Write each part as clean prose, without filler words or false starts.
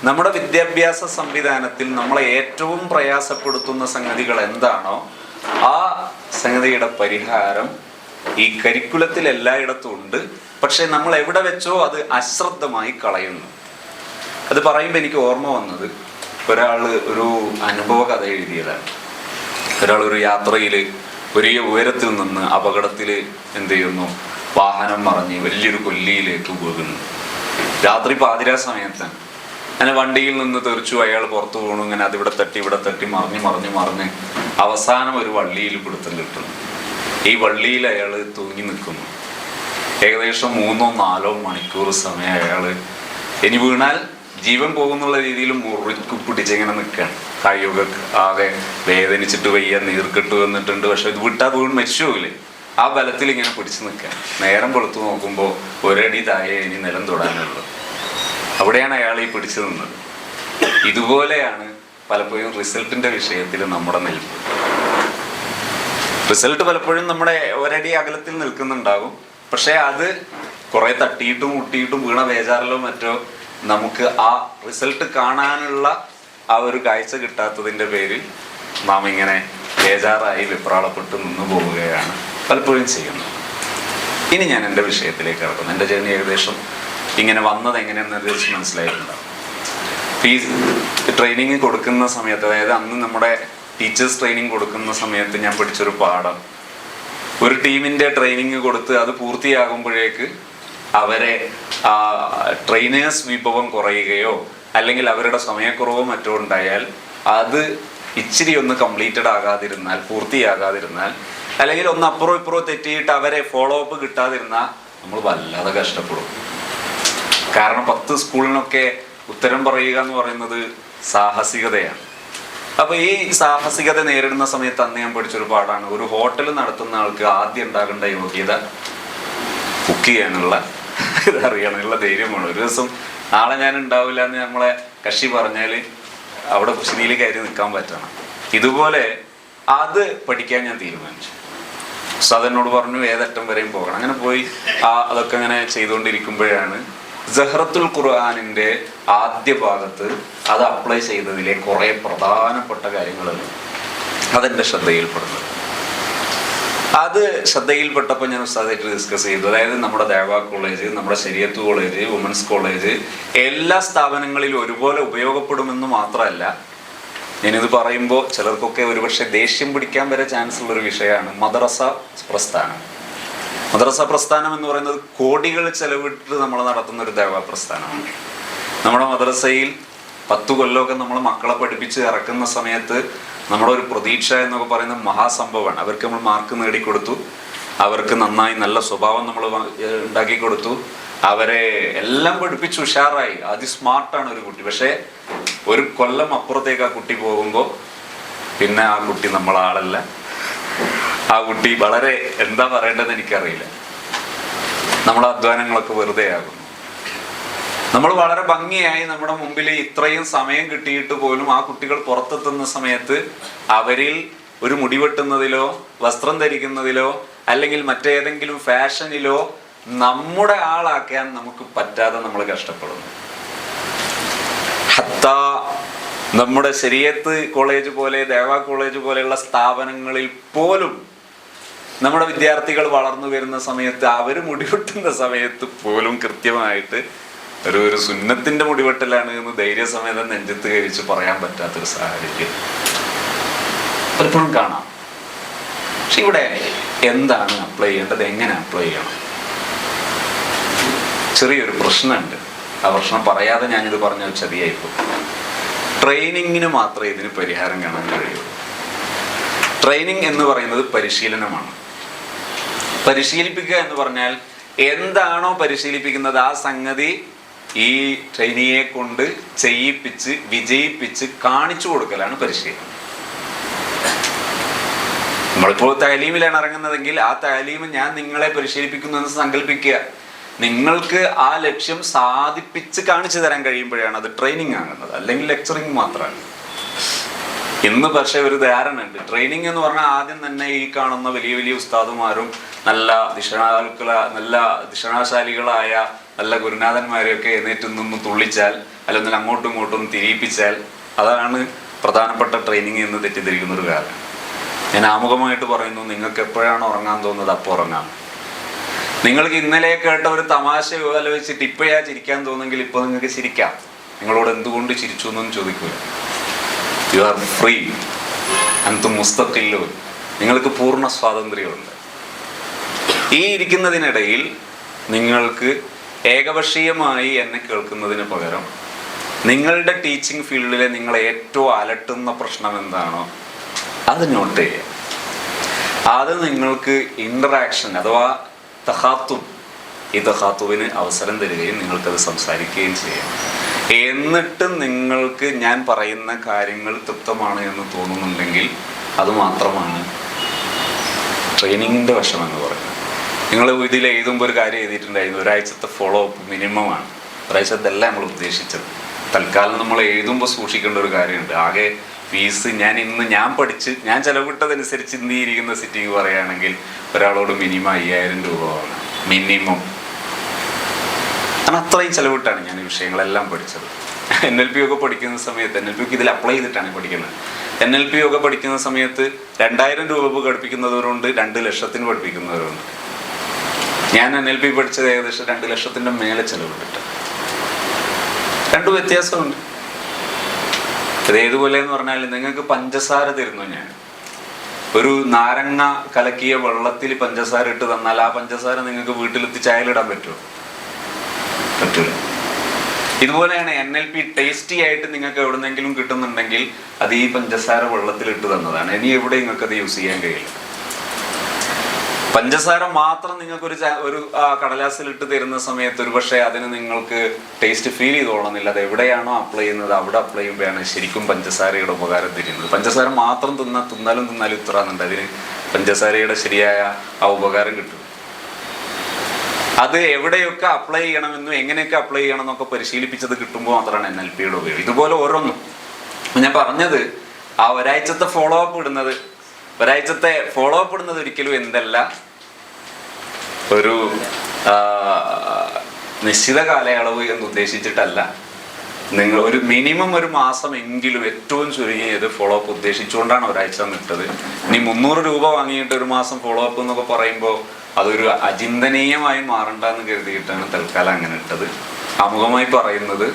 നമ്മുടെ വിദ്യാഭ്യാസ സംവിധാനത്തിൽ നമ്മളെ ഏറ്റവും പ്രയാസപ്പെടുത്തുന്ന സംഗതികൾ എന്താണോ ആ സംഗതിയുടെ പരിഹാരം ഈ കരിക്കുലത്തിൽ എല്ലായിടത്തും ഉണ്ട്. പക്ഷെ നമ്മൾ എവിടെ വെച്ചോ അത് അശ്രദ്ധമായി കളയുന്നു. അത് പറയുമ്പോൾ എനിക്ക് ഓർമ്മ വന്നത്, ഒരാൾ ഒരു അനുഭവ കഥ എഴുതിയതാണ്. ഒരാൾ ഒരു യാത്രയിൽ വലിയ ഉയരത്തിൽ നിന്ന് അപകടത്തിൽ എന്ത് ചെയ്യുന്നു, വാഹനം മറിഞ്ഞ് വലിയൊരു കൊല്ലിയിലേക്ക് വീഴുന്നു. രാത്രി പാതിരാ സമയത്താണ്. അങ്ങനെ വണ്ടിയിൽ നിന്ന് തെറിച്ചു, അയാൾ പുറത്തു വീണു. ഇങ്ങനെ അതിവിടെ തട്ടി ഇവിടെ തട്ടി മറിഞ്ഞ് അവസാനം ഒരു വള്ളിയിൽ പിടുത്തം കിട്ടുന്നു. ഈ വള്ളിയിൽ അയാൾ തൂങ്ങി നിൽക്കുന്നു. ഏകദേശം 3-4 മണിക്കൂർ സമയം അയാൾ ഇനി വീണാൽ ജീവൻ പോകുന്നുള്ള രീതിയിൽ മുറുക്കി പിടിച്ചിങ്ങനെ നിൽക്കുകയാണ്. കയ്യൊക്കെ ആകെ വേദനിച്ചിട്ട് വയ്യ, നീർക്കെട്ട് വന്നിട്ടുണ്ട്. പക്ഷെ ഇത് വിട്ടാൽ വീണ് മരിച്ചുപോകില്ലേ, ആ ബലത്തിൽ ഇങ്ങനെ പിടിച്ചു നിൽക്കാൻ. നേരം വെളുത്തു നോക്കുമ്പോൾ ഒരടി താഴെ ഇനി നിലം തൊടാനുള്ളൂ. അവിടെയാണ് അയാൾ ഈ പിടിച്ചു നിന്നത്. ഇതുപോലെയാണ് പലപ്പോഴും റിസൾട്ടിന്റെ വിഷയത്തിൽ നമ്മുടെ നിൽപ്പ്. റിസൾട്ട് പലപ്പോഴും നമ്മുടെ ഒരടി അകലത്തിൽ നിൽക്കുന്നുണ്ടാകും. പക്ഷെ അത് കുറെ തട്ടിയിട്ടും മുട്ടിയിട്ടും വീണ ബേജാറിലോ മറ്റോ നമുക്ക് ആ റിസൾട്ട് കാണാനുള്ള ആ ഒരു കാഴ്ച കിട്ടാത്തതിൻ്റെ പേരിൽ നാം ഇങ്ങനെ ബേജാറായി വെപ്രാളപ്പെട്ട് നിന്നു പോവുകയാണ് പലപ്പോഴും ചെയ്യുന്നത്. ഇനി ഞാൻ എൻ്റെ വിഷയത്തിലേക്ക് ഇറക്കുന്നു. എൻ്റെ ജേർണി ഏകദേശം ഇങ്ങനെ വന്നത് എങ്ങനെയെന്ന് ഏകദേശം മനസ്സിലായിട്ടുണ്ടാവും. ഈ ട്രെയിനിങ് കൊടുക്കുന്ന സമയത്ത്, അതായത് അന്ന് നമ്മുടെ ടീച്ചേഴ്സ് ട്രെയിനിങ് കൊടുക്കുന്ന സമയത്ത് ഞാൻ പഠിച്ചൊരു പാഠം, ഒരു ടീമിൻ്റെ ട്രെയിനിങ് കൊടുത്ത് അത് പൂർത്തിയാകുമ്പോഴേക്ക് അവരെ ട്രെയിനേഴ്സ് വിഭവം കുറയുകയോ അല്ലെങ്കിൽ അവരുടെ സമയക്കുറവോ മറ്റോ ഉണ്ടായാൽ, അത് ഇച്ചിരി ഒന്ന് കംപ്ലീറ്റഡ് ആകാതിരുന്നാൽ, പൂർത്തിയാകാതിരുന്നാൽ, അല്ലെങ്കിൽ ഒന്ന് അപ്പുറം ഇപ്പുറം തെറ്റിയിട്ട് അവരെ ഫോളോ അപ്പ് കിട്ടാതിരുന്നാൽ നമ്മൾ വല്ലാതെ കഷ്ടപ്പെടും. കാരണം 10 സ്കൂളിനൊക്കെ ഉത്തരം പറയുക എന്ന് പറയുന്നത് സാഹസികതയാണ്. അപ്പൊ ഈ സാഹസികത നേരിടുന്ന സമയത്ത് അന്ന് ഞാൻ പഠിച്ചൊരു പാഠാണ്, ഒരു ഹോട്ടൽ നടത്തുന്ന ആൾക്ക് ആദ്യം ഉണ്ടാകേണ്ട യോഗ്യത കുക്ക് ചെയ്യാനുള്ള ഇതറിയാനുള്ള ധൈര്യമാണ്. ഒരു ദിവസം നാളെ ഞാൻ ഉണ്ടാവില്ല എന്ന് നമ്മളെ കക്ഷി പറഞ്ഞാൽ അവിടെ കുശിനിയിൽ കയറി നിൽക്കാൻ പറ്റണം. ഇതുപോലെ അത് പഠിക്കാൻ ഞാൻ തീരുമാനിച്ചു. ഉസ്താദ് പറഞ്ഞു ഏതറ്റം വരെയും പോകണം. അങ്ങനെ പോയി അതൊക്കെ അങ്ങനെ ചെയ്തുകൊണ്ടിരിക്കുമ്പോഴാണ് സഹ്റത്തുൽ ഖുർആനിന്റെ ആദ്യ ഭാഗത്ത് അത് അപ്ലൈ ചെയ്തതിലെ കുറെ പ്രധാനപ്പെട്ട കാര്യങ്ങൾ അതെന്റെ ശ്രദ്ധയിൽപ്പെടുന്നത്. അത് ശ്രദ്ധയിൽപ്പെട്ടപ്പോൾ ഞാൻ ഉസ്താദായിട്ട് ഡിസ്കസ് ചെയ്തു. അതായത് നമ്മുടെ ദേവാ കോളേജ്, നമ്മുടെ ശരീഅത്ത് കോളേജ്, വുമൻസ് കോളേജ് എല്ലാ സ്ഥാപനങ്ങളിലും ഒരുപോലെ ഉപയോഗപ്പെടുമെന്ന് മാത്രമല്ല, ഞാനിത് പറയുമ്പോൾ ചിലർക്കൊക്കെ ഒരുപക്ഷെ ദേഷ്യം പിടിക്കാൻ വരെ ചാൻസ് ഉള്ളൊരു വിഷയമാണ് മദ്രസ പ്രസ്ഥാനം. മദ്രസ പ്രസ്ഥാനം എന്ന് പറയുന്നത് കോടികൾ ചെലവിട്ട് നമ്മൾ നടത്തുന്ന ഒരു ദേവാ പ്രസ്ഥാനമാണ്. നമ്മുടെ മദ്രസയിൽ 10 കൊല്ലമൊക്കെ നമ്മൾ മക്കളെ പഠിപ്പിച്ച് ഇറക്കുന്ന സമയത്ത് നമ്മുടെ ഒരു പ്രതീക്ഷ എന്നൊക്കെ പറയുന്നത് മഹാസംഭവമാണ്. അവർക്ക് നമ്മൾ മാർക്ക് നേടിക്കൊടുത്തു, അവർക്ക് നന്നായി നല്ല സ്വഭാവം നമ്മൾ ഉണ്ടാക്കി കൊടുത്തു, അവരെ എല്ലാം പഠിപ്പിച്ച് ഉഷാറായി, സ്മാർട്ടാണ് ഒരു കുട്ടി. പക്ഷേ ഒരു കൊല്ലം അപ്പുറത്തേക്ക് ആ കുട്ടി പോകുമ്പോൾ പിന്നെ ആ കുട്ടി നമ്മളാളല്ല. ആ കുട്ടി വളരെ എന്താ പറയേണ്ടതെന്ന് എനിക്കറിയില്ല. നമ്മുടെ അധ്വാനങ്ങളൊക്കെ വെറുതെ ആകുന്നു. നമ്മൾ വളരെ ഭംഗിയായി നമ്മുടെ മുമ്പിൽ ഇത്രയും സമയം കിട്ടിയിട്ട് പോലും ആ കുട്ടികൾ പുറത്തെത്തുന്ന സമയത്ത് അവരിൽ ഒരു മുടിവെട്ടുന്നതിലോ വസ്ത്രം ധരിക്കുന്നതിലോ അല്ലെങ്കിൽ മറ്റേതെങ്കിലും ഫാഷനിലോ നമ്മുടെ ആളാക്കാൻ നമുക്ക് പറ്റാതെ നമ്മൾ കഷ്ടപ്പെടുന്നു. ഹത്താ നമ്മുടെ ശരീഅത്ത് കോളേജ് പോലെ, ദേവാ കോളേജ് പോലെയുള്ള സ്ഥാപനങ്ങളിൽ പോലും നമ്മുടെ വിദ്യാർത്ഥികൾ വളർന്നു വരുന്ന സമയത്ത് അവർ മുടിവെട്ടുന്ന സമയത്ത് പോലും കൃത്യമായിട്ട് ഒരു സുന്നത്തിന്റെ മുടിവെട്ടലാണ് എന്ന് ധൈര്യസമേതം നെഞ്ചത്ത് കഴിച്ച് പറയാൻ പറ്റാത്തൊരു സാഹചര്യം പലപ്പോഴും കാണാം. പക്ഷെ ഇവിടെ എന്താണ് അപ്ലൈ ചെയ്യേണ്ടത്, എങ്ങനെ അപ്ലൈ ചെയ്യണം? ചെറിയൊരു പ്രശ്നമുണ്ട്. ആ പ്രശ്നം പറയാതെ ഞാനിത് പറഞ്ഞാൽ ചതിയായിപ്പോ. ട്രെയിനിങ്ങിന് മാത്രമേ ഇതിന് പരിഹാരം കാണാൻ കഴിയുള്ളൂ. ട്രെയിനിങ് എന്ന് പറയുന്നത് പരിശീലനമാണ്. പരിശീലിപ്പിക്കുക എന്ന് പറഞ്ഞാൽ എന്താണോ പരിശീലിപ്പിക്കുന്നത് ആ സംഗതി ഈ ട്രെയിനിയെ കൊണ്ട് ചെയ്യിപ്പിച്ച് വിജയിപ്പിച്ച് കാണിച്ചു കൊടുക്കലാണ് പരിശീലനം. നമ്മളിപ്പോൾ താലീമിലാണ് ഇറങ്ങുന്നതെങ്കിൽ ആ താലീം ഞാൻ നിങ്ങളെ പരിശീലിപ്പിക്കുന്നു എന്ന് സങ്കല്പിക്കുക. നിങ്ങൾക്ക് ആ ലക്ഷ്യം സാധിപ്പിച്ച് കാണിച്ചു തരാൻ കഴിയുമ്പോഴാണ് അത് ട്രെയിനിങ് ആകുന്നത്, അല്ലെങ്കിൽ ലെക്ചറിങ് മാത്രമാണ്. ഇന്ന് പക്ഷെ ഒരു ധാരണ ഉണ്ട്, ട്രെയിനിങ് എന്ന് പറഞ്ഞാൽ ആദ്യം തന്നെ ഈ കാണുന്ന വലിയ വലിയ ഉസ്താദുമാരും നല്ല ദിഷണാശാലികളായ നല്ല ഗുരുനാഥന്മാരെയൊക്കെ എഴുന്നേറ്റ് നിന്ന് തുള്ളിച്ചാൽ അല്ലെങ്കിൽ അങ്ങോട്ടും ഇങ്ങോട്ടും തിരിയിപ്പിച്ചാൽ അതാണ് പ്രധാനപ്പെട്ട ട്രെയിനിങ് എന്ന് തെറ്റിദ്ധരിക്കുന്ന ഒരു കാര്യം. ഞാൻ ആമുഖമായിട്ട് പറയുന്നു, നിങ്ങൾക്ക് എപ്പോഴാണ് ഉറങ്ങാൻ തോന്നുന്നത് അപ്പോൾ ഉറങ്ങാം. നിങ്ങൾക്ക് ഇന്നലെ കേട്ട ഒരു തമാശ ആലോചിച്ചിട്ട് ഇപ്പോഴാ ചിരിക്കാൻ തോന്നുമെങ്കിൽ ഇപ്പോൾ നിങ്ങൾക്ക് ചിരിക്കാം. നിങ്ങളോട് എന്തുകൊണ്ട് ചിരിച്ചു എന്നൊന്നും ചോദിക്കൂല. യു ആർ ഫ്രീ അന്തും മുസ്തഖില്ലു, നിങ്ങൾക്ക് പൂർണ്ണ സ്വാതന്ത്ര്യമുണ്ട്. ഈ ഇരിക്കുന്നതിനിടയിൽ നിങ്ങൾക്ക് ഏകപക്ഷീയമായി എന്നെ കേൾക്കുന്നതിന് പകരം നിങ്ങളുടെ ടീച്ചിങ് ഫീൽഡിലെ നിങ്ങളെ ഏറ്റവും അലട്ടുന്ന പ്രശ്നം എന്താണോ അത് നോട്ട് ചെയ്യുക. അത് നിങ്ങൾക്ക് ഇൻറ്ററാക്ഷൻ അഥവാ തഹാത്തും, ഈ തഹാത്തുവിന് അവസരം തരികയും നിങ്ങൾക്കത് സംസാരിക്കുകയും ചെയ്യാം. എന്നിട്ട് നിങ്ങൾക്ക് ഞാൻ പറയുന്ന കാര്യങ്ങൾ തൃപ്തമാണ് എന്ന് തോന്നുന്നുണ്ടെങ്കിൽ അത് മാത്രമാണ് ട്രെയിനിങ്ങിൻ്റെ വശമെന്ന് പറയുന്നത്. നിങ്ങൾ ഇതിൽ എഴുതുമ്പോൾ ഒരു കാര്യം എഴുതിയിട്ടുണ്ടായിരുന്നു, ഒരാഴ്ചത്തെ ഫോളോ അപ്പ് മിനിമമാണ്. ഒരാഴ്ചത്തല്ല നമ്മൾ ഉദ്ദേശിച്ചത്. തൽക്കാലം നമ്മൾ എഴുതുമ്പോൾ സൂക്ഷിക്കേണ്ട ഒരു കാര്യമുണ്ട്. ആകെ ഫീസ് ഞാൻ ചെലവിട്ടതനുസരിച്ച് ഇന്ന് ഇരിക്കുന്ന സിറ്റിംഗ് പറയുകയാണെങ്കിൽ ഒരാളോട് മിനിമം 5000 രൂപയാണ് മിനിമം. കാരണം അത്രയും ചെലവിട്ടാണ് ഞാൻ ഈ വിഷയങ്ങളെല്ലാം പഠിച്ചത്. NLP ഒക്കെ പഠിക്കുന്ന സമയത്ത്, NLP ഒക്കെ ഇതിൽ അപ്ലൈ ചെയ്തിട്ടാണ് പഠിക്കുന്നത്. NLP ഒക്കെ പഠിക്കുന്ന സമയത്ത് 2000 രൂപ പഠിപ്പിക്കുന്നവരുണ്ട്, 2 ലക്ഷത്തിന് പഠിപ്പിക്കുന്നവരുണ്ട്. ഞാൻ NLP പഠിച്ചത് ഏകദേശം 2 ലക്ഷത്തിൻ്റെ മേലെ ചെലവിട്ടിട്ട്. രണ്ടു വ്യത്യാസമുണ്ട്. ഇത് ഏതുപോലെ എന്ന് പറഞ്ഞാൽ, നിങ്ങൾക്ക് പഞ്ചസാര തരുന്നു ഞാൻ. ഒരു നാരങ്ങ കലക്കിയ വെള്ളത്തിൽ പഞ്ചസാര ഇട്ട് തന്നാൽ ആ പഞ്ചസാര നിങ്ങൾക്ക് വീട്ടിലെത്തി ചായയിലിടാൻ പറ്റുമോ? പറ്റൂല. ഇതുപോലെയാണ് NLP ടേസ്റ്റി ആയിട്ട് നിങ്ങൾക്ക് എവിടെന്നെങ്കിലും കിട്ടുന്നുണ്ടെങ്കിൽ അത് ഈ പഞ്ചസാര വെള്ളത്തിലിട്ട് തന്നതാണ്. ഇനി എവിടെ നിങ്ങൾക്കത് യൂസ് ചെയ്യാൻ കഴിയില്ല. പഞ്ചസാര മാത്രം നിങ്ങൾക്ക് ഒരു കടലാസിലിട്ട് തരുന്ന സമയത്ത് ഒരു പക്ഷേ അതിന് നിങ്ങൾക്ക് ടേസ്റ്റ് ഫീൽ ചെയ്തോളന്നില്ല. അത് എവിടെയാണോ അപ്ലൈ ചെയ്യുന്നത് അവിടെ അപ്ലൈ ചെയ്യുമ്പോഴാണ് ശരിക്കും പഞ്ചസാരയുടെ ഉപകാരം തിരിയുന്നത്. പഞ്ചസാര മാത്രം തിന്നാലും ഇത്രയാണെന്നുണ്ട്, അതിന് പഞ്ചസാരയുടെ ശരിയായ ആ ഉപകാരം കിട്ടും. അത് എവിടെയൊക്കെ അപ്ലൈ ചെയ്യണമെന്നും എങ്ങനെയൊക്കെ അപ്ലൈ ചെയ്യണം എന്നൊക്കെ പരിശീലിപ്പിച്ചത് കിട്ടുമ്പോൾ മാത്രമാണ് NLPയുടെ ഉപയോഗം. ഇതുപോലെ ഓരോന്നും ഞാൻ പറഞ്ഞത്, ആ ഒരാഴ്ചത്തെ ഫോളോ അപ്പ് ഇടുന്നത് ഒരിക്കലും എന്തല്ല, ഒരു നിശ്ചിത കാലയളവ് എന്ന് ഉദ്ദേശിച്ചിട്ടല്ല. നിങ്ങൾ ഒരു മിനിമം ഒരു മാസം എങ്കിലും ഏറ്റവും ചുരുങ്ങിയത് ഫോളോ അപ്പ് ഉദ്ദേശിച്ചുകൊണ്ടാണ് ഒരാഴ്ച നിട്ടത്. ഇനി 300 രൂപ വാങ്ങിയിട്ട് ഒരു മാസം ഫോളോ അപ്പ് എന്നൊക്കെ പറയുമ്പോൾ അതൊരു അചിന്തനീയമായി മാറണ്ടെന്ന് കരുതിയിട്ടാണ് തൽക്കാലം അങ്ങനെ ഇട്ടത്. ആമുഖമായി പറയുന്നത്,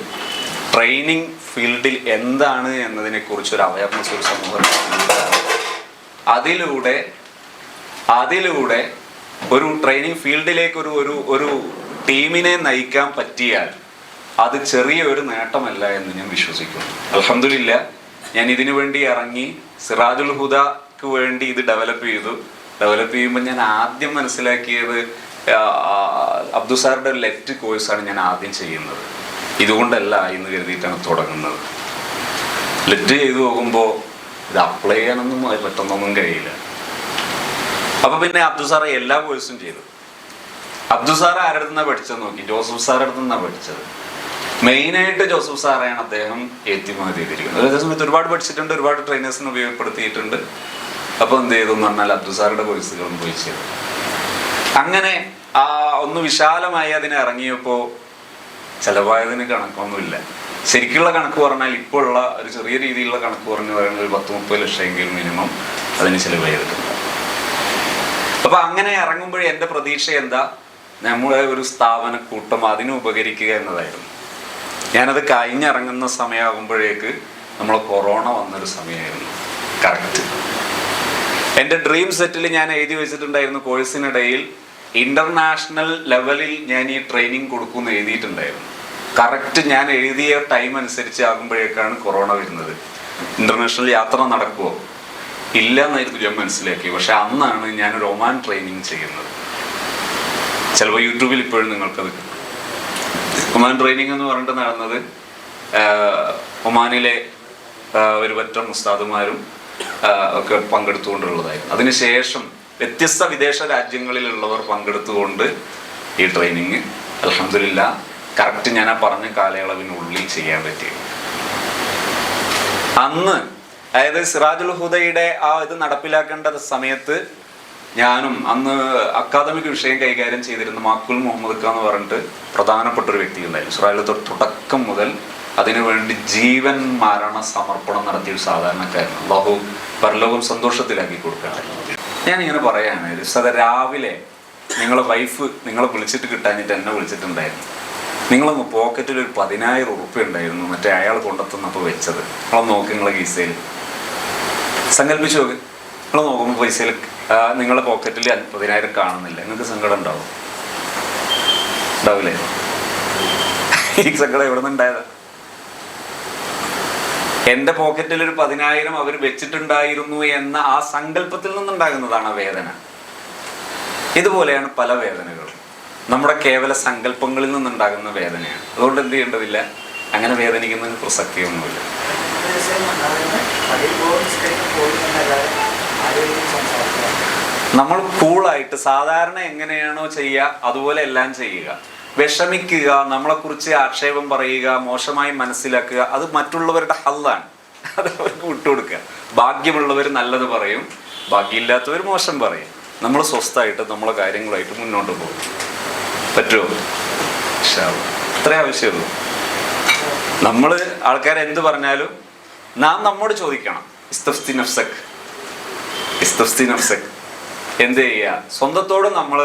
ട്രെയിനിങ് ഫീൽഡിൽ എന്താണ് എന്നതിനെക്കുറിച്ച് ഒരു അവയർനെസ് ഒരു സമൂഹത്തിൽ, അതിലൂടെ ഒരു ട്രെയിനിങ് ഫീൽഡിലേക്ക് ഒരു ടീമിനെ നയിക്കാൻ പറ്റിയാൽ അത് ചെറിയൊരു നേട്ടമല്ല എന്ന് ഞാൻ വിശ്വസിക്കുന്നു. അൽഹംദുലില്ലാ, ഞാൻ ഇതിനു വേണ്ടി ഇറങ്ങി സിറാജുൽ ഹുദക്ക് വേണ്ടി ഇത് ഡെവലപ്പ് ചെയ്യുമ്പോൾ ഞാൻ ആദ്യം മനസ്സിലാക്കിയത് അബ്ദുസാറിൻ്റെ ഒരു ലെറ്റ് കോഴ്സാണ് ഞാൻ ആദ്യം ചെയ്യുന്നത്. ഇതുകൊണ്ടല്ല എന്ന് കരുതിയിട്ടാണ് തുടങ്ങുന്നത്. ലെറ്റ് ചെയ്തു പോകുമ്പോൾ ഇത് അപ്ലൈ ചെയ്യാനൊന്നും പെട്ടെന്നൊന്നും കഴിയില്ല. അപ്പൊ പിന്നെ അബ്ദുസാറ് എല്ലാ കോഴ്സും ചെയ്തു. അബ്ദുസാറ് ആരുടെ അടുത്തുനിന്നാണ് പഠിച്ചത് നോക്കി, ജോസഫ് സാറുടെ അടുത്തുനിന്നാണ് പഠിച്ചത്. മെയിനായിട്ട് ജോസഫ് സാറെയാണ് അദ്ദേഹം എത്തിമാതി ചെയ്തിരിക്കുന്നത്. അതേ സമയത്ത് ഒരുപാട് പഠിച്ചിട്ടുണ്ട്, ഒരുപാട് ട്രെയിനേഴ്സിനെ ഉപയോഗപ്പെടുത്തിയിട്ടുണ്ട്. അപ്പോൾ എന്ത് ചെയ്തു എന്ന് പറഞ്ഞാൽ അബ്ദുസാറുടെ കോഴ്സുകളും പോയി ചെയ്തു. അങ്ങനെ ഒന്ന് വിശാലമായി അതിനെ ഇറങ്ങിയപ്പോൾ ചിലവായതിന് കണക്കൊന്നുമില്ല. ശരിക്കുള്ള കണക്ക് പറഞ്ഞാൽ ഇപ്പോൾ ഉള്ള ഒരു ചെറിയ രീതിയിലുള്ള കണക്ക് പറഞ്ഞു പറയുന്നത് ഒരു 10-30 ലക്ഷമെങ്കിലും മിനിമം അതിന് ചിലവ് ചെയ്തിട്ടുണ്ട്. അപ്പൊ അങ്ങനെ ഇറങ്ങുമ്പോഴേ എൻ്റെ പ്രതീക്ഷ എന്താ, നമ്മുടെ ഒരു സ്ഥാപന കൂട്ടം അതിന് ഉപകരിക്കുക എന്നതായിരുന്നു. ഞാനത് കഴിഞ്ഞിറങ്ങുന്ന സമയമാകുമ്പോഴേക്ക് നമ്മളെ കൊറോണ വന്നൊരു സമയമായിരുന്നു. കറക്റ്റ് എൻ്റെ ഡ്രീം സെറ്റിൽ ഞാൻ എഴുതി വെച്ചിട്ടുണ്ടായിരുന്നു, കോഴ്സിനിടയിൽ ഇന്റർനാഷണൽ ലെവലിൽ ഞാൻ ഈ ട്രെയിനിങ് കൊടുക്കുമെന്ന് എഴുതിയിട്ടുണ്ടായിരുന്നു. കറക്റ്റ് ഞാൻ എഴുതിയ ടൈം അനുസരിച്ച് ആകുമ്പോഴേക്കാണ് കൊറോണ വരുന്നത്. ഇന്റർനാഷണൽ യാത്ര നടക്കുമോ ഇല്ല എന്നായിരുന്നു ഞാൻ മനസ്സിലാക്കി. പക്ഷെ അന്നാണ് ഞാനൊരു ഒമാൻ ട്രെയിനിങ് ചെയ്യുന്നത്. ചിലപ്പോൾ യൂട്യൂബിൽ ഇപ്പോഴും നിങ്ങൾക്കത് കിട്ടും. ഒമാൻ ട്രെയിനിങ് എന്ന് പറഞ്ഞിട്ട് നടന്നത് ഒമാനിലെ ഒരു പറ്റം ഉസ്താദുമാരും ഒക്കെ പങ്കെടുത്തുകൊണ്ടുള്ളതായിരുന്നു. അതിനുശേഷം വ്യത്യസ്ത വിദേശ രാജ്യങ്ങളിലുള്ളവർ പങ്കെടുത്തുകൊണ്ട് ഈ ട്രെയിനിങ് അൽഹംദുലില്ലാ കറക്റ്റ് ഞാൻ ആ പറഞ്ഞ കാലയളവിനുള്ളിൽ ചെയ്യാൻ പറ്റി. അന്ന് അതായത് സിറാജുൽ ഹുദയുടെ ഇത് നടപ്പിലാക്കേണ്ട സമയത്ത് ഞാനും അന്ന് അക്കാദമിക് വിഷയം കൈകാര്യം ചെയ്തിരുന്ന മാക്കുൽ മുഹമ്മദ് ഖാൻ എന്ന് പറഞ്ഞിട്ട് പ്രധാനപ്പെട്ട ഒരു വ്യക്തി ഉണ്ടായിരുന്നു. ഇസ്രായേലിൽ തുടക്കം മുതൽ അതിനുവേണ്ടി ജീവൻ മരണ സമർപ്പണം നടത്തിയ ഒരു സാധാരണക്കാരൻ. അല്ലാഹു പരലോകം സന്തോഷത്തിലാക്കി കൊടുക്കട്ടെ. ഞാനിങ്ങനെ പറയാണ്, സദാ രാവിലെ നിങ്ങളെ വൈഫ് നിങ്ങളെ വിളിച്ചിട്ട് കിട്ടാഞ്ഞിട്ട് എന്നെ വിളിച്ചിട്ടുണ്ടായിരുന്നു. നിങ്ങളൊന്ന് പോക്കറ്റിൽ ഒരു 10,000 ഉറുപ്പ്യ ഉണ്ടായിരുന്നു, മറ്റേ അയാൾ കൊണ്ടെത്തുന്നപ്പോൾ വെച്ചത്. നിങ്ങളൊന്ന് നോക്കി നിങ്ങളെ ഗീസയിൽ സങ്കല്പിച്ച് നോക്ക്. നിങ്ങൾ നോക്കുമ്പോൾ പൈസയിൽ നിങ്ങളുടെ പോക്കറ്റിൽ 10,000 കാണുന്നില്ല, നിങ്ങൾക്ക് സങ്കടം ഉണ്ടാവും? ഉണ്ടാവില്ലേ? ഈ സങ്കടം എവിടെ നിന്നുണ്ടായതാ? എൻ്റെ പോക്കറ്റിൽ ഒരു 10,000 അവർ വെച്ചിട്ടുണ്ടായിരുന്നു എന്ന ആ സങ്കല്പത്തിൽ നിന്നുണ്ടാകുന്നതാണ് ആ വേദന. ഇതുപോലെയാണ് പല വേദനകളും, നമ്മുടെ കേവല സങ്കല്പങ്ങളിൽ നിന്നുണ്ടാകുന്ന വേദനയാണ്. അതുകൊണ്ട് എന്ത് ചെയ്യേണ്ടതില്ല, അങ്ങനെ വേദനിക്കുന്നതിന് പ്രസക്തിയൊന്നുമില്ല. നമ്മൾ കൂളായിട്ട് സാധാരണ എങ്ങനെയാണോ ചെയ്യുക അതുപോലെ എല്ലാം ചെയ്യുക. വിഷമിക്കുക, നമ്മളെക്കുറിച്ച് ആക്ഷേപം പറയുക, മോശമായി മനസ്സിലാക്കുക, അത് മറ്റുള്ളവരുടെ ഹല്ലാണ്, അത് അവർക്ക് വിട്ടുകൊടുക്കുക. ഭാഗ്യമുള്ളവർ നല്ലത് പറയും, ഭാഗ്യമില്ലാത്തവർ മോശം പറയും. നമ്മൾ സ്വസ്ഥമായിട്ട് നമ്മളെ കാര്യങ്ങളായിട്ട് മുന്നോട്ട് പോകും. പറ്റുമോ? ഇത്രേ ആവശ്യമുള്ളൂ. നമ്മൾ ആൾക്കാർ എന്ത് പറഞ്ഞാലും നാം നമ്മോട് ചോദിക്കണം, ഇസ്തഫ്തി നഫ്സക്. എന്ത് ചെയ്യുക? സ്വന്തത്തോട് നമ്മൾ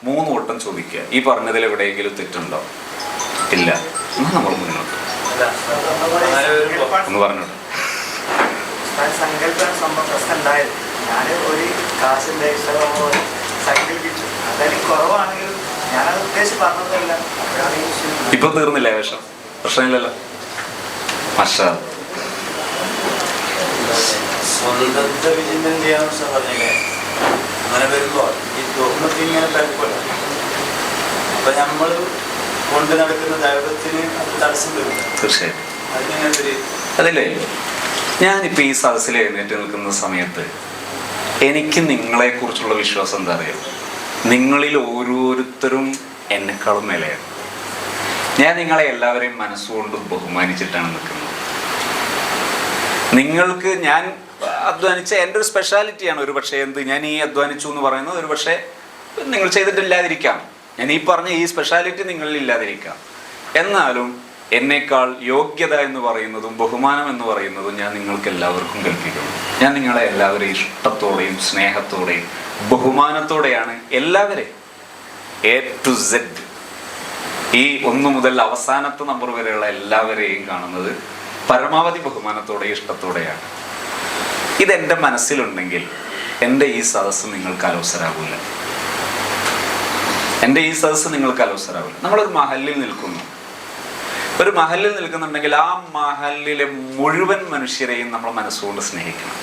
3 വട്ടം ചോദിക്കുക, ഈ പറഞ്ഞതിൽ എവിടെയെങ്കിലും തെറ്റുണ്ടോ? ഇല്ല, എന്നാൽ നമ്മൾ മുന്നോട്ട് ഒന്ന് പറഞ്ഞോട്ടെ. ഇപ്പൊ തീർന്നില്ലേ വേഷം? പ്രശ്നമില്ലല്ലോ. മാഷാ സ്വന്തത്തെ വിചിന്തനം ചെയ്യാന്ന് പറഞ്ഞില്ലേ? അങ്ങനെ വരുമ്പോ ഈ തുറന്നത്തിൽ ഇങ്ങനെ പരപ്പല്ല. അപ്പൊ നമ്മൾ കൊണ്ട് നടക്കുന്ന ദൈവത്തിന് തടസ്സം വരും. തീർച്ചയായിട്ടും. അതിനെങ്ങനെ അതല്ലേ, ഞാനിപ്പോൾ ഈ സദസ്സിൽ എഴുന്നേറ്റ് നിൽക്കുന്ന സമയത്ത് എനിക്ക് നിങ്ങളെക്കുറിച്ചുള്ള വിശ്വാസം എന്താ അറിയാം? നിങ്ങളിൽ ഓരോരുത്തരും എന്നെക്കാളും മേലെയാണ്. ഞാൻ നിങ്ങളെ എല്ലാവരെയും മനസ്സുകൊണ്ട് ബഹുമാനിച്ചിട്ടാണ് നിൽക്കുന്നത്. നിങ്ങൾക്ക് ഞാൻ അധ്വാനിച്ച എൻ്റെ ഒരു സ്പെഷ്യാലിറ്റിയാണ് ഒരു പക്ഷേ ഞാൻ ഈ അധ്വാനിച്ചു എന്ന് പറയുന്നത് ഒരു പക്ഷേ നിങ്ങൾ ചെയ്തിട്ടില്ലാതിരിക്കാം. ഞാൻ ഈ പറഞ്ഞ ഈ സ്പെഷ്യാലിറ്റി നിങ്ങളിൽ ഇല്ലാതിരിക്കാം. എന്നാലും എന്നേക്കാൾ യോഗ്യത എന്ന് പറയുന്നതും ബഹുമാനം എന്ന് പറയുന്നതും ഞാൻ നിങ്ങൾക്ക് എല്ലാവർക്കും കൽപ്പിക്കുന്നു. ഞാൻ നിങ്ങളെ എല്ലാവരെയും ഇഷ്ടത്തോടെയും സ്നേഹത്തോടെയും ബഹുമാനത്തോടെയാണ് എല്ലാവരെയും A to Z ഈ 1 മുതൽ അവസാനത്തെ നമ്പർ വരെയുള്ള എല്ലാവരെയും കാണുന്നത് പരമാവധി ബഹുമാനത്തോടെയും ഇഷ്ടത്തോടെയാണ്. ഇതെൻ്റെ മനസ്സിലുണ്ടെങ്കിൽ എൻ്റെ ഈ സദസ്സ് നിങ്ങൾക്ക് അലോസരാകില്ല. നമ്മളൊരു മഹല്ലിൽ നിൽക്കുന്നു. ഒരു മഹല്ലിൽ നിൽക്കുന്നുണ്ടെങ്കിൽ ആ മഹല്ലിലെ മുഴുവൻ മനുഷ്യരെയും നമ്മൾ മനസ്സുകൊണ്ട് സ്നേഹിക്കണം.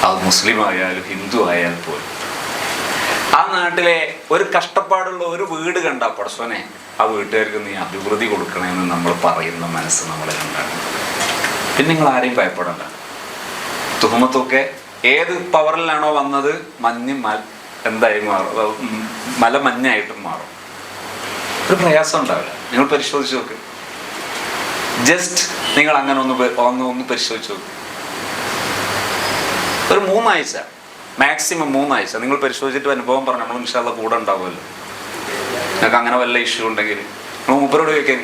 അത് മുസ്ലിം ആയാലും ഹിന്ദു ആയാൽ പോലും. ആ നാട്ടിലെ ഒരു കഷ്ടപ്പാടുള്ള ഒരു വീട് കണ്ടാൽ പടച്ചോനെ ആ വീട്ടുകാർക്ക് നീ അഭിവൃദ്ധി കൊടുക്കണമെന്ന് നമ്മൾ പറയുന്ന മനസ്സ് നമ്മളെ ഉണ്ടാകും. പിന്നെ നിങ്ങൾ ആരെയും ഭയപ്പെടണ്ട. തുഹമത്തൊക്കെ ഏത് പവറിലാണോ വന്നത് എന്തായി മാറും, മല മഞ്ഞായിട്ടും മാറും. ഒരു പ്രയാസം ഉണ്ടാവില്ല. നിങ്ങൾ പരിശോധിച്ച് നോക്ക്. ജസ്റ്റ് നിങ്ങൾ അങ്ങനെ ഒന്ന് പരിശോധിച്ച് നോക്ക്. ഒരു 3 ആഴ്ച, മാക്സിമം 3 ആഴ്ച നിങ്ങൾ പരിശോധിച്ചിട്ട് അനുഭവം പറഞ്ഞു. നമ്മൾ ഇൻഷാ അല്ലാഹ് കൂടെ ഉണ്ടാവുമല്ലോ. നിങ്ങൾക്ക് അങ്ങനെ വല്ല ഇഷ്യൂ ഉണ്ടെങ്കിൽ നമ്മൾ മൂപ്പരോട് ചോദിക്കാൻ.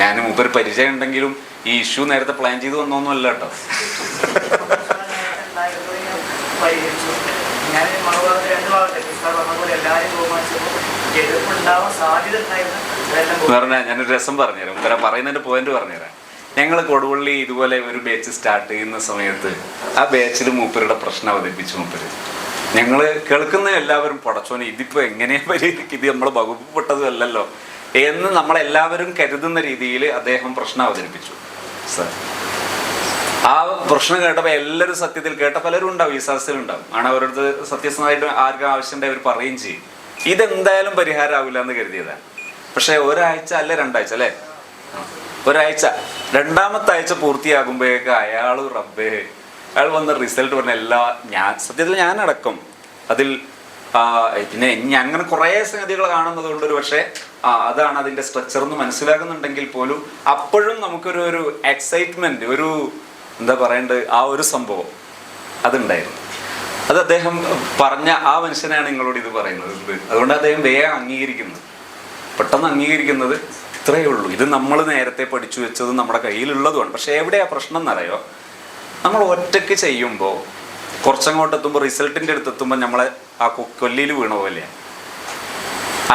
ഞാൻ മൂപ്പര് പരിചയം ഉണ്ടെങ്കിലും ഈ ഇഷ്യൂ നേരത്തെ പ്ലാൻ ചെയ്ത് വന്നൊന്നും അല്ല കേട്ടോ. പറഞ്ഞാൽ ഞാനൊരു രസം പറഞ്ഞുതരാം. മൂപ്പര പറയുന്നതിൻ്റെ പോയിന്റ് പറഞ്ഞുതരാം. ഞങ്ങൾ കൊടുവള്ളി ഇതുപോലെ ഒരു ബാച്ച് സ്റ്റാർട്ട് ചെയ്യുന്ന സമയത്ത് ആ ബാച്ചിൽ മൂപ്പരുടെ പ്രശ്നം അവതരിപ്പിച്ചു. ഞങ്ങൾ കേൾക്കുന്ന എല്ലാവരും പടച്ചോനെ ഇതിപ്പോൾ എങ്ങനെയാ പരിഹരിക്കും, ഇത് നമ്മൾ വകുപ്പപ്പെട്ടതും അല്ലല്ലോ എന്ന് നമ്മളെല്ലാവരും കരുതുന്ന രീതിയിൽ അദ്ദേഹം പ്രശ്നം അവതരിപ്പിച്ചു. ആ പ്രശ്നം കേട്ടപ്പോൾ എല്ലാവരും സത്യത്തിൽ കേട്ട പലരും ഉണ്ടാവും, ഈ സദസ്സിലുണ്ടാവും. ആണ് അവരടുത്ത് സത്യസന്ധമായിട്ട് ആർക്കും ആവശ്യമുണ്ട് അവർ പറയുകയും ചെയ്യും. ഇതെന്തായാലും പരിഹാരമാവില്ല എന്ന് കരുതിയതാണ്. പക്ഷേ 1 ആഴ്ച അല്ലേ 2 ആഴ്ച അല്ലേ 1 ആഴ്ച 2ാമത്തെ ആഴ്ച പൂർത്തിയാകുമ്പോഴേക്ക് അയാൾ വന്ന റിസൾട്ട് പറഞ്ഞ സത്യത്തിൽ ഞാനടക്കം അതിൽ പിന്നെ അങ്ങനെ കുറേ സംഗതികൾ കാണുന്നത് കൊണ്ട് ഒരു പക്ഷേ അതാണ് അതിൻ്റെ സ്ട്രക്ചർ എന്ന് മനസ്സിലാകുന്നുണ്ടെങ്കിൽ പോലും അപ്പോഴും നമുക്കൊരു എക്സൈറ്റ്മെന്റ്, ഒരു എന്താ പറയേണ്ടത്, ആ ഒരു സംഭവം അതുണ്ടായിരുന്നു. അത് അദ്ദേഹം പറഞ്ഞ ആ മനുഷ്യനാണ് നിങ്ങളോട് ഇത് പറയുന്നത്. അതുകൊണ്ട് അദ്ദേഹം വേഗം അംഗീകരിക്കുന്നത്, പെട്ടെന്ന് അംഗീകരിക്കുന്നത് ഇത്രയേ ഉള്ളൂ. ഇത് നമ്മൾ നേരത്തെ പഠിച്ചു വെച്ചതും നമ്മുടെ കയ്യിലുള്ളതുമാണ്. പക്ഷെ എവിടെയാ പ്രശ്നം എന്നറിയോ? നമ്മൾ ഒറ്റയ്ക്ക് ചെയ്യുമ്പോൾ കുറച്ചങ്ങോട്ട് എത്തുമ്പോൾ റിസൾട്ടിൻ്റെ അടുത്തെത്തുമ്പോൾ നമ്മളെ ആ കൊല്ലിയിൽ വീണ പോലെയാണ്.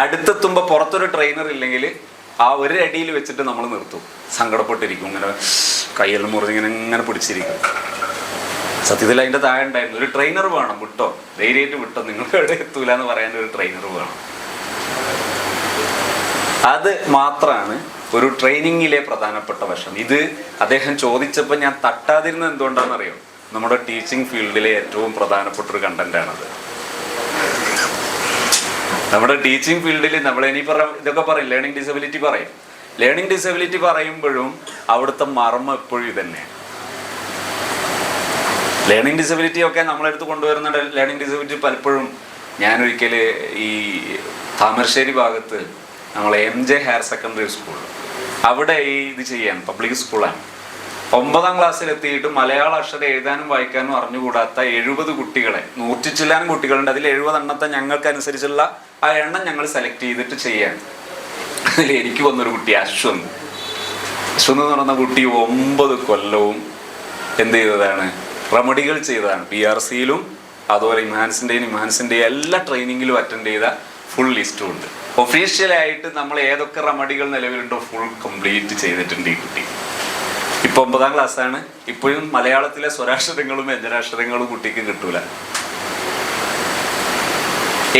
അടുത്തെത്തുമ്പോൾ പുറത്തൊരു ട്രെയിനർ ഇല്ലെങ്കിൽ ആ ഒരു അടിയിൽ വെച്ചിട്ട് നമ്മൾ നിർത്തും, സങ്കടപ്പെട്ടിരിക്കും, ഇങ്ങനെ കയ്യെല്ലാം മുറിഞ്ഞിങ്ങനെ ഇങ്ങനെ പിടിച്ചിരിക്കും. സത്യത്തിൽ അതിൻ്റെ താഴെ ഉണ്ടായിരുന്നു ഒരു ട്രെയിനർ വേണം, വിട്ടോ ധൈര്യമായിട്ട് വിട്ടോ, നിങ്ങൾ എവിടെ എത്തൂല എന്ന് പറയാൻ ഒരു ട്രെയിനർ വേണം. അത് മാത്രമാണ് ഒരു ട്രെയിനിങ്ങിലെ പ്രധാനപ്പെട്ട വശം. ഇത് അദ്ദേഹം ചോദിച്ചപ്പോൾ ഞാൻ തട്ടാതിരുന്നത് എന്തുകൊണ്ടാണെന്നറിയോ? നമ്മുടെ ടീച്ചിങ് ഫീൽഡിലെ ഏറ്റവും പ്രധാനപ്പെട്ട ഒരു കണ്ടന്റാണത്. നമ്മുടെ ടീച്ചിങ് ഫീൽഡിൽ നമ്മൾ ഇനി ഇതൊക്കെ പറയും, ലേണിംഗ് ഡിസബിലിറ്റി പറയും. ലേണിംഗ് ഡിസബിലിറ്റി പറയുമ്പോഴും അവിടുത്തെ മർമ്മം എപ്പോഴും ഇതന്നെയാണ്. ലേണിംഗ് ഡിസബിലിറ്റി ഒക്കെ നമ്മളെടുത്ത് കൊണ്ടുവരുന്ന ലേണിംഗ് ഡിസബിലിറ്റി പലപ്പോഴും ഞാനൊരിക്കൽ ഈ താമരശ്ശേരി ഭാഗത്ത് നമ്മൾ MJ ഹയർ സെക്കൻഡറി സ്കൂൾ, അവിടെ ഈ ഇത് ചെയ്യാൻ പബ്ലിക് സ്കൂളാണ്. 9ാം ക്ലാസ്സിലെത്തിയിട്ട് മലയാള അക്ഷരം എഴുതാനും വായിക്കാനും അറിഞ്ഞുകൂടാത്ത 70 കുട്ടികളെ, 100 ചില്ലാനും കുട്ടികളുണ്ട്, അതിൽ 70 എണ്ണത്തെ ഞങ്ങൾക്കനുസരിച്ചുള്ള ആ എണ്ണം ഞങ്ങൾ സെലക്ട് ചെയ്തിട്ട് ചെയ്യാൻ. അതിൽ എനിക്ക് വന്നൊരു കുട്ടി അശ്വന്ത് എന്ന് പറയുന്ന കുട്ടി 9 കൊല്ലവും എന്ത് ചെയ്തതാണ്? റെമഡികൾ ചെയ്തതാണ്. PRCയിലും അതുപോലെ ഇമാൻസിൻ്റെയും എല്ലാ ട്രെയിനിങ്ങിലും അറ്റൻഡ് ചെയ്ത ഫുൾ ലിസ്റ്റും ഉണ്ട്. ഒഫീഷ്യലായിട്ട് നമ്മൾ ഏതൊക്കെ റെമഡികൾ നിലവിലുണ്ടോ ഫുൾ കംപ്ലീറ്റ് ചെയ്തിട്ടുണ്ട് ഈ കുട്ടി. ഇപ്പോൾ 9ാം ക്ലാസ്സാണ്. ഇപ്പോഴും മലയാളത്തിലെ സ്വരാക്ഷരങ്ങളും വ്യഞ്ജനാക്ഷരങ്ങളും കുട്ടിക്ക് കിട്ടൂല.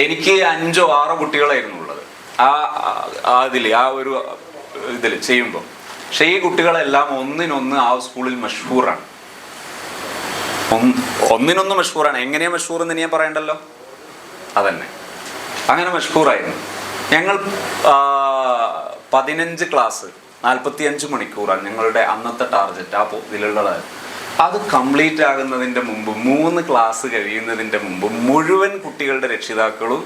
എനിക്ക് 5 or 6 കുട്ടികളായിരുന്നു ഉള്ളത് ആ ഒരു ഇതിൽ ചെയ്യുമ്പോൾ. പക്ഷെ ഈ കുട്ടികളെല്ലാം ഒന്നിനൊന്ന് ആ സ്കൂളിൽ മഷ്ഹൂറാണ്. ഒന്നിനൊന്ന് മഷ്ഹൂറാണ്. എങ്ങനെയാ മഷ്ഹൂർ എന്ന് ഞാൻ പറയണ്ടല്ലോ, അതന്നെ അങ്ങനെ മഷ്ഹൂറായിരുന്നു. ഞങ്ങൾ 15 ക്ലാസ് 45 മണിക്കൂറാണ് ഞങ്ങളുടെ അന്നത്തെ ടാർഗറ്റ്. ആ ഇതിലുള്ളത് അത് കംപ്ലീറ്റ് ആകുന്നതിൻ്റെ മുമ്പ് 3 ക്ലാസ് കഴിയുന്നതിൻ്റെ മുമ്പ് മുഴുവൻ കുട്ടികളുടെ രക്ഷിതാക്കളും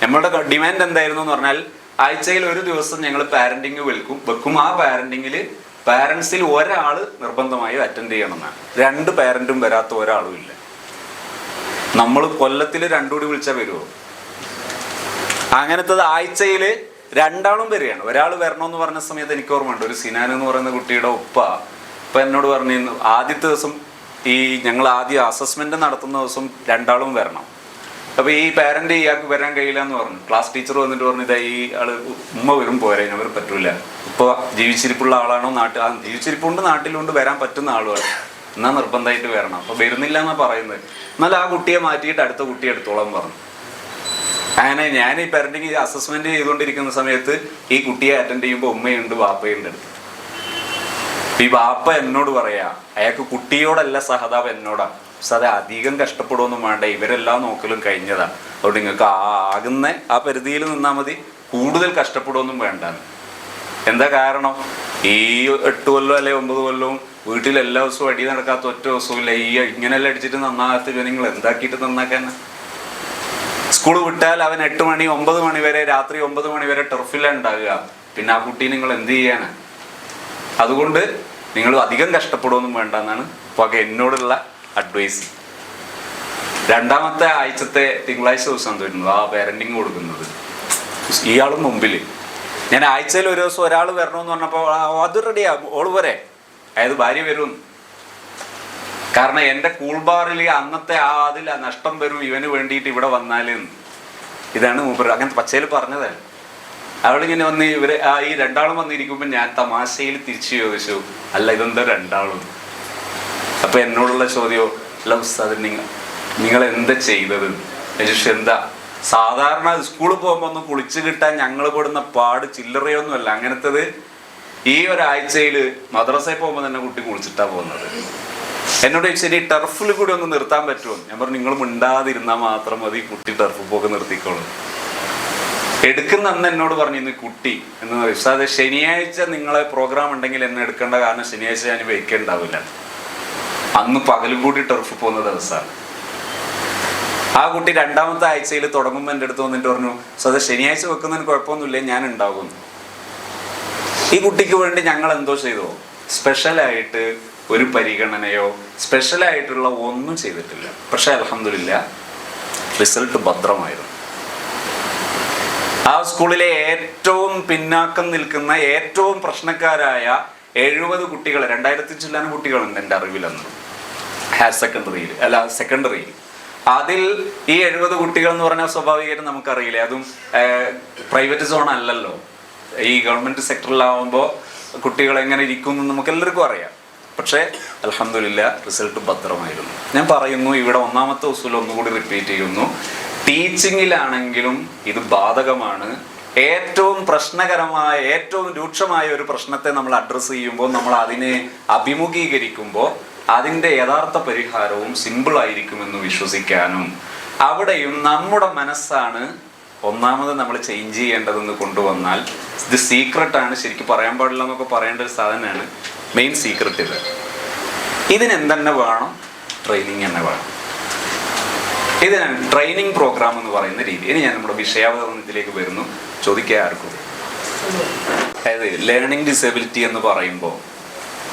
നമ്മളുടെ ഡിമാൻഡ് എന്തായിരുന്നു എന്ന് പറഞ്ഞാൽ ആഴ്ചയിൽ ഒരു ദിവസം ഞങ്ങൾ പാരന്റിങ് വെക്കും. ആ പാരൻസിൽ ഒരാൾ നിർബന്ധമായും അറ്റൻഡ് ചെയ്യണമെന്നാണ്. 2 പാരന്റും വരാത്ത ഒരാളും ഇല്ല. നമ്മൾ കൊല്ലത്തിൽ 2 കൂടി വിളിച്ചാൽ വരുമോ? അങ്ങനത്തത് ആഴ്ചയിൽ 2 ആളും വരികയാണ്. ഒരാൾ വരണമെന്ന് പറഞ്ഞ സമയത്ത് എനിക്ക് ഓർമ്മയുണ്ട്, ഒരു സിനാൻ എന്ന് പറയുന്ന കുട്ടിയുടെ ഇപ്പം എന്നോട് പറഞ്ഞിരുന്നു ആദ്യത്തെ ദിവസം ഞങ്ങൾ ആദ്യം അസസ്മെന്റ് നടത്തുന്ന ദിവസം 2 ആളും വരണം. അപ്പോൾ ഈ പാരന്റ് ഇയാൾക്ക് വരാൻ കഴിയില്ല എന്ന് പറഞ്ഞു. ക്ലാസ് ടീച്ചർ വന്നിട്ട് പറഞ്ഞു, ഇതാ ഈ ആള് ഉമ്മ വരും പോരെ, അവർ പറ്റൂല. ഇപ്പോൾ ജീവിച്ചിരിപ്പുള്ള ആളാണോ ജീവിച്ചിരിപ്പുണ്ട്, നാട്ടിലുണ്ട്, വരാൻ പറ്റുന്ന ആളുമാണ്, എന്നാൽ നിർബന്ധമായിട്ട് വരണം. അപ്പോൾ വരുന്നില്ല എന്നാണ് പറയുന്നത്. എന്നാൽ ആ കുട്ടിയെ മാറ്റിയിട്ട് അടുത്ത കുട്ടിയെ എടുത്തോളം പറഞ്ഞു. അങ്ങനെ ഞാൻ ഈ പാരന്റിങ് അസസ്മെന്റ് ചെയ്തുകൊണ്ടിരിക്കുന്ന സമയത്ത് ഈ കുട്ടിയെ അറ്റൻഡ് ചെയ്യുമ്പോൾ ഉമ്മയുണ്ട്, വാപ്പയുണ്ട് അടുത്ത്. ഈ വാപ്പ എന്നോട് പറയാ, അയാൾക്ക് കുട്ടിയോടല്ല സഹതാപം എന്നോടാണ്. പക്ഷെ അത് അധികം കഷ്ടപ്പെടുമൊന്നും വേണ്ട, ഇവരെല്ലാം നോക്കലും കഴിഞ്ഞതാ, അതുകൊണ്ട് നിങ്ങൾക്ക് ആകുന്ന ആ പരിധിയിൽ നിന്നാൽ മതി, കൂടുതൽ കഷ്ടപ്പെടുമൊന്നും വേണ്ട. എന്താ കാരണം? ഈ 8 കൊല്ലം അല്ലെ 9 കൊല്ലവും വീട്ടിൽ എല്ലാ ദിവസവും അടി നടക്കാത്ത ഒറ്റ ദിവസവും ഇല്ല. ഇങ്ങനെല്ലാം അടിച്ചിട്ട് നന്നാകാത്ത നിങ്ങൾ എന്താക്കിയിട്ട് നന്നാക്കാൻ? സ്കൂൾ വിട്ടാൽ അവൻ 8 മണി 9 മണി വരെ, രാത്രി 9 മണി വരെ ടർഫിലാണ് ഉണ്ടാകുക. പിന്നെ ആ കുട്ടി നിങ്ങൾ എന്ത് ചെയ്യാനാണ്? അതുകൊണ്ട് നിങ്ങൾ അധികം കഷ്ടപ്പെടുമൊന്നും വേണ്ട എന്നാണ് ഇപ്പോൾ എന്നോടുള്ള അഡ്വൈസ്. 2ാമത്തെ ആഴ്ചത്തെ തിങ്കളാഴ്ച ദിവസം തോന്നുന്നു ആ പാരന്റിങ് കൊടുക്കുന്നത്. ഇയാളും മുമ്പിൽ ഞാൻ ആഴ്ചയിൽ ഒരു ദിവസം ഒരാൾ വരണമെന്ന് പറഞ്ഞപ്പോൾ അത് റെഡിയാ, ഓള് വരെ, അതായത് ഭാര്യ വരും. കാരണം എൻ്റെ കൂൾ ബാറിൽ അന്നത്തെ അതിൽ നഷ്ടം വരും ഇവന് വേണ്ടിയിട്ട് ഇവിടെ വന്നാലും. ഇതാണ് മൂപ്പർ അങ്ങനെ പച്ചയിൽ പറഞ്ഞതല്ല. അവളിങ്ങനെ വന്ന് ഈ 2 ആളും വന്നിരിക്കുമ്പോൾ ഞാൻ തമാശയിൽ തിരിച്ചു ചോദിച്ചു, അല്ല ഇതെന്താ 2 ആളും? അപ്പൊ എന്നോടുള്ള ചോദ്യമോ, അല്ല ഉസ്താദ് നിങ്ങൾ എന്താ ചെയ്തത്? എന്താ സാധാരണ സ്കൂളിൽ പോകുമ്പോൾ ഒന്ന് കുളിച്ച് കിട്ടാൻ ഞങ്ങൾ പെടുന്ന പാട് ചില്ലറയൊന്നുമല്ല. അങ്ങനത്തത് ഈ ഒരാഴ്ചയിൽ മദ്രസയിൽ പോകുമ്പോൾ തന്നെ കുട്ടി കുളിച്ചിട്ടാ പോകുന്നത്. എന്നോട് ശരി ടർഫിൽ കൂടി ഒന്ന് നിർത്താൻ പറ്റുമോ? ഞാൻ പറഞ്ഞു, നിങ്ങൾ മിണ്ടാതിരുന്നാൽ മാത്രം മതി, കുട്ടി ടർഫ് പോക്ക് നിർത്തിക്കോളും. എടുക്കുന്ന അന്ന് എന്നോട് പറഞ്ഞിരുന്നു കുട്ടി എന്ന് പറയും, അത് ശനിയാഴ്ച നിങ്ങളെ പ്രോഗ്രാം ഉണ്ടെങ്കിൽ എന്നെ എടുക്കേണ്ട, കാരണം ശനിയാഴ്ച ഞാൻ വയ്ക്കേണ്ടാവില്ല, അന്ന് പകലും കൂടി ടർഫ് പോകുന്ന ദിവസമാണ്. ആ കുട്ടി 2ാമത്തെ ആഴ്ചയിൽ തുടങ്ങുമ്പോൾ എൻ്റെ അടുത്ത് വന്നിട്ട് പറഞ്ഞു, അത് ശനിയാഴ്ച വെക്കുന്നതിന് കുഴപ്പമൊന്നുമില്ല, ഞാൻ ഉണ്ടാകും. ഈ കുട്ടിക്ക് വേണ്ടി ഞങ്ങൾ എന്തോ ചെയ്തോ, സ്പെഷ്യലായിട്ട് ഒരു പരിഗണനയോ സ്പെഷ്യലായിട്ടുള്ള ഒന്നും ചെയ്തിട്ടില്ല. പക്ഷേ അൽഹംദുലില്ലാ റിസൾട്ട് ഭദ്രമായിരുന്നു. ആ സ്കൂളിലെ ഏറ്റവും പിന്നാക്കം നിൽക്കുന്ന ഏറ്റവും പ്രശ്നക്കാരായ 70 കുട്ടികൾ, 2000 ചില്ലാനും കുട്ടികളുണ്ട് എൻ്റെ അറിവിലെന്ന് ഹയർ സെക്കൻഡറിയിൽ. അതിൽ ഈ 70 കുട്ടികൾ എന്ന് പറഞ്ഞാൽ സ്വാഭാവികമായിട്ടും നമുക്കറിയില്ല, അതും പ്രൈവറ്റ് സോൺ അല്ലല്ലോ. ഈ ഗവൺമെന്റ് സെക്ടറിലാവുമ്പോൾ കുട്ടികൾ എങ്ങനെ ഇരിക്കും എന്ന് നമുക്ക് എല്ലാവർക്കും അറിയാം. പക്ഷേ അൽഹംദുലില്ലാ റിസൾട്ട് ഭദ്രമായിരുന്നു. ഞാൻ പറയുന്നു, ഇവിടെ ഒന്നാമത്തെ ഉസൂൽ ഒന്നുകൂടി റിപ്പീറ്റ് ചെയ്യുന്നു, ടീച്ചിങ്ങിലാണെങ്കിലും ഇത് ബാധകമാണ്. ഏറ്റവും പ്രശ്നകരമായ, ഏറ്റവും രൂക്ഷമായ ഒരു പ്രശ്നത്തെ നമ്മൾ അഡ്രസ്സ് ചെയ്യുമ്പോൾ, നമ്മൾ അതിനെ അഭിമുഖീകരിക്കുമ്പോൾ അതിൻ്റെ യഥാർത്ഥ പരിഹാരവും സിമ്പിളായിരിക്കുമെന്ന് വിശ്വസിക്കാനും, അവിടെയും നമ്മുടെ മനസ്സാണ് ഒന്നാമത് നമ്മൾ ചേഞ്ച് ചെയ്യേണ്ടതെന്ന് കൊണ്ടുവന്നാൽ, ഇത് സീക്രട്ടാണ്, ശരിക്കും പറയാൻ പാടില്ല എന്നൊക്കെ പറയേണ്ട ഒരു സാധനമാണ്. മെയിൻ സീക്രട്ട് ഇതിനെന്തെന്നെ വേണം, ട്രെയിനിങ് തന്നെ വേണം. ഇതിനാണ് ട്രെയിനിങ് പ്രോഗ്രാം എന്ന് പറയുന്ന രീതി. ഇനി ഞാൻ നമ്മുടെ വിഷയാവതരണത്തിലേക്ക് വരുന്നു. ചോദിക്കുക ആർക്കും. അതായത് ലേണിംഗ് ഡിസബിലിറ്റി എന്ന് പറയുമ്പോൾ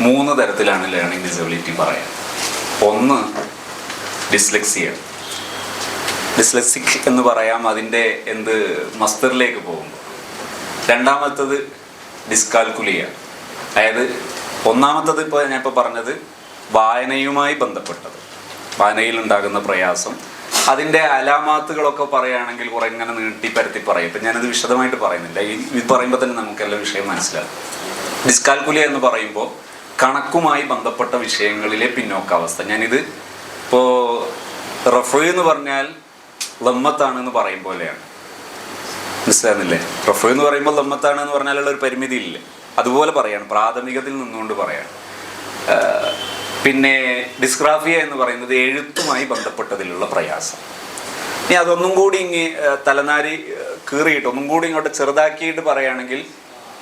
3 തരത്തിലാണ് ലേണിംഗ് ഡിസബിലിറ്റി പറയാം. ഒന്ന് ഡിസ്ലെക്സിക് എന്ന് പറയാം, അതിൻ്റെ മസ്തറിലേക്ക് പോകുമ്പോൾ. രണ്ടാമത്തത് ഡിസ്കാൽക്കുലിയ, അതായത് ഒന്നാമത്തത് ഞാനിപ്പോൾ പറഞ്ഞത് വായനയുമായി ബന്ധപ്പെട്ടത്, വായനയിലുണ്ടാകുന്ന പ്രയാസം, അതിൻ്റെ അലാമാത്തുകളൊക്കെ പറയുകയാണെങ്കിൽ കുറെ ഇങ്ങനെ നീട്ടി പരത്തി പറയും. ഇപ്പം ഞാനത് വിശദമായിട്ട് പറയുന്നില്ല, ഇത് പറയുമ്പോൾ തന്നെ നമുക്കെല്ലാം വിഷയം മനസ്സിലാകും. ഡിസ്കാൽക്കുലിയ എന്ന് പറയുമ്പോൾ കണക്കുമായി ബന്ധപ്പെട്ട വിഷയങ്ങളിലെ പിന്നോക്കാവസ്ഥ. ഞാനിത് ഇപ്പോൾ റഫു എന്ന് പറഞ്ഞാൽ ലമ്മത്താണെന്ന് പറയും പോലെയാണ്, മനസ്സിലാകുന്നില്ലേ? റഫു എന്ന് പറയുമ്പോൾ ലമ്മത്താണ് എന്ന് പറഞ്ഞാലുള്ള ഒരു പരിമിതി ഇല്ല, അതുപോലെ പറയാണ്, പ്രാഥമികത്തിൽ നിന്നുകൊണ്ട് പറയാണ്. പിന്നെ ഡിസ്ഗ്രാഫിയ എന്ന് പറയുന്നത് എഴുത്തുമായി ബന്ധപ്പെട്ടതിലുള്ള പ്രയാസം. ഇനി അതൊന്നും കൂടി തലനാരി കീറിയിട്ട് ഒന്നും കൂടി ഇങ്ങോട്ട് ചെറുതാക്കിയിട്ട് പറയുകയാണെങ്കിൽ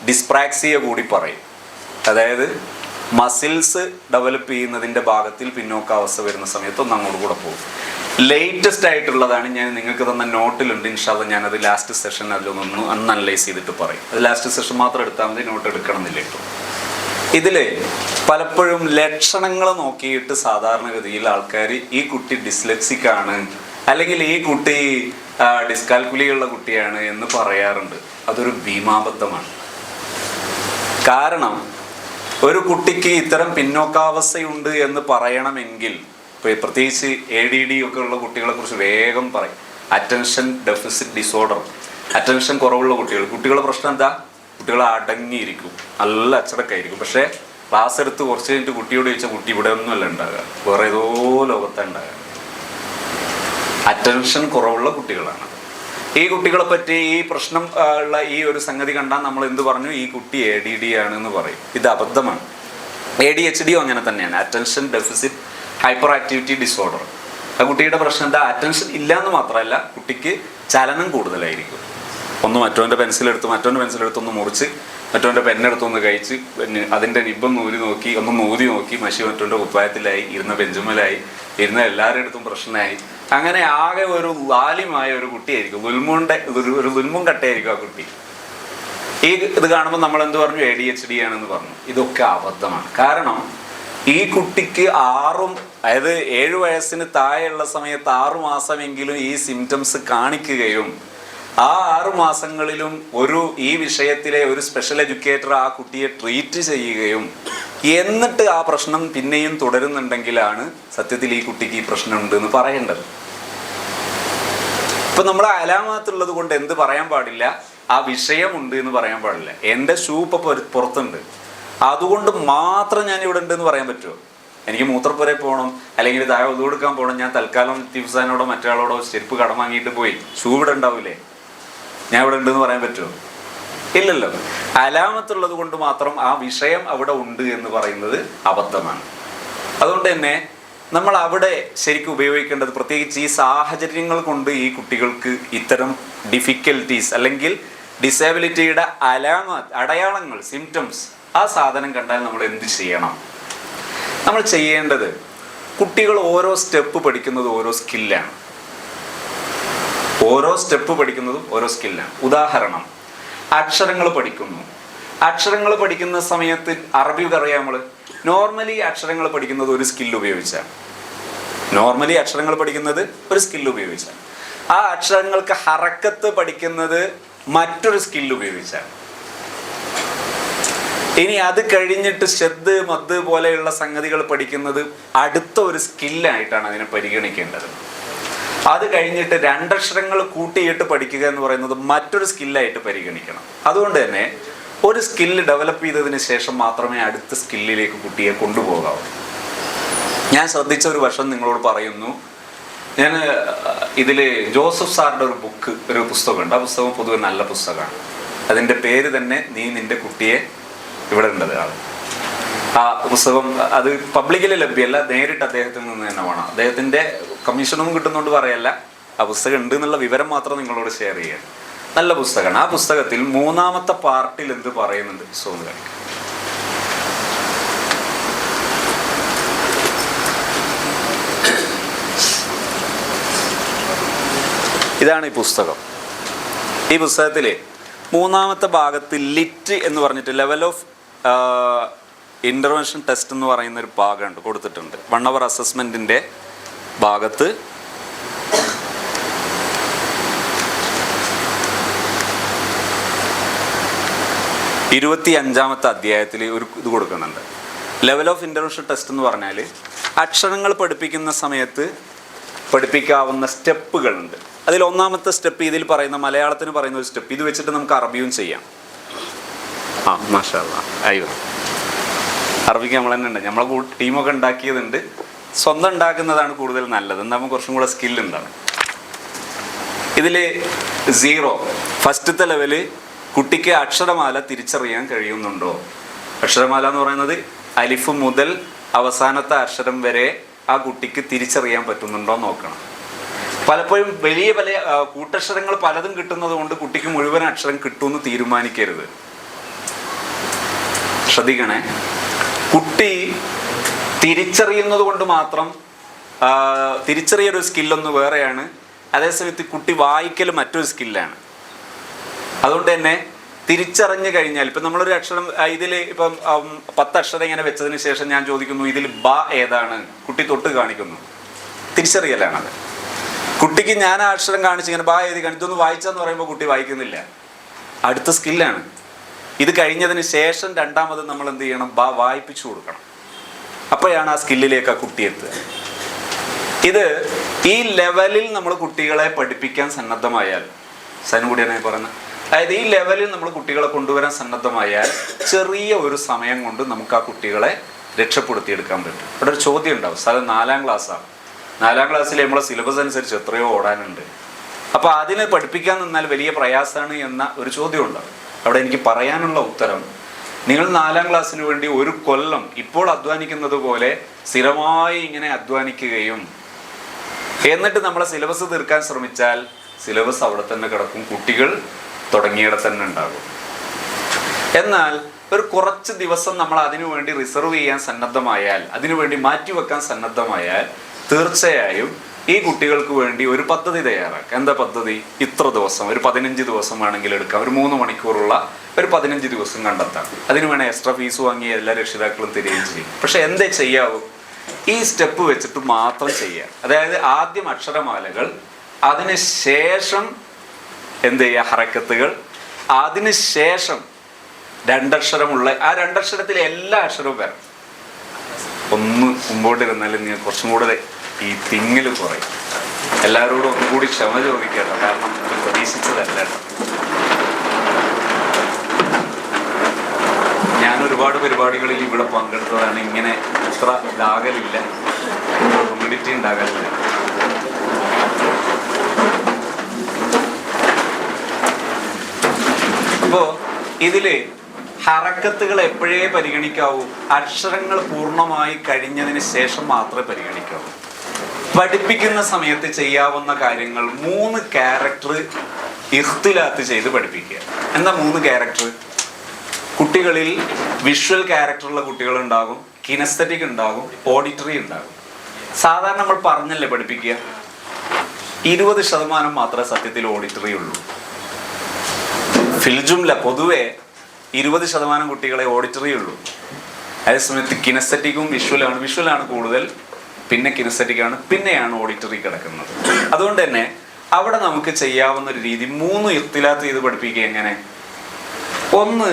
ഡിസ്പ്രാക്സിയ കൂടി പറയും. അതായത് മസിൽസ് ഡെവലപ്പ് ചെയ്യുന്നതിൻ്റെ ഭാഗത്തിൽ പിന്നോക്കാവസ്ഥ വരുന്ന സമയത്ത് ഒന്ന് അങ്ങോട്ട് കൂടെ പോകും. ലേറ്റസ്റ്റ് ആയിട്ടുള്ളതാണ്, ഞാൻ നിങ്ങൾക്ക് തന്ന നോട്ടിലുണ്ട്, ഇൻഷാ അല്ലാഹ് ഞാനത് ലാസ്റ്റ് സെഷൻ അതിലൊന്ന് അനലൈസ് ചെയ്തിട്ട് പറയും. അത് ലാസ്റ്റ് സെഷൻ മാത്രം എടുത്താൽ മതി, നോട്ട് എടുക്കണമെന്നില്ല കേട്ടോ. ഇതിൽ പലപ്പോഴും ലക്ഷണങ്ങൾ നോക്കിയിട്ട് സാധാരണഗതിയിൽ ആൾക്കാർ ഈ കുട്ടി ഡിസ്ലെക്സിക് ആണ് അല്ലെങ്കിൽ ഈ കുട്ടി ഡിസ്കാൽക്കുലിയുള്ള കുട്ടിയാണ് എന്ന് പറയാറുണ്ട്. അതൊരു ഭീമാബദ്ധമാണ്. കാരണം ഒരു കുട്ടിക്ക് ഇത്തരം പിന്നോക്കാവസ്ഥയുണ്ട് എന്ന് പറയണമെങ്കിൽ, പ്രത്യേകിച്ച് ADD ഒക്കെ ഉള്ള കുട്ടികളെ കുറിച്ച് വേഗം പറയും. അറ്റൻഷൻ ഡെഫിസിറ്റ് ഡിസോർഡർ, അറ്റൻഷൻ കുറവുള്ള കുട്ടികളുടെ പ്രശ്നം എന്താ? കുട്ടികൾ അടങ്ങിയിരിക്കും, നല്ല അച്ചടക്കമായിരിക്കും. പക്ഷേ ക്ലാസ് എടുത്ത് കുറച്ച് കഴിഞ്ഞിട്ട് കുട്ടിയോട് ചോദിച്ചാൽ കുട്ടി ഇവിടെ ഒന്നുമല്ല ഉണ്ടാകുക, വേറെ ഏതോ ലോകത്താണ് ഉണ്ടാകുക. അറ്റൻഷൻ കുറവുള്ള കുട്ടികളാണ്. ഈ കുട്ടികളെ പറ്റി ഈ പ്രശ്നം ഉള്ള ഈ ഒരു സംഗതി കണ്ടാൽ നമ്മൾ എന്ത് പറഞ്ഞു? ഈ കുട്ടി ADD ആണെന്ന് പറയും. ഇത് അബദ്ധമാണ്. ADHD അങ്ങനെ തന്നെയാണ്, attention deficit hyper activity disorder. ആ കുട്ടിയുടെ പ്രശ്നം എന്താ? അറ്റൻഷൻ ഇല്ല എന്ന് മാത്രമല്ല, കുട്ടിക്ക് ചലനം കൂടുതലായിരിക്കും. ഒന്ന് മറ്റവൻ്റെ പെൻസിലെടുത്ത് ഒന്ന് മുറിച്ച്, മറ്റവൻ്റെ പെന്നെടുത്തൊന്ന് കഴിച്ച്, പിന്നെ അതിൻ്റെ നിബം നൂരി നോക്കി, ഒന്ന് നൂതി നോക്കി, മഷി മറ്റവൻ്റെ കുപ്പായത്തിലായി, ഇരുന്ന ബെഞ്ചുമലായി, ഇരുന്ന എല്ലാവരുടെ അടുത്തും പ്രശ്നമായി. അങ്ങനെ ആകെ ഒരു ലാലിമായ ഒരു കുട്ടിയായിരിക്കും, ഒരു ദുൽമും കട്ടയായിരിക്കും ആ കുട്ടി. ഇത് കാണുമ്പോൾ നമ്മൾ എന്ത് പറഞ്ഞു? ADHD ആണെന്ന് പറഞ്ഞു. ഇതൊക്കെ അബദ്ധമാണ്. കാരണം ഈ കുട്ടിക്ക് 7 വയസ്സിന് താഴെയുള്ള സമയത്ത് 6 മാസമെങ്കിലും ഈ സിംറ്റംസ് കാണിക്കുകയും ആ 6 മാസങ്ങളിലും ഈ വിഷയത്തിലെ ഒരു സ്പെഷ്യൽ എഡ്യൂക്കേറ്റർ ആ കുട്ടിയെ ട്രീറ്റ് ചെയ്യുകയും എന്നിട്ട് ആ പ്രശ്നം പിന്നെയും തുടരുന്നുണ്ടെങ്കിലാണ് സത്യത്തിൽ ഈ കുട്ടിക്ക് ഈ പ്രശ്നമുണ്ട് എന്ന് പറയേണ്ടത്. ഇപ്പൊ നമ്മൾ അലാമത്തുള്ളത് കൊണ്ട് എന്ത് പറയാൻ പാടില്ല? ആ വിഷയമുണ്ട് എന്ന് പറയാൻ പാടില്ല. എൻ്റെ ഷൂ ഇപ്പൊ പുറത്തുണ്ട്, അതുകൊണ്ട് മാത്രം ഞാൻ ഇവിടെ ഉണ്ട് എന്ന് പറയാൻ പറ്റുമോ? എനിക്ക് മൂത്രപ്പുരയിൽ പോകണം, അല്ലെങ്കിൽ താഴെ ഒതു കൊടുക്കാൻ പോകണം, ഞാൻ തൽക്കാലം ലത്തീഫ്സാനോടോ മറ്റൊരാളോടോ ചെരുപ്പ് കടം വാങ്ങിയിട്ട് പോയി ഷൂ ഇവിടെ ഉണ്ടാവില്ലേ, ഞാൻ ഇവിടെ ഉണ്ടെന്ന് പറയാൻ പറ്റുമോ? ഇല്ലല്ലോ. അലാമത്തുള്ളത് കൊണ്ട് മാത്രം ആ വിഷയം അവിടെ ഉണ്ട് എന്ന് പറയുന്നത് അബദ്ധമാണ്. അതുകൊണ്ട് തന്നെ നമ്മൾ അവിടെ ശരിക്കും ഉപയോഗിക്കേണ്ടത്, പ്രത്യേകിച്ച് ഈ സാഹചര്യങ്ങൾ കൊണ്ട് ഈ കുട്ടികൾക്ക് ഇത്തരം ഡിഫിക്കൽറ്റീസ് അല്ലെങ്കിൽ ഡിസേബിലിറ്റിയുടെ അടയാളങ്ങൾ, സിംറ്റംസ്, ആ സാധനം കണ്ടാൽ നമ്മൾ എന്ത് ചെയ്യണം? നമ്മൾ ചെയ്യേണ്ടത്, കുട്ടികൾ ഓരോ സ്റ്റെപ്പ് പഠിക്കുന്നത് ഓരോ സ്കില്ലാണ്. ഉദാഹരണം, അക്ഷരങ്ങൾ പഠിക്കുന്നു. അക്ഷരങ്ങൾ പഠിക്കുന്ന സമയത്ത് അറബി പറയാം, നമ്മൾ നോർമലി അക്ഷരങ്ങൾ പഠിക്കുന്നത് ഒരു സ്കില്ല് ഉപയോഗിച്ചാണ്. ആ അക്ഷരങ്ങൾക്ക് ഹറക്കത്ത് പഠിക്കുന്നത് മറ്റൊരു സ്കില്ല് ഉപയോഗിച്ചാണ്. ഇനി അത് കഴിഞ്ഞിട്ട് ശബ്ദ് മദ് പോലെയുള്ള സംഗതികൾ പഠിക്കുന്നത് അടുത്ത ഒരു സ്കില്ലായിട്ടാണ് അതിനെ പരിഗണിക്കേണ്ടത്. അത് കഴിഞ്ഞിട്ട് രണ്ടക്ഷരങ്ങൾ കൂട്ടിയിട്ട് പഠിക്കുക എന്ന് പറയുന്നത് മറ്റൊരു സ്കില്ലായിട്ട് പരിഗണിക്കണം. അതുകൊണ്ട് തന്നെ ഒരു സ്കില്ല് ഡെവലപ്പ് ചെയ്തതിന് ശേഷം മാത്രമേ അടുത്ത സ്കില്ലിലേക്ക് കുട്ടിയെ കൊണ്ടുപോകാവൂ. ഞാൻ ശ്രദ്ധിച്ച ഒരു വശം നിങ്ങളോട് പറയുന്നു. ഞാൻ ഇതിൽ ജോസഫ് സാറിൻ്റെ ഒരു പുസ്തകമുണ്ട്. ആ പുസ്തകം പൊതുവെ നല്ല പുസ്തകമാണ്. അതിൻ്റെ പേര് തന്നെ നീ നിൻ്റെ കുട്ടിയെ ഇവിടെ ഉണ്ടത്. ആ പുസ്തകം അത് പബ്ലിക്കിൽ ലഭ്യമല്ല, നേരിട്ട് അദ്ദേഹത്തിൽ നിന്ന് തന്നെ വേണം. അദ്ദേഹത്തിൻ്റെ കമ്മീഷനൊന്നും കിട്ടുന്നതുകൊണ്ട് പറയല്ല, ആ പുസ്തകം ഉണ്ട് എന്നുള്ള വിവരം മാത്രം നിങ്ങളോട് ഷെയർ ചെയ്യാൻ. നല്ല പുസ്തകമാണ്. ആ പുസ്തകത്തിൽ 3-ാമത്തെ പാർട്ടിൽ എന്ത് പറയുന്നുണ്ട് സോന്ന് കാണിക്കാം. ഇതാണ് ഈ പുസ്തകം. ഈ പുസ്തകത്തിൽ 3-ാമത്തെ ഭാഗത്ത് ലിറ്റ് എന്ന് പറഞ്ഞിട്ട് ലെവൽ ഓഫ് ഇൻ്റർവെൻഷൻ ടെസ്റ്റ് എന്ന് പറയുന്ന ഒരു ഭാഗമുണ്ട്, കൊടുത്തിട്ടുണ്ട്. 1 hour അസസ്മെൻറ്റിൻ്റെ ഭാഗത്ത് 25-ാമത്തെ അധ്യായത്തിൽ ഒരു ഇത് കൊടുക്കുന്നുണ്ട്. ലെവൽ ഓഫ് ഇൻ്റർവെൻഷൻ ടെസ്റ്റ് എന്ന് പറഞ്ഞാൽ അക്ഷരങ്ങൾ പഠിപ്പിക്കുന്ന സമയത്ത് പഠിപ്പിക്കാവുന്ന സ്റ്റെപ്പുകളുണ്ട്. അതിൽ 1-ാമത്തെ സ്റ്റെപ്പ് ഇതിൽ പറയുന്ന മലയാളത്തിന് പറയുന്ന ഒരു സ്റ്റെപ്പ്. ഇത് വെച്ചിട്ട് നമുക്ക് അറബിയും ചെയ്യാം. മാഷാ അല്ലാഹ്. അയ്യോ, അറബിക്ക് നമ്മൾ തന്നെ ഉണ്ട്, നമ്മളെ ടീമൊക്കെ ഉണ്ടാക്കിയതുണ്ട്. സ്വന്തം ഉണ്ടാക്കുന്നതാണ് കൂടുതൽ നല്ലത്, നമുക്ക് കുറച്ചും കൂടെ സ്കില്ലുണ്ടാവും. ഇതിൽ 0 ഫസ്റ്റത്തെ ലെവല് കുട്ടിക്ക് അക്ഷരമാല തിരിച്ചറിയാൻ കഴിയുന്നുണ്ടോ. അക്ഷരമാല എന്ന് പറയുന്നത് അലിഫ് മുതൽ അവസാനത്തെ അക്ഷരം വരെ ആ കുട്ടിക്ക് തിരിച്ചറിയാൻ പറ്റുന്നുണ്ടോ നോക്കണം. പലപ്പോഴും വലിയ കൂട്ടക്ഷരങ്ങൾ പലതും കിട്ടുന്നത് കൊണ്ട് കുട്ടിക്ക് മുഴുവൻ അക്ഷരം കിട്ടുമെന്ന് തീരുമാനിക്കരുത്. ശ്രദ്ധിക്കണേ, കുട്ടി തിരിച്ചറിയുന്നത് കൊണ്ട് മാത്രം തിരിച്ചറിയൊരു സ്കില്ലൊന്ന് വേറെയാണ്, അതേസമയത്ത് കുട്ടി വായിക്കൽ മറ്റൊരു സ്കില്ലാണ്. അതുകൊണ്ട് തന്നെ തിരിച്ചറിഞ്ഞു കഴിഞ്ഞാൽ ഇപ്പം നമ്മളൊരു അക്ഷരം ഇതിൽ ഇപ്പം 10 അക്ഷരം ഇങ്ങനെ വെച്ചതിന് ശേഷം ഞാൻ ചോദിക്കുന്നു ഇതിൽ ബ ഏതാണ്, കുട്ടി തൊട്ട് കാണിക്കുന്നു, തിരിച്ചറിയലാണത്. കുട്ടിക്ക് ഞാൻ ആ അക്ഷരം കാണിച്ച് ഇങ്ങനെ ബ എഴുതി കാണിച്ചു ഇതൊന്ന് വായിച്ചെന്ന് പറയുമ്പോൾ കുട്ടി വായിക്കുന്നില്ല, അടുത്ത സ്കില്ലാണ്. ഇത് കഴിഞ്ഞതിന് ശേഷം 2ാമത് നമ്മൾ എന്ത് ചെയ്യണം, ബ വായിപ്പിച്ചു കൊടുക്കണം. അപ്പോഴാണ് ആ സ്കില്ലിലേക്ക് ആ കുട്ടി എത്തുക. ഇത് ഈ ലെവലിൽ നമ്മൾ കുട്ടികളെ പഠിപ്പിക്കാൻ സന്നദ്ധമായാൽ, സനുകൂടിയാണ് പറയുന്നത്, അതായത് ഈ ലെവലിൽ നമ്മൾ കുട്ടികളെ കൊണ്ടുവരാൻ സന്നദ്ധമായാൽ ചെറിയ ഒരു സമയം കൊണ്ട് നമുക്ക് ആ കുട്ടികളെ രക്ഷപ്പെടുത്തിയെടുക്കാൻ പറ്റും. ഇവിടെ ഒരു ചോദ്യം ഉണ്ടാവും, സ്ഥലം 4-ാം ക്ലാസ്സാണ്. 4-ാം ക്ലാസ്സിൽ നമ്മളെ സിലബസ് അനുസരിച്ച് എത്രയോ ഓടാനുണ്ട്. അപ്പോൾ അതിന് പഠിപ്പിക്കാൻ നിന്നാൽ വലിയ പ്രയാസമാണ് എന്ന ഒരു ചോദ്യം ഉണ്ടാവും. അവിടെ എനിക്ക് പറയാനുള്ള ഉത്തരം, നിങ്ങൾ 4-ാം ക്ലാസ്സിന് വേണ്ടി ഒരു കൊല്ലം ഇപ്പോൾ അധ്വാനിക്കുന്നത് പോലെ സ്ഥിരമായി ഇങ്ങനെ അധ്വാനിക്കുകയും എന്നിട്ട് നമ്മളെ സിലബസ് തീർക്കാൻ ശ്രമിച്ചാൽ സിലബസ് അവിടെ തന്നെ കിടക്കും, കുട്ടികൾ തുടങ്ങിയിട തന്നെ ഉണ്ടാകും. എന്നാൽ ഒരു കുറച്ച് ദിവസം നമ്മൾ അതിനു വേണ്ടി റിസർവ് ചെയ്യാൻ സന്നദ്ധമായാൽ, അതിനുവേണ്ടി മാറ്റിവെക്കാൻ സന്നദ്ധമായാൽ തീർച്ചയായും ഈ കുട്ടികൾക്ക് വേണ്ടി ഒരു പദ്ധതി തയ്യാറാക്കാം. എന്താ പദ്ധതി? ഇത്ര ദിവസം, ഒരു 15 ദിവസം വേണമെങ്കിൽ എടുക്കാം, ഒരു 3 മണിക്കൂറുള്ള ഒരു 15 ദിവസം കണ്ടെത്താം. അതിന് വേണേൽ എക്സ്ട്രാ ഫീസ് വാങ്ങി എല്ലാ രക്ഷിതാക്കളും തരികയും ചെയ്യും. പക്ഷെ എന്തേ ചെയ്യാവൂ? ഈ സ്റ്റെപ്പ് വെച്ചിട്ട് മാത്രം ചെയ്യുക. അതായത് ആദ്യം അക്ഷരമാലകൾ, അതിനുശേഷം എന്ത് ചെയ്യുക, ഹറക്കത്തുകൾ, അതിനുശേഷം 2 അക്ഷരമുള്ള ആ 2 അക്ഷരത്തിലെ എല്ലാ അക്ഷരവും വരണം. ഒന്ന് മുമ്പോട്ടിരുന്നാലും നിങ്ങൾ കുറച്ചും കൂടെ ഈ തിങ്ങൽ കുറയും. എല്ലാവരോടും ഒന്നുകൂടി ക്ഷമ ചോദിക്കട്ടോ, കാരണം അത് പ്രതീക്ഷിച്ചതല്ല. ഞാൻ ഒരുപാട് പരിപാടികളിൽ ഇവിടെ പങ്കെടുത്തതാണ്. ഇങ്ങനെ ഇത്ര ഇതാകലില്ല, ഹ്യൂമിഡിറ്റി ഉണ്ടാകലില്ല. അപ്പോൾ ഇതില് ഹറക്കത്തുകൾ എപ്പോഴേ പരിഗണിക്കാവൂ? അക്ഷരങ്ങൾ പൂർണ്ണമായി കഴിഞ്ഞതിന് ശേഷം മാത്രമേ പരിഗണിക്കാവൂ. പഠിപ്പിക്കുന്ന സമയത്ത് ചെയ്യാവുന്ന കാര്യങ്ങൾ 3 ക്യാരക്ടർ ഇഖ്തിലാത്ത് ചെയ്ത് പഠിപ്പിക്കുക. എന്താ 3 ക്യാരക്ടർ? കുട്ടികളിൽ വിഷ്വൽ ക്യാരക്ടറുള്ള കുട്ടികളുണ്ടാകും, കിനസ്തറ്റിക് ഉണ്ടാകും, ഓഡിറ്ററി ഉണ്ടാകും. സാധാരണ നമ്മൾ പറഞ്ഞല്ലേ പഠിപ്പിക്കുക, 20% മാത്രമേ സത്യത്തിൽ ഓഡിറ്ററി ഉള്ളൂ. ഫിൽജുംല പൊതുവെ 20% കുട്ടികളെ ഓഡിറ്ററി ഉള്ളൂ. അതേസമയത്ത് കിനസ്തറ്റിക്കും വിഷ്വലാണ് കൂടുതൽ, പിന്നെ കിനസ്തറ്റിക്കാണ്, പിന്നെയാണ് ഓഡിറ്ററി കിടക്കുന്നത്. അതുകൊണ്ട് തന്നെ അവിടെ നമുക്ക് ചെയ്യാവുന്ന ഒരു രീതി 3 ഇഖ്തിലാത്ത് ചെയ്ത് പഠിപ്പിക്കുക. എങ്ങനെ? ഒന്ന്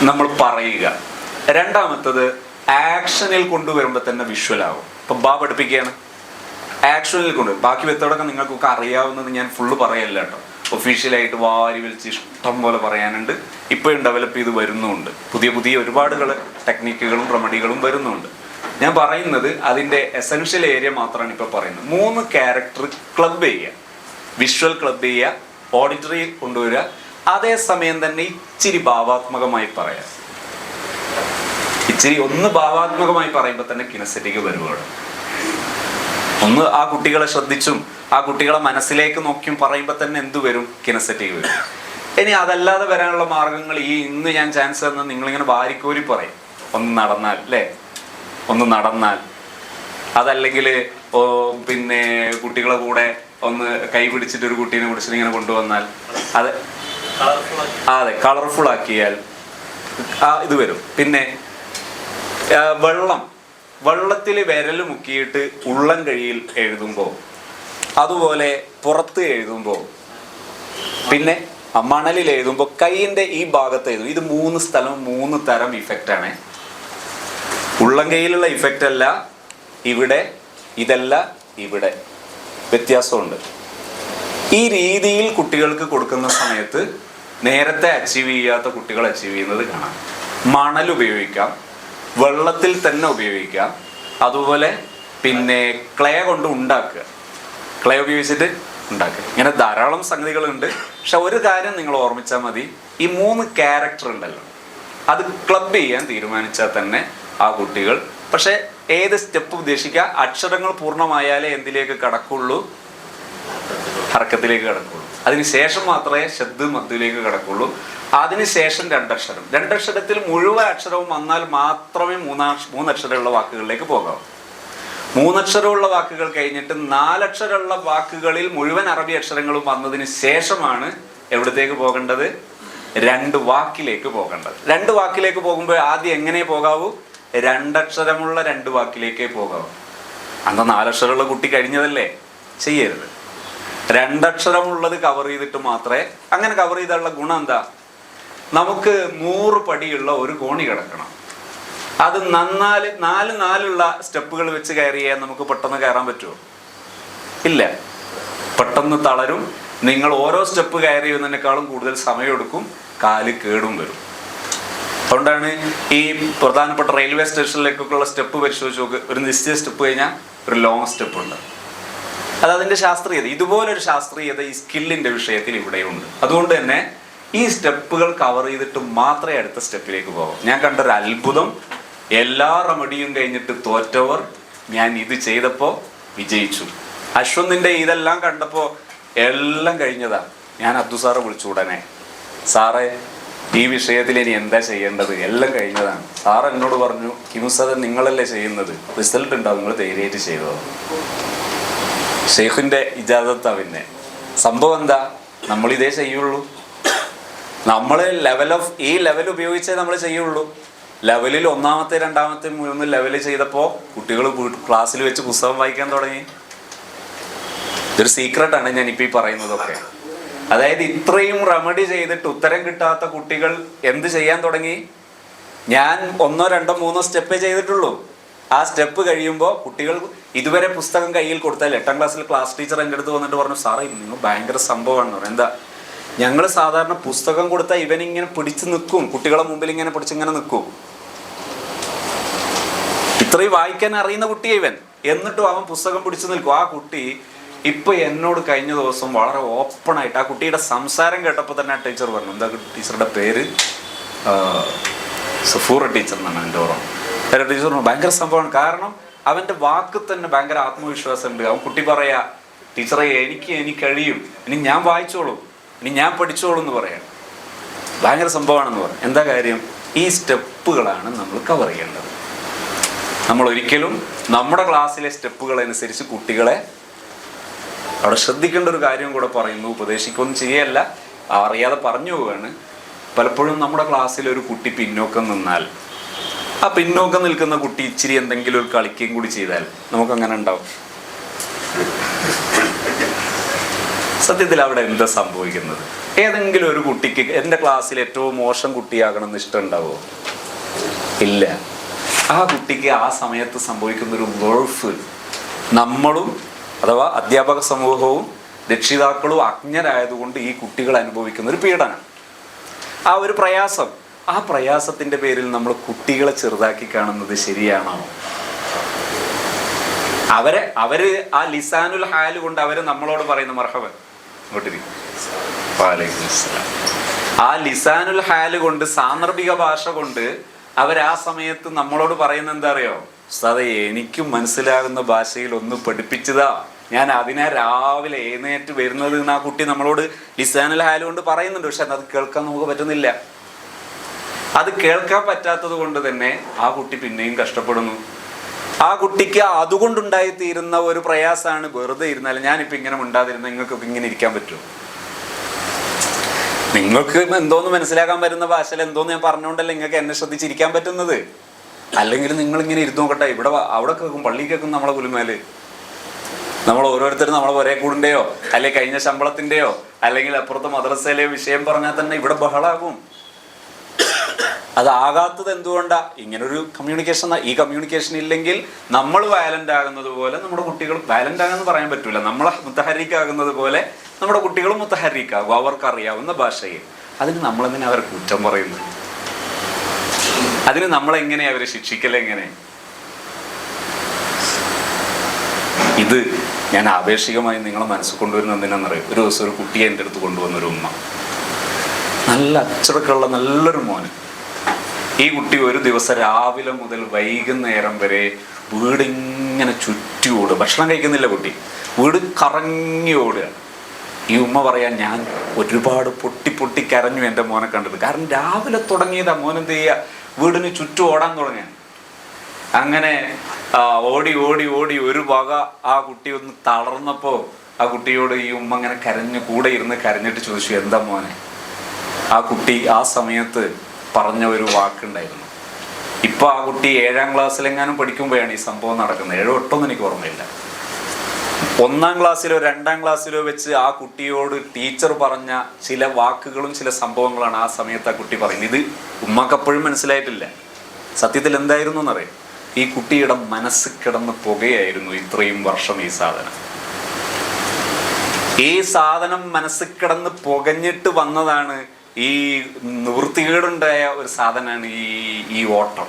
നമ്മൾ പറയുക, രണ്ടാമത്തത് ആക്ഷനിൽ കൊണ്ടുവരുമ്പോൾ തന്നെ വിഷ്വലാവും. ഇപ്പം പഠിപ്പിക്കുകയാണ്, ആക്ഷനിൽ കൊണ്ട്, ബാക്കി വെത്തോടൊക്കെ നിങ്ങൾക്കൊക്കെ അറിയാവുന്നത് ഞാൻ ഫുള്ള് പറയല്ല കേട്ടോ. ഒഫീഷ്യലായിട്ട് വാരി വലിച്ച് ഇഷ്ടം പോലെ പറയാനുണ്ട്. ഇപ്പോഴും ഡെവലപ്പ് ചെയ്ത് വരുന്നുമുണ്ട്. പുതിയ ഒരുപാട് ടെക്നിക്കുകളും റെമഡികളും വരുന്നുണ്ട്. ഞാൻ പറയുന്നത് അതിൻ്റെ എസെൻഷ്യൽ ഏരിയ മാത്രമാണ് ഇപ്പോൾ പറയുന്നത്. 3 ക്യാരക്ടർ ക്ലബ് ചെയ്യുക, വിഷ്വൽ ക്ലബ് ചെയ്യുക, ഓഡിറ്ററി കൊണ്ടുവരിക, അതേസമയം തന്നെ ഇച്ചിരി ഭാവാത്മകമായി പറയാം. ഇച്ചിരി ഒന്ന് ഭാവാത്മകമായി പറയുമ്പോൾ തന്നെ കിനസ്തെറ്റിക് വരുവാണ്. ഒന്ന് ആ കുട്ടികളെ ശ്രദ്ധിച്ചും ആ കുട്ടികളെ മനസ്സിലേക്ക് നോക്കിയും പറയുമ്പോൾ തന്നെ എന്ത് വരും? കിനസ്തെറ്റിക് വരും. ഇനി അതല്ലാതെ വരാനുള്ള മാർഗങ്ങൾ ഇന്ന് ഞാൻ ചാൻസ് തന്ന നിങ്ങളിങ്ങനെ വാരിക്കോരി പറയും. ഒന്ന് നടന്നാൽ അല്ലേ, ഒന്ന് നടന്നാൽ, അതല്ലെങ്കിൽ പിന്നെ കുട്ടികളെ കൂടെ ഒന്ന് കൈ പിടിച്ചിട്ട് ഒരു കുട്ടീനെ പിടിച്ചിട്ട് ഇങ്ങനെ കൊണ്ടുവന്നാൽ, അതെ കളർഫുൾ ആക്കിയാൽ ഇത് വരും. പിന്നെ വെള്ളത്തിൽ വിരൽ മുക്കിയിട്ട് ഉള്ളം കഴിയിൽ എഴുതുമ്പോൾ, അതുപോലെ പുറത്ത് എഴുതുമ്പോൾ, പിന്നെ മണലിൽ എഴുതുമ്പോൾ കൈയിൻ്റെ ഈ ഭാഗത്ത് എഴുതും. ഇത് 3 സ്ഥലം 3 തരം ഇഫക്റ്റ് ആണ്. ഉള്ളം കൈയിലുള്ള ഇഫക്റ്റ് അല്ല ഇവിടെ, ഇതല്ല ഇവിടെ, വ്യത്യാസമുണ്ട്. ഈ രീതിയിൽ കുട്ടികൾക്ക് കൊടുക്കുന്ന സമയത്ത് നേരത്തെ അച്ചീവ് ചെയ്യാത്ത കുട്ടികൾ അച്ചീവ് ചെയ്യുന്നത് കാണാം. മണൽ ഉപയോഗിക്കാം, വെള്ളത്തിൽ തന്നെ ഉപയോഗിക്കാം, അതുപോലെ പിന്നെ ക്ലേ കൊണ്ട് ഉണ്ടാക്കുക, ക്ലേ ഉപയോഗിച്ചിട്ട് ഉണ്ടാക്കുക. ഇങ്ങനെ ധാരാളം സംഗതികളുണ്ട്. പക്ഷെ ഒരു കാര്യം നിങ്ങൾ ഓർമ്മിച്ചാൽ മതി, ഈ 3 ക്യാരക്ടർ ഉണ്ടല്ലോ, അത് ക്ലബ് ചെയ്യാൻ തീരുമാനിച്ചാൽ തന്നെ ആ കുട്ടികൾ, പക്ഷെ ഏത് സ്റ്റെപ്പ് ഉദ്ദേശിക്കുക, അക്ഷരങ്ങൾ പൂർണ്ണമായാലേ എന്തിലേക്ക് കടക്കുള്ളൂ? ഹർക്കത്തിലേക്ക് കടക്കുള്ളൂ. അതിനുശേഷം മാത്രമേ ശബ്ദ മദ്ദിലേക്ക് കടക്കുള്ളൂ. അതിനുശേഷം 2 അക്ഷരം. 2 അക്ഷരത്തിൽ മുഴുവൻ അക്ഷരവും വന്നാൽ മാത്രമേ 3 അക്ഷരമുള്ള വാക്കുകളിലേക്ക് പോകാവൂ. 3 അക്ഷരമുള്ള വാക്കുകൾ കഴിഞ്ഞിട്ട് 4 അക്ഷരമുള്ള വാക്കുകളിൽ മുഴുവൻ അറബി അക്ഷരങ്ങളും വന്നതിന് ശേഷമാണ് എവിടത്തേക്ക് പോകേണ്ടത്? 2 വാക്കിലേക്ക് പോകേണ്ടത്. 2 വാക്കിലേക്ക് പോകുമ്പോൾ ആദ്യം എങ്ങനെ പോകാവൂ? 2 അക്ഷരമുള്ള 2 വാക്കിലേക്കേ പോകാവൂ. അന്ന് 4 അക്ഷരമുള്ള കുട്ടി കഴിഞ്ഞതല്ലേ, ചെയ്യരുത്. 2 അക്ഷരമുള്ളത് കവർ ചെയ്തിട്ട് മാത്രമേ. അങ്ങനെ കവർ ചെയ്താലുള്ള ഗുണം എന്താ? നമുക്ക് 100 പടിയുള്ള ഒരു കോണി കിടക്കണം. അത് 4 സ്റ്റെപ്പുകൾ വെച്ച് കയറി ചെയ്യാൻ നമുക്ക് പെട്ടെന്ന് കയറാൻ പറ്റുമോ? ഇല്ല, പെട്ടെന്ന് തളരും. നിങ്ങൾ ഓരോ സ്റ്റെപ്പ് കയറി ചെയ്യുന്നതിനേക്കാളും കൂടുതൽ സമയമെടുക്കും, കാല് കേടും വരും. അതുകൊണ്ടാണ് ഈ പ്രധാനപ്പെട്ട റെയിൽവേ സ്റ്റേഷനിലേക്കൊക്കെയുള്ള സ്റ്റെപ്പ് പരിശോധിച്ച് നോക്ക്. ഒരു നിശ്ചിത സ്റ്റെപ്പ് കഴിഞ്ഞാൽ ഒരു ലോങ് സ്റ്റെപ്പ് ഉണ്ട്. അതതിൻ്റെ ശാസ്ത്രീയത. ഇതുപോലൊരു ശാസ്ത്രീയത ഈ സ്കില്ലിൻ്റെ വിഷയത്തിൽ ഇവിടെയുണ്ട്. അതുകൊണ്ട് തന്നെ ഈ സ്റ്റെപ്പുകൾ കവർ ചെയ്തിട്ട് മാത്രമേ അടുത്ത സ്റ്റെപ്പിലേക്ക് പോകാം. ഞാൻ കണ്ടൊരു അത്ഭുതം, എല്ലാ റെമഡിയും കഴിഞ്ഞിട്ട് തോറ്റവർ ഞാൻ ഇത് ചെയ്തപ്പോൾ വിജയിച്ചു. അശ്വന്തിൻ്റെ ഇതെല്ലാം കണ്ടപ്പോൾ എല്ലാം കഴിഞ്ഞതാ. ഞാൻ അബ്ദു സാറെ വിളിച്ചു ഉടനെ, സാറേ ഈ വിഷയത്തിൽ ഇനി എന്താ ചെയ്യേണ്ടത്? എല്ലാം കഴിഞ്ഞതാണ്. സാർ എന്നോട് പറഞ്ഞു, കിമുസത് നിങ്ങളല്ലേ ചെയ്യുന്നത്, റിസൾട്ട് ഉണ്ടാവും, നിങ്ങൾ ധൈര്യമായിട്ട് ചെയ്തോ. ഷെയ്ഖിൻ്റെ ഇജാസത്താ. പിന്നെ സംഭവം എന്താ? നമ്മളിതേ ചെയ്യുള്ളൂ. നമ്മൾ ഈ ലെവൽ ഉപയോഗിച്ചേ നമ്മൾ ചെയ്യുള്ളൂ. ലെവലിൽ 1ാമത്തെ 2ാമത്തെ 3 ലെവൽ ചെയ്തപ്പോൾ കുട്ടികൾ ക്ലാസ്സിൽ വെച്ച് പുസ്തകം വായിക്കാൻ തുടങ്ങി. ഇതൊരു സീക്രട്ടാണ് ഞാനിപ്പോൾ ഈ പറയുന്നതൊക്കെ. അതായത് ഇത്രയും റെമഡി ചെയ്തിട്ട് ഉത്തരം കിട്ടാത്ത കുട്ടികൾ എന്ത് ചെയ്യാൻ തുടങ്ങി? ഞാൻ 1, 2, 3 സ്റ്റെപ്പേ ചെയ്തിട്ടുള്ളൂ. ആ സ്റ്റെപ്പ് കഴിയുമ്പോൾ കുട്ടികൾ ഇതുവരെ പുസ്തകം കയ്യിൽ കൊടുത്താൽ 8ാം ക്ലാസ്സിൽ ക്ലാസ് ടീച്ചർ എൻ്റെ അടുത്ത് വന്നിട്ട് പറഞ്ഞു, സാറേ നിങ്ങൾ ഭയങ്കര സംഭവമാണെന്ന് പറഞ്ഞു. എന്താ? ഞങ്ങൾ സാധാരണ പുസ്തകം കൊടുത്താൽ ഇവനിങ്ങനെ പിടിച്ച് നിൽക്കും, കുട്ടികളെ മുമ്പിൽ ഇങ്ങനെ പിടിച്ചിങ്ങനെ നിൽക്കും. ഇത്രയും വായിക്കാൻ അറിയുന്ന കുട്ടിയെ ഇവൻ, എന്നിട്ടും അവൻ പുസ്തകം പിടിച്ചു നിൽക്കും. ആ കുട്ടി ഇപ്പൊ എന്നോട് കഴിഞ്ഞ ദിവസം വളരെ ഓപ്പണായിട്ട്, ആ കുട്ടിയുടെ സംസാരം കേട്ടപ്പോൾ തന്നെ ആ ടീച്ചർ പറഞ്ഞു, എന്താ ടീച്ചറുടെ പേര്? സഫൂറ ടീച്ചർ എന്നാണ് എൻ്റെ ഓർമ്മ. ടീച്ചർ പറഞ്ഞു ഭയങ്കര സംഭവമാണ്. കാരണം അവൻ്റെ വാക്ക് തന്നെ ഭയങ്കര ആത്മവിശ്വാസം ഉണ്ട്. അവൻ കുട്ടി പറയാ, ടീച്ചറെ എനിക്ക് കഴിയും, ഇനി ഞാൻ വായിച്ചോളൂ, ഇനി ഞാൻ പഠിച്ചോളൂ എന്ന് പറയാം. ഭയങ്കര സംഭവമാണെന്ന് പറയാം. എന്താ കാര്യം? ഈ സ്റ്റെപ്പുകളാണ് നമ്മൾ കവർ ചെയ്യേണ്ടത്. നമ്മൾ ഒരിക്കലും നമ്മുടെ ക്ലാസ്സിലെ സ്റ്റെപ്പുകൾ അനുസരിച്ച് കുട്ടികളെ അവിടെ ശ്രദ്ധിക്കേണ്ട ഒരു കാര്യം കൂടെ പറയുന്നു. ഉപദേശിക്കൊന്നും ചെയ്യല്ല, അറിയാതെ പറഞ്ഞു പോവുകയാണ്. പലപ്പോഴും നമ്മുടെ ക്ലാസ്സിൽ ഒരു കുട്ടി പിന്നോക്കം നിന്നാൽ ആ പിന്നോക്കം നിൽക്കുന്ന കുട്ടി ഇച്ചിരി എന്തെങ്കിലും ഒരു കളിക്കുകയും കൂടി ചെയ്താൽ നമുക്കങ്ങനെ ഉണ്ടാവും. സത്യത്തിൽ അവിടെ എന്താ സംഭവിക്കുന്നത്? ഏതെങ്കിലും ഒരു കുട്ടിക്ക് എൻ്റെ ക്ലാസ്സിൽ ഏറ്റവും മോശം കുട്ടിയാകണം എന്ന് ഇഷ്ടം ഉണ്ടാവുമോ? ഇല്ല. ആ കുട്ടിക്ക് ആ സമയത്ത് സംഭവിക്കുന്ന ഒരു വേൾഫ് നമ്മളും അഥവാ അധ്യാപക സമൂഹവും രക്ഷിതാക്കളും അജ്ഞരായതുകൊണ്ട് ഈ കുട്ടികൾ അനുഭവിക്കുന്ന ഒരു പീഡനം, ആ ഒരു പ്രയാസം, ആ പ്രയാസത്തിന്റെ പേരിൽ നമ്മൾ കുട്ടികളെ ചെറുതാക്കി കാണുന്നത് ശരിയാണോ? അവര് ആ ലിസാനുൽ ഹാല് കൊണ്ട് അവര് നമ്മളോട് പറയുന്ന മർഹബൻ ആ ലിസാനുൽ ഹാല് കൊണ്ട്, സാന്ദർഭിക ഭാഷ കൊണ്ട് അവരാ സമയത്ത് നമ്മളോട് പറയുന്ന എന്താ അറിയോ? ഉസ്താദേ, എനിക്കും മനസ്സിലാകുന്ന ഭാഷയിൽ ഒന്ന് പഠിപ്പിച്ചതാ, ഞാൻ അതിനാ രാവിലെ എഴുന്നേറ്റ് വരുന്നത് എന്ന് ആ കുട്ടി നമ്മളോട് ലിസാനുൽ ഹാല് കൊണ്ട് പറയുന്നുണ്ട്. പക്ഷെ അത് കേൾക്കാൻ നമുക്ക് പറ്റുന്നില്ല. അത് കേൾക്കാൻ പറ്റാത്തത് കൊണ്ട് തന്നെ ആ കുട്ടി പിന്നെയും കഷ്ടപ്പെടുന്നു. ആ കുട്ടിക്ക് അതുകൊണ്ടുണ്ടായിത്തീരുന്ന ഒരു പ്രയാസമാണ് വെറുതെ ഇരുന്നാൽ. ഞാനിപ്പോൾ ഇങ്ങനെ മിണ്ടാതിരുന്ന നിങ്ങൾക്കൊക്കെ ഇങ്ങനെ ഇരിക്കാൻ പറ്റുമോ? നിങ്ങൾക്ക് എന്തോന്ന് മനസ്സിലാക്കാൻ പറ്റുന്ന ഭാഷയിൽ എന്തോന്ന് ഞാൻ പറഞ്ഞുകൊണ്ടല്ലേ നിങ്ങൾക്ക് എന്നെ ശ്രദ്ധിച്ചിരിക്കാൻ പറ്റുന്നത്. അല്ലെങ്കിൽ നിങ്ങളിങ്ങനെ ഇരുന്ന് നോക്കട്ടെ, ഇവിടെ അവിടെ കേൾക്കും, പള്ളി കേൾക്കും നമ്മളെ കുലുമേല്. നമ്മൾ ഓരോരുത്തരും നമ്മളെ ഒരേ കൂടിൻ്റെയോ അല്ലെങ്കിൽ കഴിഞ്ഞ ശമ്പളത്തിൻ്റെയോ അല്ലെങ്കിൽ അപ്പുറത്തെ മദ്രസയിലെ വിഷയം പറഞ്ഞാൽ തന്നെ ഇവിടെ ബഹളാകും. അതാകാത്തത് എന്തുകൊണ്ടാ? ഇങ്ങനൊരു കമ്മ്യൂണിക്കേഷൻ. ഈ കമ്മ്യൂണിക്കേഷൻ ഇല്ലെങ്കിൽ നമ്മൾ വയലന്റ് ആകുന്നത് പോലെ നമ്മുടെ കുട്ടികൾ വയലന്റ് ആകുമെന്ന് പറയാൻ പറ്റൂല. നമ്മളെ മുത്തഹരിക്കാകുന്നത് പോലെ നമ്മുടെ കുട്ടികളും മുത്തഹരിക്കാകും അവർക്കറിയാവുന്ന ഭാഷയിൽ. അതിന് നമ്മളെങ്ങനെ അവരെ കുറ്റം പറയുന്നു? അതിന് നമ്മളെങ്ങനെ അവരെ ശിക്ഷിക്കലെങ്ങനെ? ഇത് ഞാൻ ആപേക്ഷികമായി നിങ്ങളെ മനസ്സിൽ കൊണ്ടുവരുന്ന എന്തിനാണെന്നറിയും? ഒരു ദിവസം ഒരു കുട്ടിയെ എൻ്റെ അടുത്ത് കൊണ്ടുവന്നൊരു ഉമ്മ, നല്ല അച്ചടക്കമുള്ള നല്ലൊരു മോന്. ഈ കുട്ടി ഒരു ദിവസം രാവിലെ മുതൽ വൈകുന്നേരം വരെ വീടിങ്ങനെ ചുറ്റി ഓടുക. ഭക്ഷണം കഴിക്കുന്നില്ല കുട്ടി, വീട് കറങ്ങി ഓടുക. ഈ ഉമ്മ പറയാൻ, ഞാൻ ഒരുപാട് പൊട്ടി കരഞ്ഞു എൻ്റെ മോനെ കണ്ടത്. കാരണം രാവിലെ തുടങ്ങിയതാ മോൻ എന്ത് ചെയ്യുക, വീടിന് ചുറ്റും ഓടാൻ തുടങ്ങിയ. അങ്ങനെ ഓടി ഓടി ഓടി ഒരു വക ആ കുട്ടി ഒന്ന് തളർന്നപ്പോൾ ആ കുട്ടിയോട് ഈ ഉമ്മ അങ്ങനെ കൂടെ ഇരുന്ന് കരഞ്ഞിട്ട് ചോദിച്ചു, എന്താ മോനെ? ആ കുട്ടി ആ സമയത്ത് പറഞ്ഞ ഒരു വാക്കുണ്ടായിരുന്നു. ഇപ്പൊ ആ കുട്ടി 7ാം ക്ലാസ്സിലെങ്ങാനും പഠിക്കുമ്പോഴാണ് ഈ സംഭവം നടക്കുന്നത്. 7, 8 എനിക്ക് ഓർമ്മയില്ല. 1ാം ക്ലാസ്സിലോ 2ാം ക്ലാസ്സിലോ വെച്ച് ആ കുട്ടിയോട് ടീച്ചർ പറഞ്ഞ ചില വാക്കുകളും ചില സംഭവങ്ങളാണ് ആ സമയത്ത് ആ കുട്ടി പറയുന്നത്. ഇത് ഉമ്മക്ക് അപ്പോഴും മനസ്സിലായിട്ടില്ല. സത്യത്തിൽ എന്തായിരുന്നു എന്നറിയാം? ഈ കുട്ടിയുടെ മനസ്സ് കിടന്ന് പുകയായിരുന്നു ഇത്രയും വർഷം ഈ സാധനം മനസ്സ് കിടന്ന് പുകഞ്ഞിട്ട് വന്നതാണ്. ഈ നിവൃത്തികേടുണ്ടായ ഒരു സാധനമാണ് ഈ ഓട്ടം.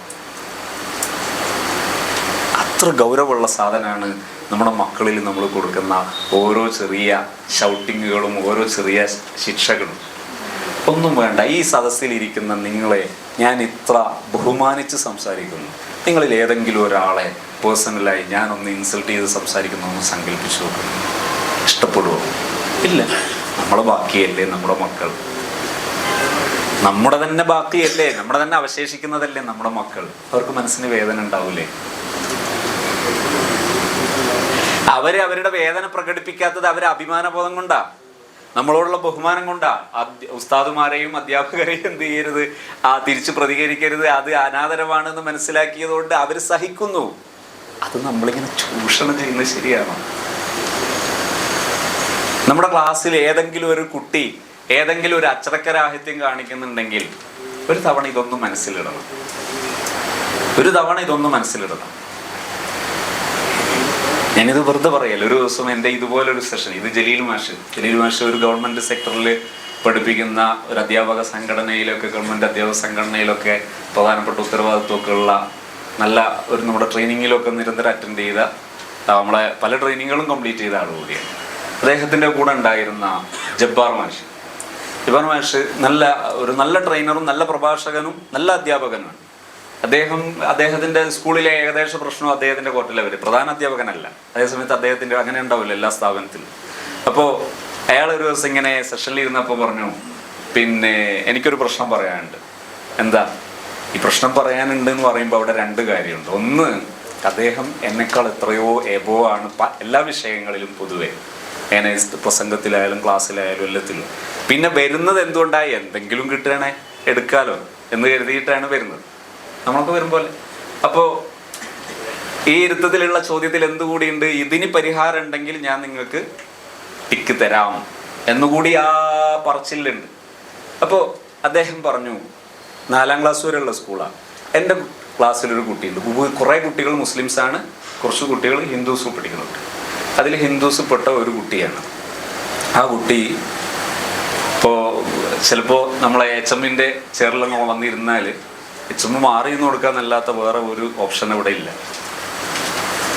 അത്ര ഗൗരവമുള്ള സാധനമാണ് നമ്മുടെ മക്കളിൽ നമ്മൾ കൊടുക്കുന്ന ഓരോ ചെറിയ ഷൗട്ടിങ്ങുകളും ഓരോ ചെറിയ ശിക്ഷകളും. ഒന്നും വേണ്ട. ഈ സദസ്സിലിരിക്കുന്ന നിങ്ങളെ ഞാൻ ഇത്ര ബഹുമാനിച്ച് സംസാരിക്കുന്നു. നിങ്ങളിൽ ഏതെങ്കിലും ഒരാളെ പേഴ്സണലായി ഞാനൊന്ന് ഇൻസൾട്ട് ചെയ്ത് സംസാരിക്കുന്നു എന്ന് സങ്കല്പിച്ചു നോക്കുന്നു. ഇഷ്ടപ്പെടുമോ? ഇല്ല. നമ്മളെ ബാക്കിയല്ലേ നമ്മുടെ മക്കൾ, നമ്മുടെ തന്നെ ബാക്കിയല്ലേ, നമ്മുടെ തന്നെ അവശേഷിക്കുന്നതല്ലേ നമ്മുടെ മക്കൾ. അവർക്ക് മനസ്സിന് വേദന ഉണ്ടാവൂലേ? അവരുടെ വേദന പ്രകടിപ്പിക്കാത്തത് അവരെ അഭിമാനബോധം കൊണ്ടാ, നമ്മളോടുള്ള ബഹുമാനം കൊണ്ടാ. ഉസ്താദുമാരെയും അധ്യാപകരെയും എന്ത് ചെയ്യരുത്, തിരിച്ചു പ്രതികരിക്കരുത്, അത് അനാദരവാണെന്ന് മനസ്സിലാക്കിയത് കൊണ്ട് അവർ സഹിക്കുന്നു. അത് നമ്മളിങ്ങനെ ചൂഷണം ചെയ്യുന്നത് ശരിയാണോ? നമ്മുടെ ക്ലാസ്സിൽ ഏതെങ്കിലും ഒരു കുട്ടി ഏതെങ്കിലും ഒരു അച്ചടക്കരാഹിത്യം കാണിക്കുന്നുണ്ടെങ്കിൽ ഒരു തവണ ഇതൊന്നും മനസ്സിലിടണം. ഞാനിത് വെറുതെ പറയല്ല. ഒരു ദിവസം എൻ്റെ ഇതുപോലൊരു സെഷൻ, ഇത് ജലീൽ മാഷ് ഒരു ഗവൺമെൻറ് സെക്ടറിൽ പഠിപ്പിക്കുന്ന ഒരു അധ്യാപക സംഘടനയിലൊക്കെ, ഗവൺമെൻറ് അധ്യാപക സംഘടനയിലൊക്കെ പ്രധാനപ്പെട്ട ഉത്തരവാദിത്വമൊക്കെ ഉള്ള നല്ല ഒരു നമ്മുടെ ട്രെയിനിങ്ങിലൊക്കെ നിരന്തരം അറ്റൻഡ് ചെയ്ത, നമ്മളെ പല ട്രെയിനിങ്ങുകളും കംപ്ലീറ്റ് ചെയ്ത ആളുകൂടിയാണ്. അദ്ദേഹത്തിൻ്റെ കൂടെ ഉണ്ടായിരുന്ന ജബ്ബാർ മാഷ് നല്ല ട്രെയിനറും നല്ല പ്രഭാഷകനും നല്ല അധ്യാപകനുമാണ്. അദ്ദേഹത്തിൻ്റെ സ്കൂളിലെ ഏകദേശ പ്രശ്നവും അദ്ദേഹത്തിൻ്റെ കോർട്ടിലെ വരും. പ്രധാന അധ്യാപകനല്ല. അതേസമയത്ത് അദ്ദേഹത്തിൻ്റെ അങ്ങനെ ഉണ്ടാവില്ല എല്ലാ സ്ഥാപനത്തിലും. അപ്പോൾ അയാൾ ഒരു ദിവസം ഇങ്ങനെ സെഷനിൽ ഇരുന്നപ്പോൾ പറഞ്ഞു, പിന്നെ എനിക്കൊരു പ്രശ്നം പറയാനുണ്ട്. എന്താ ഈ പ്രശ്നം പറയാനുണ്ട് എന്ന് പറയുമ്പോൾ അവിടെ 2 കാര്യമുണ്ട്. ഒന്ന്, അദ്ദേഹം എന്നെക്കാൾ എത്രയോ എബോ ആണ് എല്ലാ വിഷയങ്ങളിലും പൊതുവെ, അങ്ങനെ പ്രസംഗത്തിലായാലും ക്ലാസ്സിലായാലും എല്ലാത്തിലും. പിന്നെ വരുന്നത് എന്തുകൊണ്ടായി, എന്തെങ്കിലും കിട്ടണേ എടുക്കാലോ എന്ന് കരുതിയിട്ടാണ് വരുന്നത്. നമ്മളൊക്കെ വരുമ്പോലെ. അപ്പോൾ ഈ ഇരുത്തത്തിലുള്ള ചോദ്യത്തിൽ എന്തുകൂടിയുണ്ട്, ഇതിന് പരിഹാരം ഉണ്ടെങ്കിൽ ഞാൻ നിങ്ങൾക്ക് ടിക്ക് തരാം എന്നുകൂടി ആ പറച്ചിലുണ്ട്. അപ്പോൾ അദ്ദേഹം പറഞ്ഞു 4ാം ക്ലാസ് വരെയുള്ള സ്കൂളാണ്. എൻ്റെ ക്ലാസ്സിലൊരു കുട്ടിയുണ്ട്. കുറേ കുട്ടികൾ മുസ്ലിംസാണ്, കുറച്ച് കുട്ടികൾ ഹിന്ദുസും പഠിക്കുന്നുണ്ട്. അതിൽ ഹിന്ദുസ് പെട്ട ഒരു കുട്ടിയാണ്. ആ കുട്ടി ഇപ്പോൾ ചിലപ്പോൾ നമ്മളെ HMന്റെ ചെയറിലങ്ങ് വന്നിരുന്നാൽ HM മാറി നിന്ന് കൊടുക്കാന്നല്ലാത്ത വേറെ ഒരു ഓപ്ഷൻ ഇവിടെ ഇല്ല.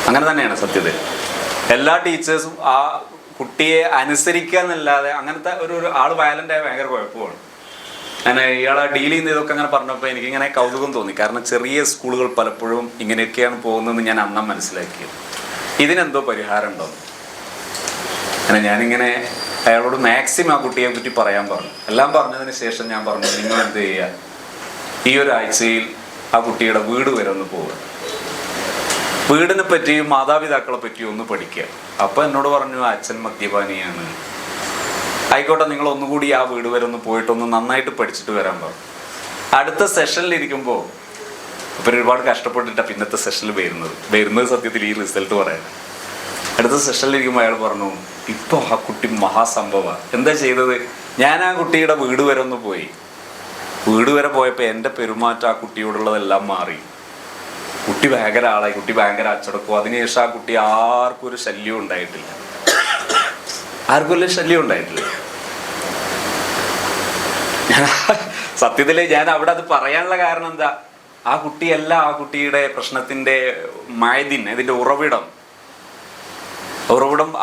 അങ്ങനെ തന്നെയാണ് സത്യത്തിൽ. എല്ലാ ടീച്ചേഴ്സും ആ കുട്ടിയെ അനുസരിക്കുക എന്നല്ലാതെ അങ്ങനത്തെ ഒരു ആൾ വയലൻ്റായ ഭയങ്കര കുഴപ്പമാണ്. അങ്ങനെ ഇയാളെ ഡീൽ ചെയ്യുന്നതൊക്കെ അങ്ങനെ പറഞ്ഞപ്പോൾ എനിക്കിങ്ങനെ കൗതുകം തോന്നി. കാരണം ചെറിയ സ്കൂളുകൾ പലപ്പോഴും ഇങ്ങനെയൊക്കെയാണ് പോകുന്നതെന്ന് ഞാൻ അന്ന് മനസ്സിലാക്കിയത്. ഇതിനെന്തോ പരിഹാരം ഉണ്ടോ? അങ്ങനെ ഞാനിങ്ങനെ അയാളോട് മാക്സിമം ആ കുട്ടിയെ പറ്റി പറയാൻ പറഞ്ഞു. എല്ലാം പറഞ്ഞതിന് ശേഷം ഞാൻ പറഞ്ഞു, നിങ്ങൾ എന്ത് ചെയ്യുക, ഈ ഒരാഴ്ചയിൽ ആ കുട്ടിയുടെ വീട് വരെ ഒന്ന് പോവുക, വീടിനെ പറ്റിയും മാതാപിതാക്കളെ പറ്റിയും ഒന്ന് പഠിക്കുക. അപ്പം എന്നോട് പറഞ്ഞു, അച്ഛൻ മദ്യപാനിയാണ്. ആയിക്കോട്ടെ, നിങ്ങൾ ഒന്നുകൂടി ആ വീട് വരെ ഒന്ന് പോയിട്ടൊന്ന് നന്നായിട്ട് പഠിച്ചിട്ട് വരാൻ പറഞ്ഞു. അടുത്ത സെഷനിലിരിക്കുമ്പോൾ ഇപ്പം ഒരുപാട് കഷ്ടപ്പെട്ടിട്ടാണ് പിന്നത്തെ സെഷനിൽ വരുന്നത് സത്യത്തിൽ ഈ റിസൾട്ട് പറയാൻ. അടുത്ത സെഷനിലിരിക്കുമ്പോൾ അയാൾ പറഞ്ഞു, ഇപ്പോൾ ആ കുട്ടി മഹാസംഭവമാണ്. എന്താ ചെയ്തത്? ഞാൻ ആ കുട്ടിയുടെ വീട് വരെ ഒന്ന് പോയി. വീട് വരെ പോയപ്പോൾ എൻ്റെ പെരുമാറ്റം ആ കുട്ടിയോടുള്ളതെല്ലാം മാറി. കുട്ടി ഭയങ്കര ആളായി, കുട്ടി ഭയങ്കര അച്ചടക്കും. അതിനുശേഷം ആ കുട്ടി ആർക്കും ഒരു ശല്യവും ഉണ്ടായിട്ടില്ല. സത്യത്തില് ഞാൻ അവിടെ അത് പറയാനുള്ള കാരണം എന്താ, ആ കുട്ടിയല്ല ആ കുട്ടിയുടെ പ്രശ്നത്തിന്റെ ഇതിന്റെ ഉറവിടം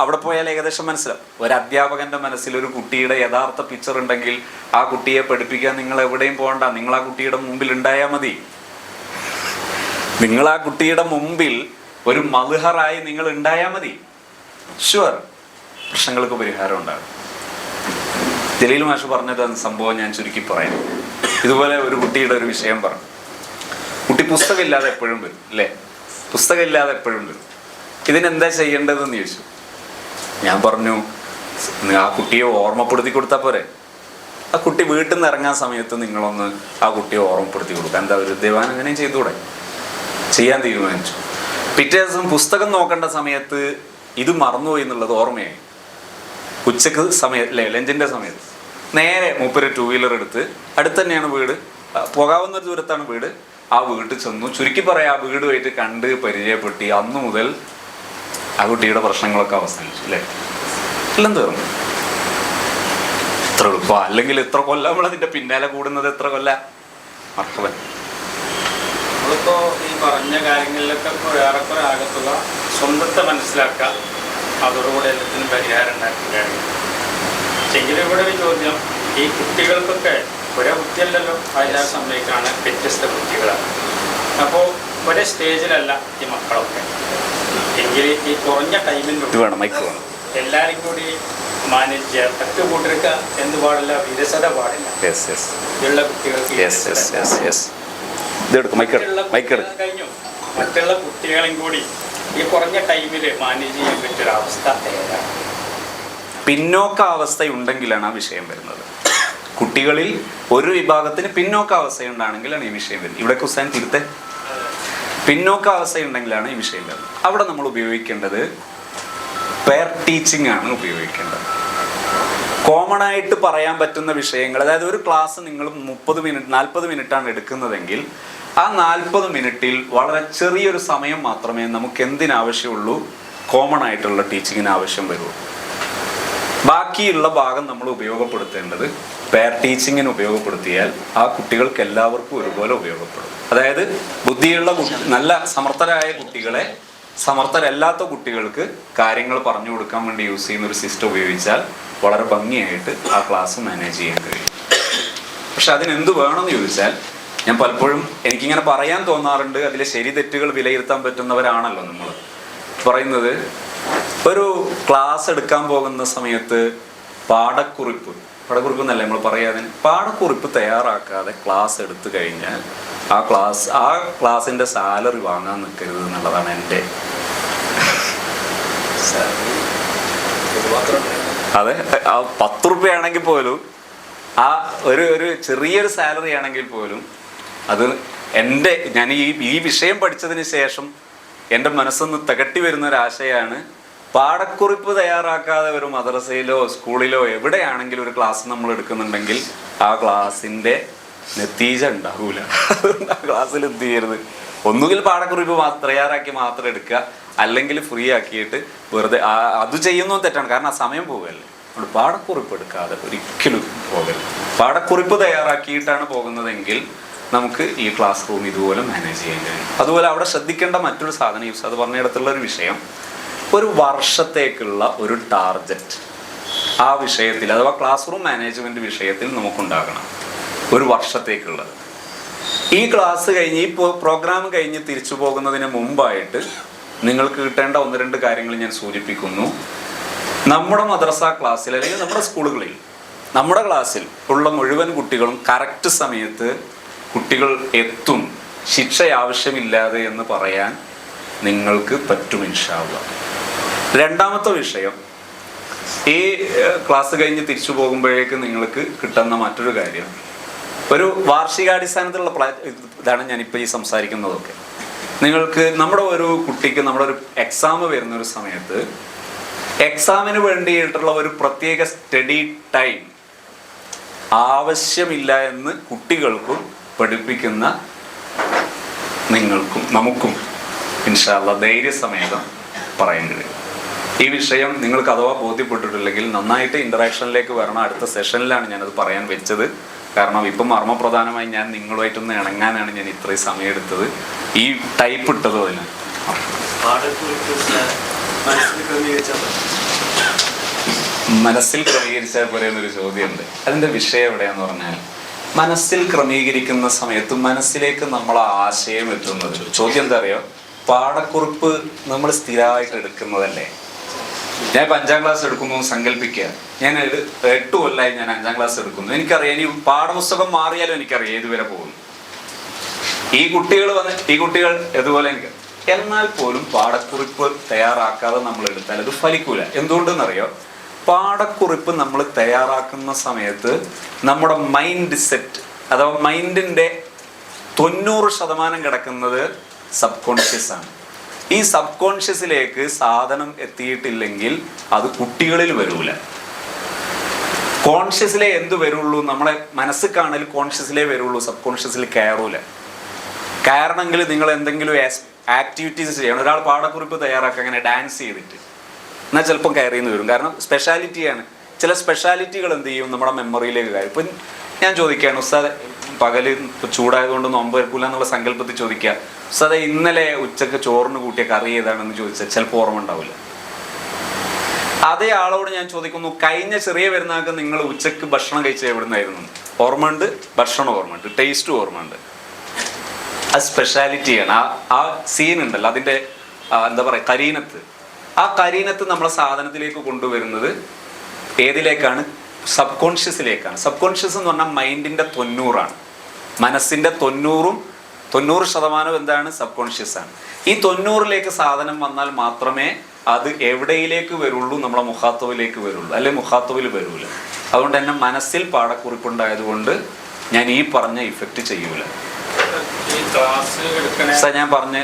അവിടെ പോയാൽ ഏകദേശം മനസ്സിലാവും. ഒരു അധ്യാപകന്റെ മനസ്സിൽ ഒരു കുട്ടിയുടെ യഥാർത്ഥ പിക്ചർ ഉണ്ടെങ്കിൽ ആ കുട്ടിയെ പഠിപ്പിക്കാൻ നിങ്ങൾ എവിടെയും പോകണ്ട, നിങ്ങൾ ആ കുട്ടിയുടെ മുമ്പിൽ ഉണ്ടായാൽ മതി. നിങ്ങൾ ആ കുട്ടിയുടെ മുമ്പിൽ ഒരു മൽഹറായി നിങ്ങൾ ഉണ്ടായാൽ മതി. ഷുവർ, പ്രശ്നങ്ങൾക്ക് പരിഹാരം ഉണ്ടാകും. ജലീൽ മാഷ് പറഞ്ഞത് സംഭവം ഞാൻ ചുരുക്കി പറയാം. ഇതുപോലെ ഒരു കുട്ടിയുടെ ഒരു വിഷയം പറഞ്ഞു. കുട്ടി പുസ്തകമില്ലാതെ എപ്പോഴും വരും അല്ലേ, പുസ്തകമില്ലാതെ എപ്പോഴും വരും. ഇതിനെന്താ ചെയ്യേണ്ടതെന്ന് ചോദിച്ചു. ഞാൻ പറഞ്ഞു, ആ കുട്ടിയെ ഓർമ്മപ്പെടുത്തി കൊടുത്താൽ പോരെ. ആ കുട്ടി വീട്ടിൽ നിന്ന് ഇറങ്ങാൻ സമയത്ത് നിങ്ങളൊന്ന് ആ കുട്ടിയെ ഓർമ്മപ്പെടുത്തി കൊടുക്കുക. എന്താ ഒരു ദേവാൻ അങ്ങനെയും ചെയ്തുകൂടെ? ചെയ്യാൻ തീരുമാനിച്ചു. പിറ്റേ ദിവസം പുസ്തകം നോക്കേണ്ട സമയത്ത് ഇത് മറന്നുപോയി എന്നുള്ളത് ഓർമ്മയായി. ഉച്ചക്ക് സമയത്ത് ലഞ്ചിൻ്റെ സമയത്ത് നേരെ മൂപ്പര് 2 വീലർ എടുത്ത്, അടുത്ത് തന്നെയാണ് വീട്, പോകാവുന്ന ദൂരത്താണ് വീട്. ആ വീട്ടിൽ ചെന്നു. ചുരുക്കി പറയാം, ആ വീടുമായിട്ട് കണ്ട് പരിചയപ്പെട്ടി. അന്നു മുതൽ ആ കുട്ടിയുടെ പ്രശ്നങ്ങളൊക്കെ അവസാനിച്ചു അല്ലേ, എല്ലാം തീർന്നു. ഇത്ര എളുപ്പം. അല്ലെങ്കിൽ ഇത്ര കൊല്ലം നമ്മളതിൻ്റെ പിന്നാലെ കൂടുന്നത് എത്ര കൊല്ലം. മറക്കവൻ നമ്മളിപ്പോ ഈ പറഞ്ഞ കാര്യങ്ങളിലൊക്കെ ഇപ്പോൾ ഏറെക്കുറെ ആകത്തുക സ്വന്തത്തെ മനസ്സിലാക്കുക, അതോടുകൂടി എല്ലാത്തിനും പരിഹാരം ഉണ്ടാക്കുകയാണ്. എങ്കിലും ഇവിടെ ഒരു ചോദ്യം, ഈ കുട്ടികൾക്കൊക്കെ ഒരേ ബുദ്ധിയല്ലല്ലോ, എല്ലാ സമയത്താണ് വ്യത്യസ്ത ബുദ്ധികളാണ്. അപ്പോൾ ഒരേ സ്റ്റേജിലല്ല ഈ മക്കളൊക്കെ. എങ്കിൽ ഈ കുറഞ്ഞ ടൈമിനുള്ളിൽ എല്ലാവരും കൂടി മാനേജ് ഒറ്റ കൂട്ടിരിക്കുക എന്ന് പാടില്ല, വിരസത പാടില്ല. ഉള്ള കുട്ടികൾക്ക് കഴിഞ്ഞു മറ്റുള്ള കുട്ടികളെയും കൂടി ഈ കുറഞ്ഞ ടൈമിൽ മാനേജ് ചെയ്യാൻ പറ്റിയൊരവസ്ഥ ഏതാണ്? പിന്നോക്കാവസ്ഥ ഉണ്ടെങ്കിലാണ് ആ വിഷയം വരുന്നത്. കുട്ടികളിൽ ഒരു വിഭാഗത്തിന് പിന്നോക്കാവസ്ഥയുണ്ടാണെങ്കിലാണ് ഈ വിഷയം വരുന്നത്. ഇവിടെ കുസാൻ തിരുത്തെ പിന്നോക്കാവസ്ഥയുണ്ടെങ്കിലാണ് ഈ വിഷയം വരുന്നത്. അവിടെ നമ്മൾ ഉപയോഗിക്കേണ്ടത് പെയർ ടീച്ചിങ് ആണ് ഉപയോഗിക്കേണ്ടത്. കോമൺ ആയിട്ട് പറയാൻ പറ്റുന്ന വിഷയങ്ങൾ, അതായത് ഒരു ക്ലാസ് നിങ്ങൾ 40 മിനിറ്റാണ് എടുക്കുന്നതെങ്കിൽ ആ 40 മിനിറ്റിൽ വളരെ ചെറിയൊരു സമയം മാത്രമേ നമുക്ക് എന്തിനാവശ്യമുള്ളൂ, കോമൺ ആയിട്ടുള്ള ടീച്ചിങ്ങിന് ആവശ്യം വരുള്ളൂ. ബാക്കിയുള്ള ഭാഗം നമ്മൾ ഉപയോഗപ്പെടുത്തേണ്ടത് പെയർ ടീച്ചിങ്ങിന് ഉപയോഗപ്പെടുത്തിയാൽ ആ കുട്ടികൾക്ക് എല്ലാവർക്കും ഒരുപോലെ ഉപയോഗപ്പെടും. അതായത് ബുദ്ധിയുള്ള നല്ല സമർത്ഥരായ കുട്ടികളെ സമർത്ഥരല്ലാത്ത കുട്ടികൾക്ക് കാര്യങ്ങൾ പറഞ്ഞു കൊടുക്കാൻ വേണ്ടി യൂസ് ചെയ്യുന്ന ഒരു സിസ്റ്റം ഉപയോഗിച്ചാൽ വളരെ ഭംഗിയായിട്ട് ആ ക്ലാസ് മാനേജ് ചെയ്യാൻ കഴിയും. പക്ഷെ അതിനെന്ത് വേണമെന്ന് ചോദിച്ചാൽ, ഞാൻ പലപ്പോഴും എനിക്കിങ്ങനെ പറയാൻ തോന്നാറുണ്ട്, അതിലെ ശരി തെറ്റുകൾ വിലയിരുത്താൻ പറ്റുന്നവരാണല്ലോ നമ്മൾ പറയുന്നത്. ഒരു ക്ലാസ് എടുക്കാൻ പോകുന്ന സമയത്ത് പാഠക്കുറിപ്പ് എന്നല്ല നമ്മൾ പറയാതെ, പാഠക്കുറിപ്പ് തയ്യാറാക്കാതെ ക്ലാസ് എടുത്തു കഴിഞ്ഞാൽ ആ ക്ലാസ്സിൻ്റെ സാലറി വാങ്ങാൻ നിൽക്കരുത് എന്നുള്ളതാണ് എൻ്റെ. അതെ, ആ 10 റുപ്യ ആണെങ്കിൽ പോലും, ആ ഒരു ചെറിയൊരു സാലറി ആണെങ്കിൽ പോലും അത് ഞാൻ ഈ വിഷയം പഠിച്ചതിന് ശേഷം എൻ്റെ മനസ്സൊന്ന് തികട്ടി വരുന്ന ഒരാശയാണ്, പാഠക്കുറിപ്പ് തയ്യാറാക്കാതെ ഒരു മദ്രസയിലോ സ്കൂളിലോ എവിടെയാണെങ്കിലും ഒരു ക്ലാസ് നമ്മൾ എടുക്കുന്നുണ്ടെങ്കിൽ ആ ക്ലാസ്സിൻ്റെ നെത്തീജ ഉണ്ടാകൂല. അതുകൊണ്ട് ആ ക്ലാസ്സിൽ എന്ത് ചെയ്യരുത്, ഒന്നുകിൽ പാഠക്കുറിപ്പ് തയ്യാറാക്കി മാത്രം എടുക്കുക, അല്ലെങ്കിൽ ഫ്രീ ആക്കിയിട്ട് വെറുതെ അത് ചെയ്യുന്നതും തെറ്റാണ്. കാരണം ആ സമയം പോവുകയല്ലേ. നമ്മൾ പാഠക്കുറിപ്പ് എടുക്കാതെ ഒരിക്കലും പോകരുത്. പാഠക്കുറിപ്പ് തയ്യാറാക്കിയിട്ടാണ് പോകുന്നതെങ്കിൽ നമുക്ക് ഈ ക്ലാസ് റൂം ഇതുപോലെ മാനേജ് ചെയ്യാൻ കഴിയും. അതുപോലെ അവിടെ ശ്രദ്ധിക്കേണ്ട മറ്റൊരു സാധനം, യൂസ് അത് പറഞ്ഞിടത്തുള്ള ഒരു വിഷയം, ഒരു വർഷത്തേക്കുള്ള ഒരു ടാർഗറ്റ് ആ വിഷയത്തിൽ അഥവാ ക്ലാസ് റൂം മാനേജ്മെൻറ്റ് വിഷയത്തിൽ നമുക്കുണ്ടാകണം. ഒരു വർഷത്തേക്കുള്ളത്. ഈ ക്ലാസ് കഴിഞ്ഞ് ഈ പ്രോഗ്രാം കഴിഞ്ഞ് തിരിച്ചു പോകുന്നതിന് മുമ്പായിട്ട് നിങ്ങൾക്ക് കിട്ടേണ്ട 1-2 കാര്യങ്ങൾ ഞാൻ സൂചിപ്പിക്കുന്നു. നമ്മുടെ മദ്രസ ക്ലാസ്സിൽ അല്ലെങ്കിൽ നമ്മുടെ സ്കൂളുകളിൽ നമ്മുടെ ക്ലാസ്സിൽ ഉള്ള മുഴുവൻ കുട്ടികളും കറക്റ്റ് സമയത്ത് കുട്ടികൾ എത്തും, ശിക്ഷ ആവശ്യമില്ലാതെ എന്ന് പറയാൻ നിങ്ങൾക്ക് പറ്റും ഇൻഷാ അല്ലാഹ്. രണ്ടാമത്തെ വിഷയം, ഈ ക്ലാസ് കഴിഞ്ഞ് തിരിച്ചു പോകുമ്പോഴേക്ക് നിങ്ങൾക്ക് കിട്ടുന്ന മറ്റൊരു കാര്യം, ഒരു വാർഷികാടിസ്ഥാനത്തിലുള്ള ഇതാണ് ഞാനിപ്പോൾ ഈ സംസാരിക്കുന്നതൊക്കെ. നിങ്ങൾക്ക് നമ്മുടെ ഒരു കുട്ടിക്ക് നമ്മുടെ ഒരു എക്സാം വരുന്ന ഒരു സമയത്ത് എക്സാമിന് വേണ്ടിയിട്ടുള്ള ഒരു പ്രത്യേക സ്റ്റഡി ടൈം ആവശ്യമില്ല എന്ന് കുട്ടികൾക്കും പഠിപ്പിക്കുന്ന നിങ്ങൾക്കും നമുക്കും ഇൻഷാ അല്ലാഹ് ധൈര്യസമേതം പറയാൻ കഴിയും. ഈ വിഷയം നിങ്ങൾക്ക് അഥവാ ബോധ്യപ്പെട്ടിട്ടില്ലെങ്കിൽ നന്നായിട്ട് ഇൻറ്ററാക്ഷനിലേക്ക് വരണം. അടുത്ത സെഷനിലാണ് ഞാനത് പറയാൻ വെച്ചത്. കാരണം ഇപ്പം മർമ്മപ്രധാനമായി ഞാൻ നിങ്ങളുമായിട്ടൊന്ന് ഇണങ്ങാനാണ് ഞാൻ ഇത്രയും സമയം എടുത്തത്. ഈ ടൈപ്പ് ഇട്ടത് അതിന് മനസ്സിൽ ക്രമീകരിച്ചാൽ പോലെ എന്നൊരു ചോദ്യമുണ്ട്. അതിൻ്റെ വിഷയം എവിടെയാന്ന് പറഞ്ഞാൽ, മനസ്സിൽ ക്രമീകരിക്കുന്ന സമയത്ത് മനസ്സിലേക്ക് നമ്മൾ ആശയം എത്തുന്നത്, ചോദ്യം എന്താ അറിയോ, പാഠക്കുറിപ്പ് നമ്മൾ സ്ഥിരമായിട്ട് എടുക്കുന്നതല്ലേ. ഞാൻ ഇപ്പം 5ാം ക്ലാസ് എടുക്കുന്നു സങ്കല്പിക്കുക, ഞാൻ 8 കൊല്ലമായി ഞാൻ 5ാം ക്ലാസ് എടുക്കുന്നു. എനിക്കറിയാം ഇനി പാഠപുസ്തകം മാറിയാലും എനിക്കറിയാം ഏതുവരെ പോകുന്നു. ഈ കുട്ടികൾ ഇതുപോലെ എനിക്ക്, എന്നാൽ പോലും പാഠക്കുറിപ്പ് തയ്യാറാക്കാതെ നമ്മൾ എടുത്താൽ അത് ഫലിക്കൂല. എന്തുകൊണ്ടെന്നറിയോ, പാഠക്കുറിപ്പ് നമ്മൾ തയ്യാറാക്കുന്ന സമയത്ത് നമ്മുടെ മൈൻഡ് സെറ്റ് അഥവാ മൈൻഡിൻ്റെ 90% കിടക്കുന്നത് സബ് കോൺഷ്യസ് ആണ്. ഈ സബ് കോൺഷ്യസിലേക്ക് സാധനം എത്തിയിട്ടില്ലെങ്കിൽ അത് കുട്ടികളിൽ വരൂല. കോൺഷ്യസിലേ എന്ത് വരുള്ളൂ, നമ്മളെ മനസ്സ് കാണൽ കോൺഷ്യസിലേ വരുള്ളൂ, സബ് കോൺഷ്യസിൽ കയറൂല. കയറണമെങ്കിൽ നിങ്ങൾ എന്തെങ്കിലും ആക്ടിവിറ്റീസ് ചെയ്യണം. ഒരാൾ പാഠക്കുറിപ്പ് തയ്യാറാക്കുക അങ്ങനെ ഡാൻസ് ചെയ്തിട്ട് എന്നാൽ ചിലപ്പം കയറിയെന്ന് വരും. കാരണം സ്പെഷ്യാലിറ്റിയാണ്. ചില സ്പെഷ്യാലിറ്റികൾ എന്ത് ചെയ്യും, നമ്മുടെ മെമ്മറിയിലേക്ക് കയറും. ഇപ്പം ഞാൻ ചോദിക്കുകയാണ്, ഉസ്താദ് പകല് ചൂടായതുകൊണ്ട് നോമ്പ് വെക്കൂല എന്നുള്ള സങ്കല്പത്തിൽ ചോദിക്കുക, ഉസ്താദ് ഇന്നലെ ഉച്ചക്ക് ചോറിന് കൂട്ടിയ കറി ഏതാണെന്ന് ചോദിച്ചാൽ ചിലപ്പോൾ ഓർമ്മ ഉണ്ടാവില്ല. അതേ ആളോട് ഞാൻ ചോദിക്കുന്നു, കഴിഞ്ഞ ചെറിയ പെരുന്നാൾക്ക് നിങ്ങൾ ഉച്ചക്ക് ഭക്ഷണം കഴിച്ചത് എവിടുന്നായിരുന്നു? ഓർമ്മയുണ്ട്, ഭക്ഷണം ഓർമ്മയുണ്ട്, ടേസ്റ്റ് ഓർമ്മയുണ്ട്. അത് സ്പെഷ്യാലിറ്റിയാണ്. ആ സീൻ ഉണ്ടല്ലോ, അതിൻ്റെ എന്താ പറയുക, കരീനത്ത്. ആ കരീനത്ത് നമ്മളെ സാധനത്തിലേക്ക് കൊണ്ടുവരുന്നത് ഏതിലേക്കാണ്? സബ് കോൺഷ്യസിലേക്കാണ്. സബ് കോൺഷ്യസ് എന്ന് പറഞ്ഞാൽ മൈൻഡിൻ്റെ 90%. മനസ്സിൻ്റെ 90% എന്താണ്? സബ് കോൺഷ്യസ് ആണ്. ഈ 90%ലേക്ക് സാധനം വന്നാൽ മാത്രമേ അത് എവിടെയിലേക്ക് വരുള്ളൂ, നമ്മളെ മുഖാത്തവിലേക്ക് വരുള്ളൂ, അല്ലെങ്കിൽ മുഖാത്തവിൽ വരൂല. അതുകൊണ്ട് തന്നെ മനസ്സിൽ പാഠക്കുറിപ്പുണ്ടായതുകൊണ്ട് ഞാൻ ഈ പറഞ്ഞ ഇഫക്റ്റ് ചെയ്യൂല. ഞാൻ പറഞ്ഞ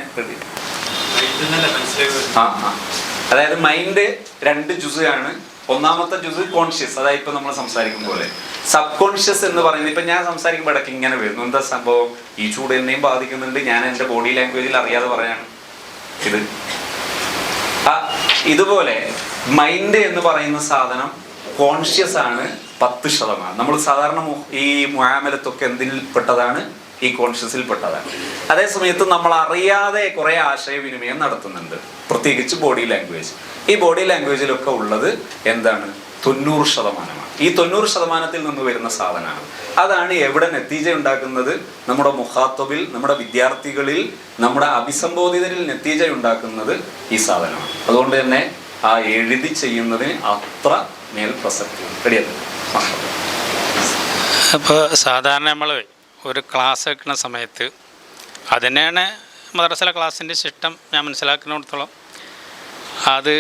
അതായത് മൈൻഡ് 2 ജുസാണ്. ഒന്നാമത്തെ ജുസ് കോൺഷ്യസ്, അതായത് ഇപ്പൊ നമ്മൾ സംസാരിക്കും പോലെ. സബ് കോൺഷ്യസ് എന്ന് പറയുന്നത് ഇപ്പൊ ഞാൻ സംസാരിക്കുമ്പോൾ ഇടയ്ക്ക് ഇങ്ങനെ വരുന്നു. എന്താ സംഭവം? ഈ ചൂട് എന്നെയും ബാധിക്കുന്നുണ്ട്, ഞാൻ എൻ്റെ ബോഡി ലാംഗ്വേജിൽ അറിയാതെ പറയാണ് ഇത്. ഇതുപോലെ മൈൻഡ് എന്ന് പറയുന്ന സാധനം കോൺഷ്യസ് ആണ് 10%. നമ്മൾ സാധാരണ ഈ മുആമലത്തൊക്കെ എന്തിൽ പെട്ടതാണ്? ഈ കോൺഷ്യസിൽ പെട്ടതാണ്. അതേ സമയത്ത് നമ്മൾ അറിയാതെ കുറെ ആശയവിനിമയം നടത്തുന്നുണ്ട്, പ്രത്യേകിച്ച് ബോഡി ലാംഗ്വേജ്. ഈ ബോഡി ലാംഗ്വേജിലൊക്കെ ഉള്ളത് എന്താണ്? 90%. ഈ 90% നിന്ന് വരുന്ന സാധനമാണ്. അതാണ് എവിടെ നെത്തീജ ഉണ്ടാക്കുന്നത്? നമ്മുടെ മുഖാത്തബിൽ, നമ്മുടെ വിദ്യാർത്ഥികളിൽ, നമ്മുടെ അഭിസംബോധിതരിൽ നെത്തീജ ഉണ്ടാക്കുന്നത് ഈ സാധനമാണ്. അതുകൊണ്ട് തന്നെ ആ എഴുതി ചെയ്യുന്നതിന് അത്ര മേൽ പ്രസക്തി റെഡിയത്. അപ്പോൾ സാധാരണ നമ്മൾ ഒരു ക്ലാസ് വെക്കുന്ന സമയത്ത് അതിനെയാണ് മദ്രസയിലെ ക്ലാസ്സിൻ്റെ സിസ്റ്റം ഞാൻ മനസ്സിലാക്കുന്നിടത്തോളം. അത്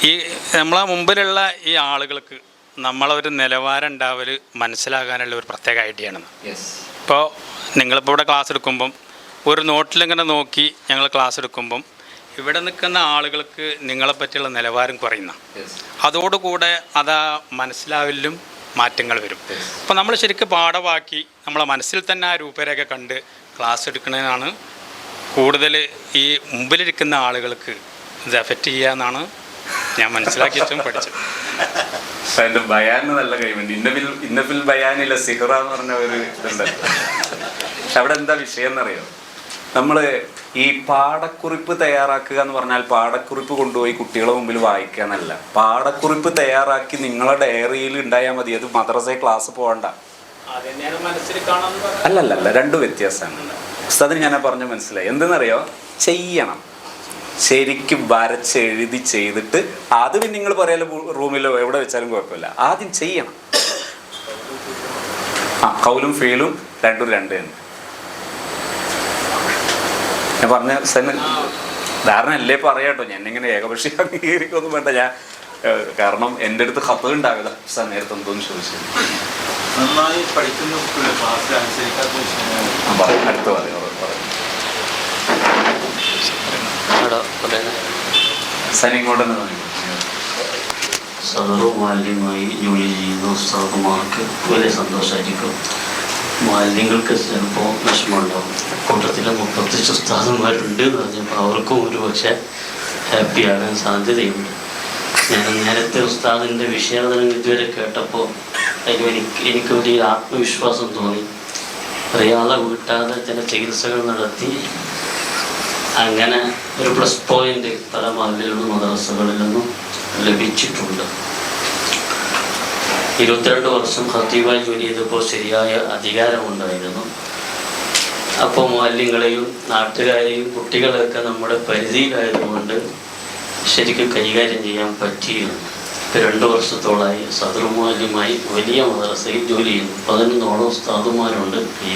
ഈ നമ്മളെ മുമ്പിലുള്ള ഈ ആളുകൾക്ക് നമ്മളൊരു നിലവാരം ഉണ്ടാവൽ മനസ്സിലാകാനുള്ള ഒരു പ്രത്യേക ഐഡിയ ആണ്. ഇപ്പോൾ നിങ്ങളിപ്പോൾ ഇവിടെ ക്ലാസ് എടുക്കുമ്പം ഒരു നോട്ടിലിങ്ങനെ നോക്കി ഞങ്ങൾ ക്ലാസ് എടുക്കുമ്പം ഇവിടെ നിൽക്കുന്ന ആളുകൾക്ക് നിങ്ങളെപ്പറ്റിയുള്ള നിലവാരം കുറയുന്ന, അതോടുകൂടെ അതാ മനസ്സിലാവലും മാറ്റങ്ങൾ വരും. അപ്പോൾ നമ്മൾ ശരിക്കും പാഠമാക്കി നമ്മളെ മനസ്സിൽ തന്നെ ആ രൂപരേഖ കണ്ട് ക്ലാസ് എടുക്കുന്നതിനാണ് കൂടുതൽ ഈ മുമ്പിലിരിക്കുന്ന ആളുകൾക്ക് ഇത് എഫക്റ്റ് ചെയ്യുക എന്നാണ് ഞാൻ മനസ്സിലാക്കിയിട്ടും പഠിച്ചത്. എൻ്റെ ബയാന് നല്ല കഴിവുണ്ട്. ഇന്നഫിൽ ബയാനില്ല സിഹറ എന്ന് പറഞ്ഞ ഒരു ഇതുണ്ട്. പക്ഷെ അവിടെ എന്താ വിഷയം എന്നറിയോ? നമ്മൾ ഈ പാഠക്കുറിപ്പ് തയ്യാറാക്കുക എന്ന് പറഞ്ഞാൽ പാഠക്കുറിപ്പ് കൊണ്ടുപോയി കുട്ടികളെ മുമ്പിൽ വായിക്കുക എന്നല്ല. പാഠക്കുറിപ്പ് തയ്യാറാക്കി നിങ്ങളെ ഡയറിയിൽ ഉണ്ടായാൽ മതി. അത് മദ്രസയിൽ ക്ലാസ് പോകണ്ട. അല്ലല്ല, രണ്ടു വ്യത്യാസമാണ്. ഉസ്താദിന് ഞാൻ പറഞ്ഞ മനസ്സിലായി. എന്തെന്നറിയോ? ചെയ്യണം, ശരിക്കും വരച്ചെഴുതി ചെയ്തിട്ട് അത് പിന്നെ നിങ്ങൾ പറയാലോ റൂമിലോ എവിടെ വെച്ചാലും കുഴപ്പമില്ല. ആദ്യം ചെയ്യണം. കൗലും ഫീലും രണ്ടും രണ്ട് തന്നെ. ഞാൻ പറഞ്ഞ ധാരണ അല്ലേ പറയാട്ടോ. ഞാൻ ഇങ്ങനെ ഏകപക്ഷി അംഗീകരിക്കൊന്നും വേണ്ട. ഞാൻ കാരണം എൻ്റെ അടുത്ത് ഖത്ത് ഉണ്ടാവില്ല നേരത്തെ എന്തോന്ന് ചോദിച്ചത്. നന്നായി പഠിക്കുന്ന കുട്ടികളെ ക്ലാസ്സിൽ അനുസരിക്കാത്ത അടുത്ത് പറയും. സദറു മാലിന്യമായി ജോലി ചെയ്യുന്ന ഉസ്താദുമാർക്ക് വലിയ സന്തോഷമായിരിക്കും. മാലിന്യങ്ങൾക്ക് ചിലപ്പോൾ വിഷമമുണ്ടാവും. കൂട്ടത്തിൽ 30 ഉസ്താദുമാരുണ്ട് എന്ന് പറഞ്ഞപ്പോൾ അവർക്കും ഒരു പക്ഷേ ഹാപ്പിയാകാൻ സാധ്യതയുണ്ട്. ഞാൻ നേരത്തെ ഉസ്താദിൻ്റെ വിഷയാവതരണം ഇതുവരെ കേട്ടപ്പോൾ എനിക്ക് വലിയ ആത്മവിശ്വാസം തോന്നി. അറിയാതെ വീട്ടാതെ ചില ചികിത്സകൾ നടത്തി അങ്ങനെ ഒരു പ്ലസ് പോയിന്റ് പല മാലിന്യങ്ങളും മദ്രസകളിൽ നിന്നും ലഭിച്ചിട്ടുണ്ട്. 22 വർഷം ഖത്തീബായി ജോലി ചെയ്തപ്പോൾ ശരിയായ അധികാരമുണ്ടായിരുന്നു. അപ്പോൾ മാലിന്യങ്ങളെയും നാട്ടുകാരെയും കുട്ടികളെയൊക്കെ നമ്മുടെ പരിധിയിലായതുകൊണ്ട് ശരിക്കും കൈകാര്യം ചെയ്യാൻ പറ്റിയിരുന്നു. ഇപ്പോൾ 2 വർഷത്തോളമായി സദർ മാലിന്യമായി വലിയ മദ്രസയിൽ ജോലി ചെയ്യുന്നു. 11 ഉസ്താദുമാരുണ്ട്. ഈ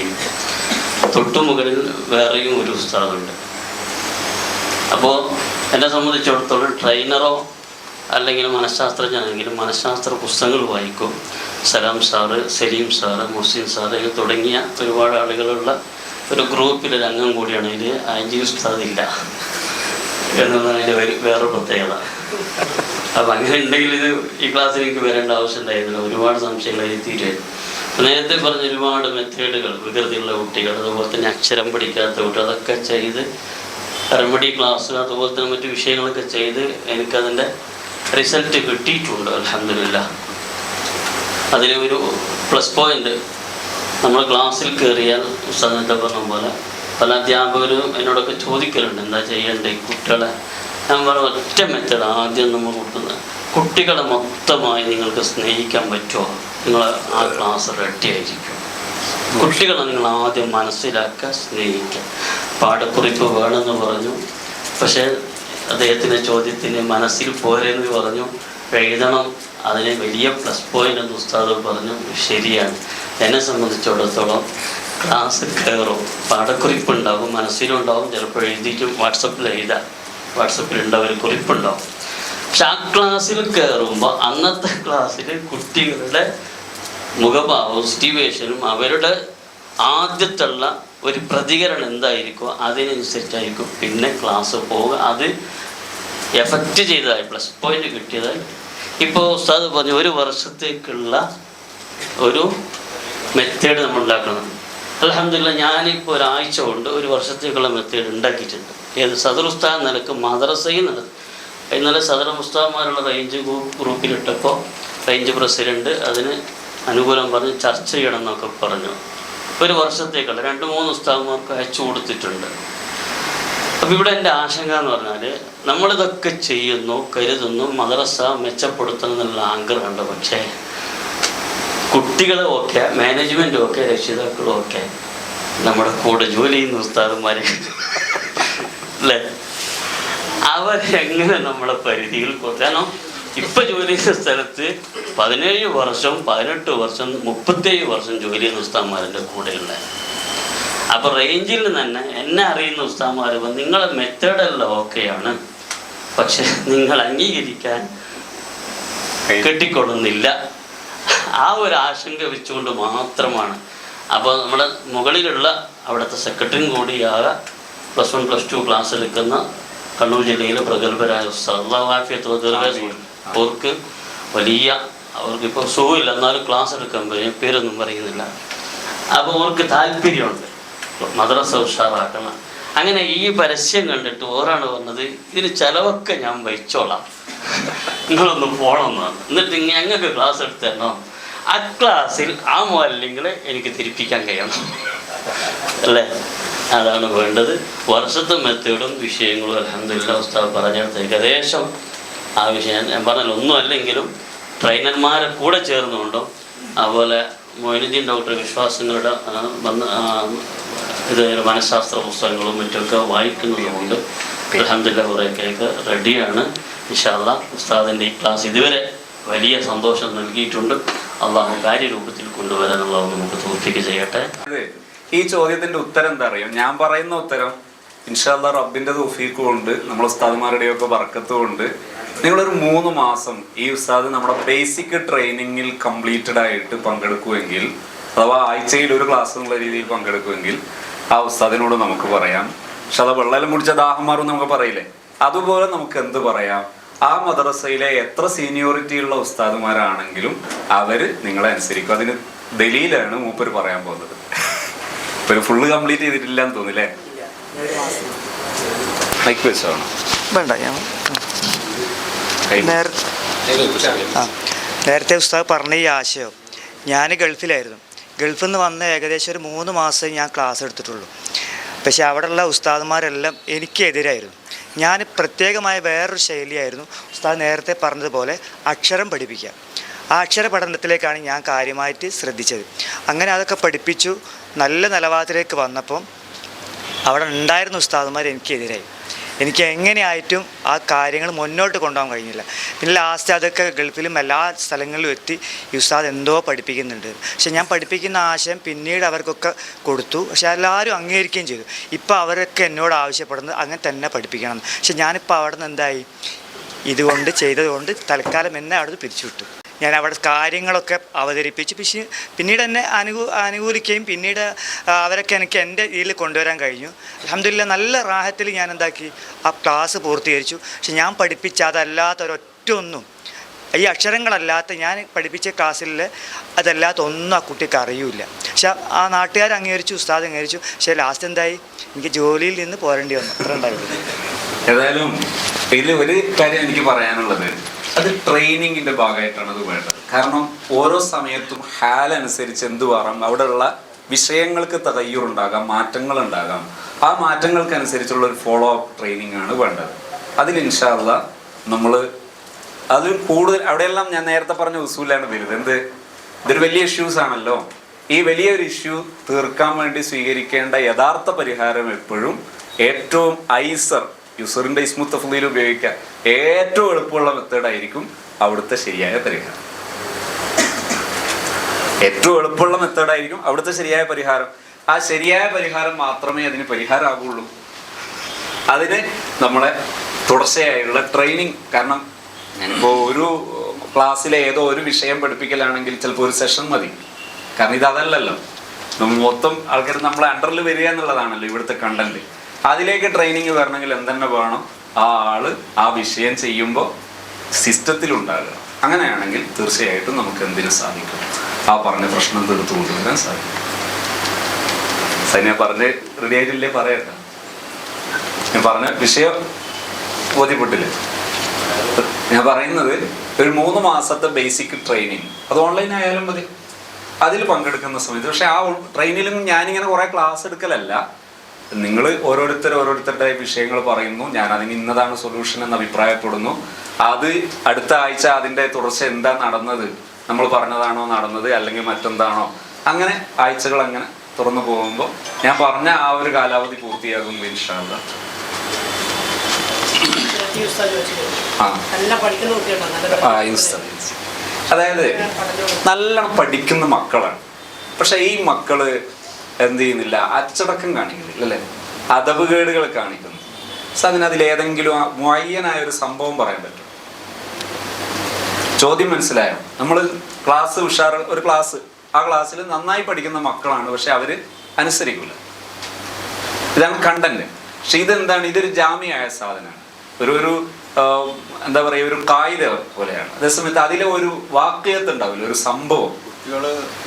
തൊട്ടുമുകളിൽ വേറെയും ഒരു ഉസ്താദുണ്ട്. അപ്പോൾ എന്നെ സംബന്ധിച്ചിടത്തോളം ട്രെയിനറോ അല്ലെങ്കിൽ മനഃശാസ്ത്രജ്ഞനാണെങ്കിലും മനഃശാസ്ത്ര പുസ്തകങ്ങൾ വായിക്കും. Salam sir, Saleem sir, Muhsin sir തുടങ്ങിയ ഒരുപാട് ആളുകളുള്ള ഒരു ഗ്രൂപ്പിലൊരു അംഗം കൂടിയാണ്. ഇതിൽ ആൻജി ഉസ്താദില്ല എന്നതാണ് അതിൻ്റെ വേറെ പ്രത്യേകത. അപ്പം അങ്ങനെ ഉണ്ടെങ്കിൽ ഇത് ഈ ക്ലാസ്സിൽ എനിക്ക് വരേണ്ട ആവശ്യം ഉണ്ടായിരുന്നില്ല. ഒരുപാട് സംശയങ്ങൾ എത്തിയിട്ടായിരുന്നു. നേരത്തെ പറഞ്ഞ ഒരുപാട് മെത്തേഡുകൾ, വികൃതിയുള്ള കുട്ടികൾ, അതുപോലെ തന്നെ അക്ഷരം പഠിക്കാത്ത കുട്ടികൾ, അതൊക്കെ ചെയ്ത് റെമഡി ക്ലാസ് അതുപോലെ തന്നെ മറ്റു വിഷയങ്ങളൊക്കെ ചെയ്ത് എനിക്കതിൻ്റെ റിസൾട്ട് കിട്ടിയിട്ടുണ്ട്. അൽഹംദുലില്ലാഹ്. അതിന് ഒരു പ്ലസ് പോയിന്റ്, നമ്മൾ ക്ലാസ്സിൽ കയറിയാൽ ഉസ്താദ് പറഞ്ഞ പോലെ പല അധ്യാപകരും എന്നോടൊക്കെ ചോദിക്കലുണ്ട് എന്താ ചെയ്യേണ്ടത് കുട്ടികളെ. ഞാൻ പറഞ്ഞ ഒറ്റ മെത്തേഡ്. ആദ്യം നമ്മൾ കുട്ടികളെ മൊത്തമായി നിങ്ങൾക്ക് സ്നേഹിക്കാൻ പറ്റുമോ? നിങ്ങൾ ആ ക്ലാസ് റെഡി ആയിരിക്കും. കുട്ടികളെ നിങ്ങൾ ആദ്യം മനസ്സിലാക്കുക, സ്നേഹിക്കുക. പാഠക്കുറിപ്പ് വേണമെന്ന് പറഞ്ഞു. പക്ഷേ അദ്ദേഹത്തിൻ്റെ ചോദ്യത്തിന് മനസ്സിൽ പോരെന്ന് പറഞ്ഞു. എഴുതണം, അതിന് വലിയ പ്ലസ് പോയിന്റ് എന്ന് ഉസ്താദ് പറഞ്ഞു. ശരിയാണ്. എന്നെ സംബന്ധിച്ചിടത്തോളം ക്ലാസ് കയറും, പാഠക്കുറിപ്പ് ഉണ്ടാകും, മനസ്സിലുണ്ടാവും, ചിലപ്പോൾ എഴുതിയിട്ടും വാട്സപ്പിൽ എഴുതാം, വാട്സപ്പിലുണ്ടാവും, ഒരു കുറിപ്പുണ്ടാവും. പക്ഷെ ആ ക്ലാസ്സിൽ കയറുമ്പോൾ അന്നത്തെ ക്ലാസ്സിൽ കുട്ടികളുടെ മുഖഭാവവും സിറ്റുവേഷനും അവരുടെ ആദ്യത്തുള്ള ഒരു പ്രതികരണം എന്തായിരിക്കും അതിനനുസരിച്ചായിരിക്കും പിന്നെ ക്ലാസ് പോവുക. അത് എഫക്റ്റ് ചെയ്തതായി പ്ലസ് പോയിന്റ് കിട്ടിയതായി. ഇപ്പോൾ ഉസ്താദ് പറഞ്ഞു 1 വർഷത്തേക്കുള്ള ഒരു മെത്തേഡ് നമ്മൾ ഉണ്ടാക്കണം. അൽഹംദുലില്ലാഹ് ഞാനിപ്പോൾ ഒരാഴ്ച കൊണ്ട് 1 വർഷത്തേക്കുള്ള മെത്തേഡ് ഉണ്ടാക്കിയിട്ടുണ്ട്. ഏത് സദർ ഉസ്താദ് നിലക്ക് മദ്രസയിൽ നടക്കും. ഇന്നലെ സദർ ഉസ്താദ്മാരുള്ള റേഞ്ച് ഗ്രൂപ്പിലിട്ടപ്പോൾ റേഞ്ച് പ്രസിഡന്റ് അതിന് അനുകൂലം പറഞ്ഞ് ചർച്ച ചെയ്യണം എന്നൊക്കെ പറഞ്ഞു. 1 വർഷത്തേക്കുള്ള 2-3 ഉസ്താദ്മാർക്ക് അയച്ചു കൊടുത്തിട്ടുണ്ട്. അപ്പോൾ ഇവിടെ എൻ്റെ ആശങ്ക എന്ന് പറഞ്ഞാൽ നമ്മളിതൊക്കെ ചെയ്യുന്നു, കരുതുന്നു, മദ്രസ മെച്ചപ്പെടുത്തണം എന്നുള്ള ആഗ്രഹമുണ്ട്. പക്ഷേ കുട്ടികളും ഒക്കെ മാനേജ്മെൻറ്റും ഒക്കെ രക്ഷിതാക്കളും ഒക്കെ നമ്മുടെ കൂടെ ജോലി ചെയ്യുന്ന ഉസ്താദന്മാരെ അല്ലേ, അവരെങ്ങനെ നമ്മളെ പരിധിയിൽ കാരണം ഇപ്പം ജോലി ചെയ്യുന്ന സ്ഥലത്ത് 17 വർഷം 18 വർഷം 37 വർഷം ജോലി ചെയ്യുന്ന ഉസ്താദ്മാരുടെ കൂടെയുള്ള. അപ്പോൾ റേഞ്ചിൽ തന്നെ എന്നെ അറിയുന്ന ഉസ്താദ്മാർ നിങ്ങളെ മെത്തേഡെല്ലാം ഓക്കെയാണ്, പക്ഷെ നിങ്ങൾ അംഗീകരിക്കാൻ കെട്ടിക്കൊള്ളുന്നില്ല. ആ ഒരു ആശങ്ക വെച്ചുകൊണ്ട് മാത്രമാണ്. അപ്പോൾ നമ്മുടെ മുകളിലുള്ള അവിടുത്തെ സെക്രട്ടറിയും കൂടിയായ +1 +2 ക്ലാസ് എടുക്കുന്ന കണ്ണൂർ ജില്ലയിലെ പ്രഗത്ഭരായ ഉസ്താദ് അല്ലാഹു ആഫിയത്ത് ദീർഘായുസ്സ് അവർക്ക് വലിയ അവർക്കിപ്പോൾ സുഖമില്ല എന്നാലും ക്ലാസ് എടുക്കാൻ പറയും, പേരൊന്നും പറയുന്നില്ല. അപ്പോൾ അവർക്ക് താല്പര്യമുണ്ട് മദ്രസ ഉഷാറാക്കണം. അങ്ങനെ ഈ പരസ്യം കണ്ടിട്ട് ഓരാണ് പറഞ്ഞത്, ഇതിന് ചിലവൊക്കെ ഞാൻ വഹിച്ചോളാം, നിങ്ങളൊന്ന് പോകണമെന്നാണ്. എന്നിട്ട് ഞങ്ങൾക്ക് ക്ലാസ് എടുത്ത് തരണോ, ആ ക്ലാസ്സിൽ ആ മുഅല്ലിങ്ങളെ എനിക്ക് തിരിപ്പിക്കാൻ കഴിയണം അല്ലേ? അതാണ് വേണ്ടത്. വർഷത്തെ മെത്തേഡും വിഷയങ്ങളും അൽഹംദുലില്ലാഹ് ഉസ്താദ് പറഞ്ഞെടുത്ത് ഏകദേശം ആ വിഷയം ഞാൻ പറഞ്ഞല്ലോ, ഒന്നും അല്ലെങ്കിലും ട്രെയിനർമാരെ കൂടെ ചേർന്നുകൊണ്ടും അതുപോലെ മൊയ്നുദ്ദീൻ ഡോക്ടർ വിശ്വാസങ്ങളുടെ ഇത് മനഃശാസ്ത്ര പുസ്തകങ്ങളും മറ്റൊക്കെ വായിക്കുന്നതുകൊണ്ട് അൽഹംദുലില്ലാഹ് കുറേയൊക്കെ റെഡിയാണ്. ഇൻഷാ അല്ലാഹ് ഉസ്താദിൻ്റെ ഈ ക്ലാസ് ഇതുവരെ വലിയ സന്തോഷം നൽകിയിട്ടുണ്ട്. അള്ളാഹു കാര്യരൂപത്തിൽ കൊണ്ടുവരാൻ അള്ളാഹു നമുക്ക് തൗഫീഖ് ചെയ്യട്ടെ. ഈ ചോദ്യത്തിന്റെ ഉത്തരം എന്താ അറിയാം? ഞാൻ പറയുന്ന ഉത്തരം ഇൻഷാ അല്ലാഹ് റബ്ബിന്റെ തൗഫീഖ് കൊണ്ട് നമ്മുടെ ഉസ്താദുമാരുടെയൊക്കെ ബർക്കത്ത് കൊണ്ട് നിങ്ങളൊരു 3 മാസം ഈ ഉസ്താദ് നമ്മുടെ ബേസിക് ട്രെയിനിങ്ങിൽ കംപ്ലീറ്റഡ് ആയിട്ട് പങ്കെടുക്കുമെങ്കിൽ, അഥവാ ആഴ്ചയിൽ ഒരു ക്ലാസ് എന്നുള്ള രീതിയിൽ പങ്കെടുക്കുമെങ്കിൽ ആ ഉസ്താദിനോട് നമുക്ക് പറയാം. പക്ഷെ അത് വെള്ളം കുടിച്ച ദാഹമാറും നമുക്ക് പറയില്ലേ, അതുപോലെ നമുക്ക് എന്ത് പറയാം, ആ മദ്രസയിലെ എത്ര സീനിയോറിറ്റി ഉള്ള ഉസ്താദുമാരാണെങ്കിലും അവര് നിങ്ങളെ അനുസരിക്കും. അതിന് ദലീലാണ് മൂപ്പര് പറയാൻ പോകുന്നത്. ഇപ്പൊ ഫുള്ള് കംപ്ലീറ്റ് ചെയ്തിട്ടില്ല എന്ന് തോന്നില്ലേ? മൈക്ക് വെച്ചാണ് വേണ്ട. ഞാൻ നേരത്തെ ഉസ്താദ് പറഞ്ഞ ഈ ആശയം, ഞാൻ ഗൾഫിലായിരുന്നു. ഗൾഫിൽ നിന്ന് വന്ന് ഏകദേശം ഒരു 3 മാസം ഞാൻ ക്ലാസ് എടുത്തിട്ടുള്ളൂ. പക്ഷേ അവിടെയുള്ള ഉസ്താദുമാരെല്ലാം എനിക്കെതിരായിരുന്നു. ഞാൻ പ്രത്യേകമായ വേറൊരു ശൈലിയായിരുന്നു ഉസ്താദ് നേരത്തെ പറഞ്ഞതുപോലെ അക്ഷരം പഠിപ്പിക്കുക. ആ അക്ഷര പഠനത്തിലേക്കാണ് ഞാൻ കാര്യമായിട്ട് ശ്രദ്ധിച്ചത്. അങ്ങനെ അതൊക്കെ പഠിപ്പിച്ചു നല്ല നിലവാരത്തിലേക്ക് വന്നപ്പം അവിടെ ഉണ്ടായിരുന്ന ഉസ്താദുമാർ എനിക്കെതിരായി. എനിക്ക് എങ്ങനെയായിട്ടും ആ കാര്യങ്ങൾ മുന്നോട്ട് കൊണ്ടുപോകാൻ കഴിഞ്ഞില്ല. പിന്നെ ലാസ്റ്റ് അതൊക്കെ ഗൾഫിലും എല്ലാ സ്ഥലങ്ങളിലും എത്തി ഈ ഉസ്താദ് എന്തോ പഠിപ്പിക്കുന്നുണ്ട്. പക്ഷെ ഞാൻ പഠിപ്പിക്കുന്ന ആശയം പിന്നീട് അവർക്കൊക്കെ കൊടുത്തു. പക്ഷെ എല്ലാവരും അംഗീകരിക്കുകയും ചെയ്തു. ഇപ്പോൾ അവരൊക്കെ എന്നോട് ആവശ്യപ്പെടുന്നത് അങ്ങനെ തന്നെ പഠിപ്പിക്കണം. പക്ഷെ ഞാനിപ്പോൾ അവിടെ നിന്ന് എന്തായി, ഇതുകൊണ്ട് ചെയ്തതുകൊണ്ട് തൽക്കാലം എന്നെ അവിടെ പിരിച്ചുവിട്ടു. ഞാൻ അവിടെ കാര്യങ്ങളൊക്കെ അവതരിപ്പിച്ച് പിന്നീട് എന്നെ അനുകൂലിക്കുകയും പിന്നീട് അവരൊക്കെ എനിക്ക് എൻ്റെ ഇതിൽ കൊണ്ടുവരാൻ കഴിഞ്ഞു. അൽഹംദുലില്ലാഹ് നല്ല റാഹത്തിൽ ഞാൻ എന്താക്കി ആ ക്ലാസ് പൂർത്തീകരിച്ചു. പക്ഷെ ഞാൻ പഠിപ്പിച്ച അതല്ലാത്ത ഒരൊറ്റൊന്നും, ഈ അക്ഷരങ്ങളല്ലാത്ത ഞാൻ പഠിപ്പിച്ച ക്ലാസ്സിൽ അതല്ലാത്ത ഒന്നും ആ കുട്ടിക്ക് അറിയില്ല. പക്ഷെ ആ നാട്ടുകാർ അംഗീകരിച്ചു, ഉസ്താദ് അംഗീകരിച്ചു. പക്ഷേ ലാസ്റ്റ് എന്തായി, എനിക്ക് ജോലിയിൽ നിന്ന് പോരേണ്ടി വന്നു. അത്ര ഉണ്ടായിരുന്നു. ഏതായാലും ഇതിൽ ഒരു കാര്യം എനിക്ക് പറയാനുള്ളത്, അത് ട്രെയിനിങ്ങിന്റെ ഭാഗമായിട്ടാണ് അത് വേണ്ടത്. കാരണം ഓരോ സമയത്തും ഹാലനുസരിച്ച് എന്ത് പറയാം, അവിടെയുള്ള വിഷയങ്ങൾക്ക് തകയ്യുറുണ്ടാകാം, മാറ്റങ്ങൾ ഉണ്ടാകാം. ആ മാറ്റങ്ങൾക്കനുസരിച്ചുള്ള ഒരു ഫോളോ അപ്പ് ട്രെയിനിങ് ആണ് വേണ്ടത്. അതിൽ ഇൻഷാ അല്ലാഹ് നമ്മൾ അതിൽ കൂടുതൽ അവിടെയെല്ലാം ഞാൻ നേരത്തെ പറഞ്ഞ ഉസൂലാണ് വരുന്നത്. ഇതൊരു വലിയ ഇഷ്യൂസ് ആണല്ലോ. ഈ വലിയൊരു ഇഷ്യൂ തീർക്കാൻ വേണ്ടി സ്വീകരിക്കേണ്ട യഥാർത്ഥ പരിഹാരം എപ്പോഴും ഏറ്റവും ഐസർ, യുസറിന്റെ ഇസ്മു തഫ്ളീൽ ഉപയോഗിക്കാൻ ഏറ്റവും എളുപ്പമുള്ള മെത്തേഡായിരിക്കും അവിടുത്തെ ശരിയായ പരിഹാരം. ഏറ്റവും എളുപ്പമുള്ള മെത്തേഡായിരിക്കും അവിടുത്തെ ശരിയായ പരിഹാരം. ആ ശരിയായ പരിഹാരം മാത്രമേ അതിന് പരിഹാരമാകുള്ളൂ. അതിന് നമ്മളെ തുടർച്ചയായുള്ള ട്രെയിനിങ്. കാരണം ഇപ്പോൾ ഒരു ക്ലാസ്സിലെ ഏതോ ഒരു വിഷയം പഠിപ്പിക്കലാണെങ്കിൽ ചിലപ്പോൾ ഒരു സെഷൻ മതി. കാരണം ഇതല്ലല്ലോ, നമ്മൾ മൊത്തം ആൾക്കാർ നമ്മളെ അണ്ടറിൽ വരിക എന്നുള്ളതാണല്ലോ ഇവിടുത്തെ കണ്ടന്റ്. അതിലേക്ക് ട്രെയിനിങ് വരണമെങ്കിൽ എന്തെന്നെ വേണം, ആ ആള് ആ വിഷയം ചെയ്യുമ്പോൾ സിസ്റ്റത്തിലുണ്ടാകുക. അങ്ങനെയാണെങ്കിൽ തീർച്ചയായിട്ടും നമുക്ക് എന്തിനു സാധിക്കും, ആ പറഞ്ഞ പ്രശ്നം തീർത്തു കൊണ്ടുവരാൻ സാധിക്കും. സൈന്യ പറഞ്ഞ് റെഡി ആയിട്ടില്ലേ? പറയട്ടെ. ഞാൻ പറഞ്ഞ വിഷയം ബോധ്യപ്പെട്ടില്ലേ? ഞാൻ പറയുന്നത് ഒരു 3 മാസത്തെ ബേസിക് ട്രെയിനിങ്, അത് ഓൺലൈൻ ആയാലും മതി, അതിൽ പങ്കെടുക്കുന്ന സമയത്ത്. പക്ഷെ ആ ട്രെയിനിലും ഞാനിങ്ങനെ കുറേ ക്ലാസ് എടുക്കലല്ല. നിങ്ങൾ ഓരോരുത്തരുടെ വിഷയങ്ങൾ പറയുന്നു, ഞാൻ അതിന് ഇന്നതാണ് സൊല്യൂഷൻ എന്ന് അഭിപ്രായപ്പെടുന്നു. അത് അടുത്ത ആഴ്ച അതിൻ്റെ തുടർച്ച എന്താ നടന്നത്, നമ്മൾ പറഞ്ഞതാണോ നടന്നത് അല്ലെങ്കിൽ മറ്റെന്താണോ, അങ്ങനെ ആഴ്ചകൾ അങ്ങനെ തുറന്നു പോകുമ്പോൾ ഞാൻ പറഞ്ഞ ആ ഒരു കാലാവധി പൂർത്തിയാകും ഇൻഷാ അല്ലാഹ്. അതായത് നല്ലോണം പഠിക്കുന്ന മക്കളാണ്. പക്ഷെ ഈ മക്കള് എന്ത് ചെയ്യുന്നില്ല, അച്ചടക്കം കാണിക്കുന്നില്ല അല്ലേ, അദബുകേടുകൾ കാണിക്കുന്നു. അതിലേതെങ്കിലും മുഅയ്യനായ ഒരു സംഭവം പറയാൻ പറ്റും? ചോദ്യം മനസ്സിലായോ? നമ്മൾ ക്ലാസ് ഉഷാർ, ഒരു ക്ലാസ്, ആ ക്ലാസ്സിൽ നന്നായി പഠിക്കുന്ന മക്കളാണ്, പക്ഷെ അവര് അനുസരിക്കില്ല. ഇതാണ് കണ്ടന്റ്. പക്ഷെ ഇതെന്താണ്? ഇതൊരു ജാമ്യമായ സാധനമാണ്. ഒരു എന്താ പറയുക, ഒരു കായിക പോലെയാണ്. അതേസമയത്ത് അതിലെ ഒരു വാക്യത്ത് ഉണ്ടാവില്ല, ഒരു സംഭവം. കുട്ടികൾ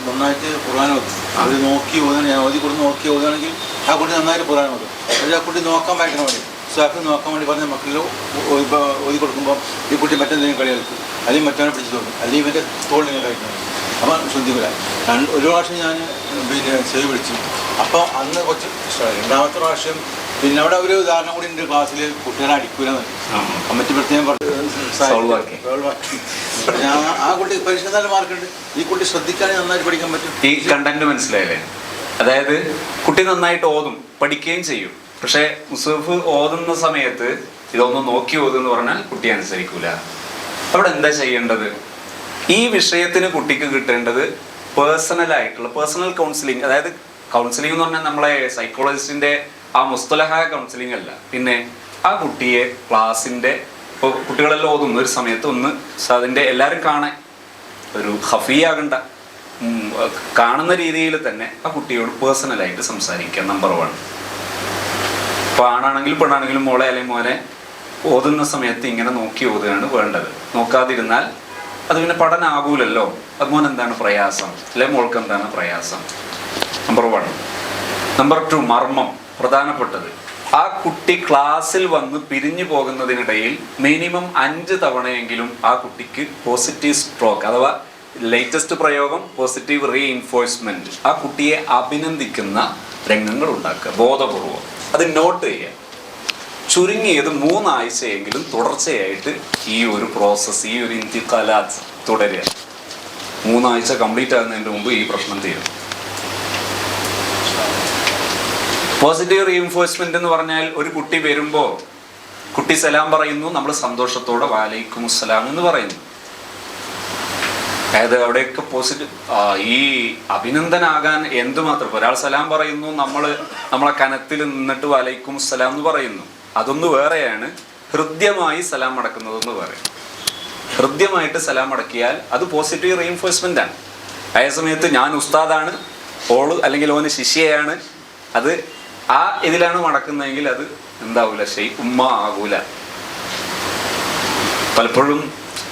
നന്നായിട്ട് ഖുർആൻ ഓതും. അവർ നോക്കി ഓതുകയാണ്, ഞാൻ ഓതി കൊടുത്ത് നോക്കി ഓതുകയാണെങ്കിൽ ആ കുട്ടി നന്നായിട്ട് ഖുർആൻ ഓതും. പക്ഷേ ആ കുട്ടി നോക്കാൻ വായിക്കണ വേണ്ടി സ്റ്റാഫ് നോക്കാൻ വേണ്ടി പറഞ്ഞ മക്കളിൽ ഓതി കൊടുക്കുമ്പോൾ ഈ കുട്ടി മറ്റെന്തെങ്കിലും കളി കളിക്കും, അല്ലെങ്കിൽ മറ്റവനെ പിടിച്ചു തോന്നും, അല്ലെങ്കിൽ ഇവൻ്റെ തോളിൽ കഴിക്കണം. അപ്പം ശ്രദ്ധിക്കില്ല. ഒരു പ്രാവശ്യം ഞാൻ ചെവി പിടിച്ചു. അപ്പോൾ അന്ന് കുറച്ച് ഇഷ്ടമായി. രണ്ടാമത്തെ പ്രാവശ്യം പിന്നെ അവിടെ ഒരു ഉദാഹരണം കൂടി ഉണ്ട്. ക്ലാസ്സിൽ കുട്ടികളെ അടിക്കൂലെന്ന് കമ്മിറ്റി പ്രത്യേകം ഞാൻ ആ കുട്ടി പരീക്ഷ നല്ല മാർക്കുണ്ട്. ഈ കുട്ടി ശ്രദ്ധിക്കാണെങ്കിൽ നന്നായിട്ട് പഠിക്കാൻ പറ്റും. ഈ കണ്ടന്റ് മനസ്സിലായില്ലേ? അതായത് കുട്ടി നന്നായിട്ട് ഓതും, പഠിക്കുകയും ചെയ്യും. പക്ഷെ മുസഹഫ് ഓതുന്ന സമയത്ത് ഇതൊന്ന് നോക്കി ഓതുന്ന് പറഞ്ഞാൽ കുട്ടി അനുസരിക്കൂല. അവിടെ എന്താ ചെയ്യേണ്ടത്? ഈ വിഷയത്തിന് കുട്ടിക്ക് കിട്ടേണ്ടത് പേഴ്സണൽ കൗൺസിലിംഗ്. അതായത് കൗൺസിലിംഗ് എന്ന് പറഞ്ഞാൽ നമ്മളെ സൈക്കോളജിസ്റ്റിന്റെ ആ മുസ്തലഹായ കൗൺസിലിംഗ് അല്ല. പിന്നെ ആ കുട്ടിയെ ക്ലാസ്സിന്റെ, ഇപ്പോൾ കുട്ടികളെല്ലാം ഓതുന്ന ഒരു സമയത്ത് ഒന്ന് അതിൻ്റെ എല്ലാവരും കാണാൻ, ഒരു ഹഫിയാകണ്ട, കാണുന്ന രീതിയിൽ തന്നെ ആ കുട്ടിയോട് പേഴ്സണലായിട്ട് സംസാരിക്കുക. നമ്പർ 1. ഇപ്പോൾ ആണാണെങ്കിലും പെണ്ണാണെങ്കിലും മോളെ അല്ലെങ്കിൽ മോനെ ഓതുന്ന സമയത്ത് ഇങ്ങനെ നോക്കി ഓതുകയാണ് വേണ്ടത്. നോക്കാതിരുന്നാൽ അത് പിന്നെ പഠനം ആകൂലല്ലോ. അത് മോൻ എന്താണ് പ്രയാസം, അല്ലെ മോൾക്ക് എന്താണ് പ്രയാസം? നമ്പർ 1. നമ്പർ 2, മർമ്മം പ്രധാനപ്പെട്ടത്. ആ കുട്ടി ക്ലാസ്സിൽ വന്ന് പിരിഞ്ഞു പോകുന്നതിനിടയിൽ മിനിമം 5 തവണയെങ്കിലും ആ കുട്ടിക്ക് പോസിറ്റീവ് സ്ട്രോക്ക് അഥവാ ലേറ്റസ്റ്റ് പ്രയോഗം പോസിറ്റീവ് റീഇൻഫോഴ്സ്മെന്റ്, ആ കുട്ടിയെ അഭിനന്ദിക്കുന്ന രംഗങ്ങൾ ഉണ്ടാക്കുക ബോധപൂർവം. അത് നോട്ട് ചെയ്യുക. ചുരുങ്ങിയത് 3 ആഴ്ചയെങ്കിലും തുടർച്ചയായിട്ട് ഈ ഒരു പ്രോസസ്സ്, ഈ ഒരു ഇന്തിഖാലാത്ത് തുടരുക. 3 ആഴ്ച കംപ്ലീറ്റ് ആകുന്നതിന് മുമ്പ് ഈ പ്രശ്നം തീരും. പോസിറ്റീവ് റീഇൻഫോഴ്സ്മെന്റ് എന്ന് പറഞ്ഞാൽ ഒരു കുട്ടി വരുമ്പോൾ കുട്ടി സലാം പറയുന്നു, നമ്മൾ സന്തോഷത്തോടെ വാലൈക്കും അസ്സലാം എന്ന് പറയുന്നു. അതായത് അവിടെയൊക്കെ പോസിറ്റീവ്, ഈ അഭിനന്ദനാകാൻ എന്തുമാത്രം. ഒരാൾ സലാം പറയുന്നു, നമ്മളെ കനത്തിൽ നിന്നിട്ട് വാലൈക്കും അസ്സലാം എന്ന് പറയുന്നു, അതൊന്ന് വേറെയാണ്. ഹൃദ്യമായി സലാം അടക്കുന്നതെന്ന് പറയും. ഹൃദ്യമായിട്ട് സലാം അടക്കിയാൽ അത് പോസിറ്റീവ് റീഇൻഫോഴ്സ്മെന്റ് ആണ്. അതേ സമയത്ത് ഞാൻ ഉസ്താദാണ്, ഓള് അല്ലെങ്കിൽ ഓന് ശിഷ്യയാണ്, അത് ആ ഇതിലാണ് മടക്കുന്നതെങ്കിൽ അത് എന്താവൂല, ഉമ്മ ആകൂല. പലപ്പോഴും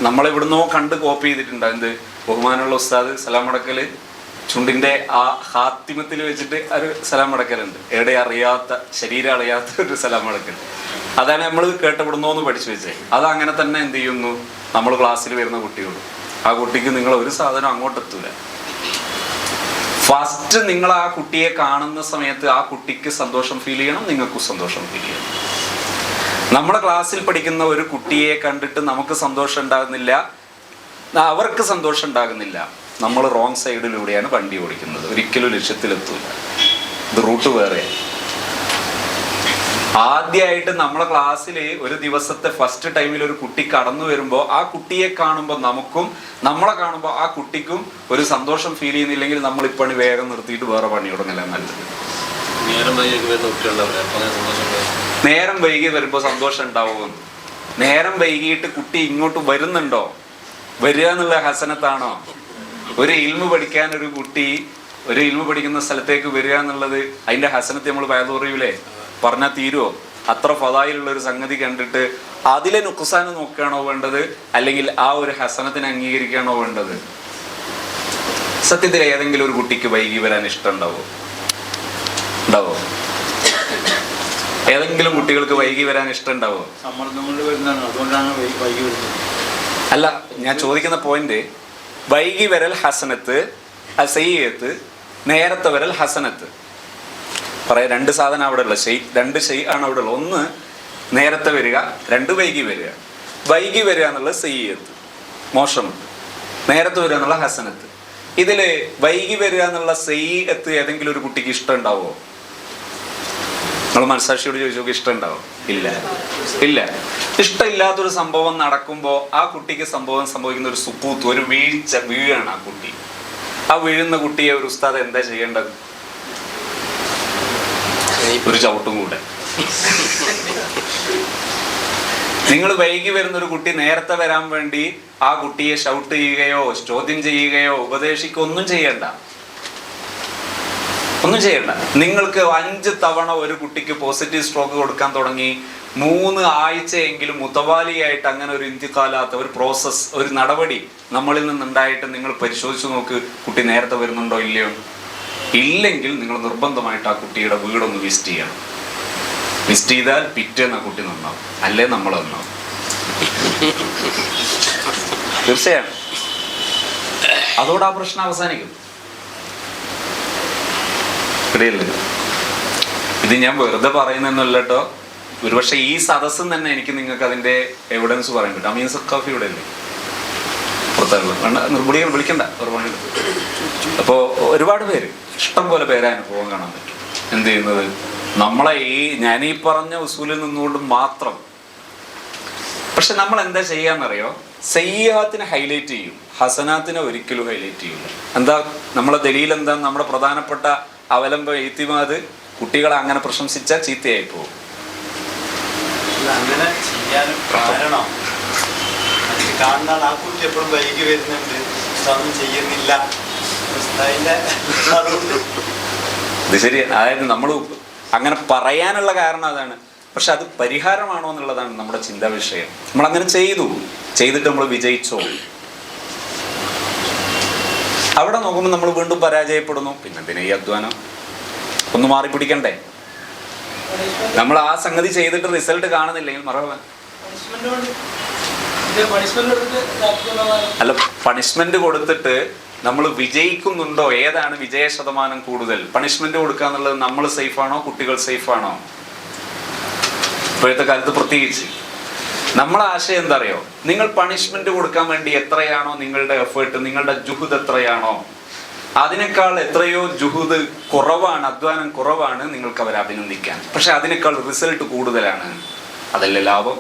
നമ്മളിവിടുന്നോ കണ്ട് കോപ്പി ചെയ്തിട്ടുണ്ടാവും. എന്ത് ബഹുമാനമുള്ള ഉസ്താദ് സലാം അടക്കല് ചുണ്ടിന്റെ ആ ഹാത്തിമത്തിൽ വെച്ചിട്ട് ഒരു സലാം അടക്കലുണ്ട്. എവിടെ അറിയാത്ത, ശരീരം അറിയാത്ത ഒരു സലാം അടക്കൽ. അതാണ് നമ്മൾ കേട്ടപ്പെടുന്നോന്ന് പഠിച്ചു വെച്ചേ. അത് അങ്ങനെ തന്നെ എന്ത് ചെയ്യുന്നു, നമ്മൾ ക്ലാസ്സിൽ വരുന്ന കുട്ടിയോട്, ആ കുട്ടിക്ക് നിങ്ങൾ ഒരു സാധനം അങ്ങോട്ടെത്തൂല. ഫസ്റ്റ് നിങ്ങൾ ആ കുട്ടിയെ കാണുന്ന സമയത്ത് ആ കുട്ടിക്ക് സന്തോഷം ഫീൽ ചെയ്യണം, നിങ്ങൾക്കും സന്തോഷം ഫീൽ ചെയ്യണം. നമ്മുടെ ക്ലാസ്സിൽ പഠിക്കുന്ന ഒരു കുട്ടിയെ കണ്ടിട്ട് നമുക്ക് സന്തോഷം ഉണ്ടാകുന്നില്ല, അവർക്ക് സന്തോഷം ഉണ്ടാകുന്നില്ല, നമ്മൾ റോങ് സൈഡിലൂടെയാണ് വണ്ടി ഓടിക്കുന്നത്. ഒരിക്കലും ലക്ഷ്യത്തിലെത്തൂല. ഇത് റൂട്ട് വേറെ. ആദ്യമായിട്ട് നമ്മളെ ക്ലാസ്സിൽ ഒരു ദിവസത്തെ ഫസ്റ്റ് ടൈമിൽ ഒരു കുട്ടി കടന്നു വരുമ്പോൾ ആ കുട്ടിയെ കാണുമ്പോൾ നമുക്കും, നമ്മളെ കാണുമ്പോൾ ആ കുട്ടിക്കും ഒരു സന്തോഷം ഫീൽ ചെയ്യുന്നില്ലെങ്കിൽ നമ്മൾ ഈ പണി വേഗം നിർത്തിയിട്ട് വേറെ പണി തുടങ്ങല നല്ലത്. നേരം വൈകി വരുമ്പോൾ സന്തോഷം ഉണ്ടാവും. നേരം വൈകിയിട്ട് കുട്ടി ഇങ്ങോട്ട് വരുന്നുണ്ടോ, വരിക എന്നുള്ള ഹസനത്താണോ? ഒരു ഇൽമു പഠിക്കാൻ ഒരു കുട്ടി ഒരു ഇൽമു പഠിക്കുന്ന സ്ഥലത്തേക്ക് വരിക എന്നുള്ളത് അതിന്റെ ഹസനത്തെ നമ്മൾ പയതൂറിയൂലേ, പറഞ്ഞാൽ തീരുവോ? അത്ര ഫദായിലുള്ള ഒരു സംഗതി കണ്ടിട്ട് അതിലെ നുക്സാന് നോക്കുകയാണോ വേണ്ടത്, അല്ലെങ്കിൽ ആ ഒരു ഹസനത്തിനെ അംഗീകരിക്കുകയാണോ വേണ്ടത്? സത്യത്തിൽ ഏതെങ്കിലും ഒരു കുട്ടിക്ക് വൈകി വരാൻ ഇഷ്ടം ഉണ്ടാവോ? ഏതെങ്കിലും കുട്ടികൾക്ക് വൈകി വരാൻ ഇഷ്ടം ഉണ്ടാവോ? അല്ല, ഞാൻ ചോദിക്കുന്ന പോയിന്റ്, വൈകി വരൽ ഹസനത്ത്, സയ്യത്ത്, നേരത്തെ വരൽ ഹസനത്ത്. പറയാം, 2 സാധനം അവിടെ ഉള്ള രണ്ട് ആണ് അവിടെ ഉള്ളത്. 1 നേരത്തെ വരിക, 2 വൈകി വരിക. വൈകി വരിക എന്നുള്ള സയ്യത്ത് മോശം, നേരത്തെ വരിക എന്നുള്ള ഹസനത്ത്. ഇതില് വൈകി വരിക എന്നുള്ള സയ്യത്ത് ഏതെങ്കിലും ഒരു കുട്ടിക്ക് ഇഷ്ടം ഉണ്ടാവോ? നമ്മൾ മനസാക്ഷിയോട് ചോദിച്ചു, ഇഷ്ടം ഉണ്ടാവും? ഇല്ല. ഇഷ്ടമില്ലാത്തൊരു സംഭവം നടക്കുമ്പോൾ ആ കുട്ടിക്ക് സംഭവിക്കുന്ന ഒരു സുക്കൂത്ത്, ഒരു വീഴാണ് ആ കുട്ടി. ആ വീഴുന്ന കുട്ടിയെ ഒരു ഉസ്താദ് എന്താ ചെയ്യേണ്ടത്? ഒരു ചവിട്ടും കൂടെ. നിങ്ങൾ വൈകി വരുന്നൊരു കുട്ടി നേരത്തെ വരാൻ വേണ്ടി ആ കുട്ടിയെ ഷൗട്ട് ചെയ്യുകയോ ചോദ്യം ചെയ്യുകയോ ഉപദേശിക്കുകയോ ഒന്നും ചെയ്യണ്ട. ഒന്നും ചെയ്യണ്ട. നിങ്ങൾക്ക് 5 തവണ ഒരു കുട്ടിക്ക് പോസിറ്റീവ് സ്ട്രോക്ക് കൊടുക്കാൻ തുടങ്ങി, 3 ആഴ്ചയെങ്കിലും മുതവാലിയായിട്ട് അങ്ങനെ ഒരു ഇന്ത്യക്കാലാത്ത ഒരു പ്രോസസ്സ്, ഒരു നടപടി നമ്മളിൽ നിന്നുണ്ടായിട്ട് നിങ്ങൾ പരിശോധിച്ച് നോക്ക്, കുട്ടി നേരത്തെ വരുന്നുണ്ടോ ഇല്ലയോ. ഇല്ലെങ്കിൽ നിങ്ങൾ നിർബന്ധമായിട്ട് ആ കുട്ടിയുടെ വീടൊന്ന് വിസിറ്റ് ചെയ്യണം. വിസിറ്റ് ചെയ്താൽ പിറ്റേന്ന് ആ കുട്ടി നന്നാവും, അല്ലേ നമ്മൾ നന്നാവും. തീർച്ചയായും അതോടെ ആ പ്രശ്നം അവസാനിക്കും. ഇടയില്ല, ഇത് ഞാൻ വെറുതെ പറയുന്നൊന്നുമല്ല കേട്ടോ. ഒരുപക്ഷെ ഈ സദസ്സും തന്നെ എനിക്ക് നിങ്ങൾക്ക് അതിന്റെ എവിഡൻസ് പറയാൻ പറ്റും. അമീൻ സഖാഫി ഇവിടെ അല്ലേ, നിർബുടികൾ വിളിക്കണ്ട, അപ്പോൾ ഒരുപാട് പേര്, ഇഷ്ടം പോലെ പേരെ അനുഭവം കാണാൻ പറ്റും. എന്ത് ചെയ്യുന്നത്, നമ്മളെ ഞാനീ പറഞ്ഞ ഉസൂലിൽ നിന്നുകൊണ്ട് മാത്രം. പക്ഷെ നമ്മൾ എന്താ ചെയ്യാന്നറിയോ, സയ്യാത്തിനെ ഹൈലൈറ്റ് ചെയ്യും, ഹസനാത്തിനെ ഒരിക്കലും ഹൈലൈറ്റ് ചെയ്യില്ല. എന്താ നമ്മളെ ദലീൽ എന്താ, നമ്മുടെ പ്രധാനപ്പെട്ട അവലംബ എയ്ത്തിമാത് കുട്ടികളെ അങ്ങനെ പ്രശംസിച്ചാൽ ചീത്തയായി പോകും. അങ്ങനെ ചെയ്യാനും കാരണം കാണുന്ന ആ കുട്ടി എപ്പോഴും വൈകി വരുന്നുണ്ട്, ഒന്നും ചെയ്യുന്നില്ല. ഇത് ശരി. അതായത് നമ്മൾ അങ്ങനെ പറയാനുള്ള കാരണം അതാണ്. പക്ഷെ അത് പരിഹാരമാണോ എന്നുള്ളതാണ് നമ്മുടെ ചിന്താ വിഷയം. നമ്മളങ്ങനെ ചെയ്തിട്ട് നമ്മൾ വിജയിച്ചോ, അവിടെ നോക്കുമ്പോൾ നമ്മൾ വീണ്ടും പരാജയപ്പെടുന്നു. പിന്നെ എന്തിനാ ഈ അധ്വാനം? ഒന്ന് മാറി പിടിക്കണ്ടേ? നമ്മൾ ആ സംഗതി ചെയ്തിട്ട് റിസൾട്ട് കാണുന്നില്ലെങ്കിൽ മറവൻ അല്ല, പണിഷ്മെന്റ് കൊടുത്തിട്ട് നമ്മൾ വിജയിക്കുന്നുണ്ടോ, ഏതാണ് വിജയ ശതമാനം കൂടുതൽ? പണിഷ്മെന്റ് കൊടുക്കുക എന്നുള്ളത് നമ്മൾ സേഫാണോ, കുട്ടികൾ സേഫാണോ? ഇപ്പോഴത്തെ കാലത്ത് പ്രത്യേകിച്ച് നമ്മളെ ആശയം എന്താ അറിയോ, നിങ്ങൾ പണിഷ്മെന്റ് കൊടുക്കാൻ വേണ്ടി എത്രയാണോ നിങ്ങളുടെ എഫേർട്ട്, നിങ്ങളുടെ ജുഹുദ് എത്രയാണോ, അതിനേക്കാൾ എത്രയോ ജുഹുദ് കുറവാണ്, അധ്വാനം കുറവാണ് നിങ്ങൾക്ക് അവരെ അഭിനന്ദിക്കാൻ. പക്ഷെ അതിനേക്കാൾ റിസൾട്ട് കൂടുതലാണ്. അതല്ലേ ലാഭം?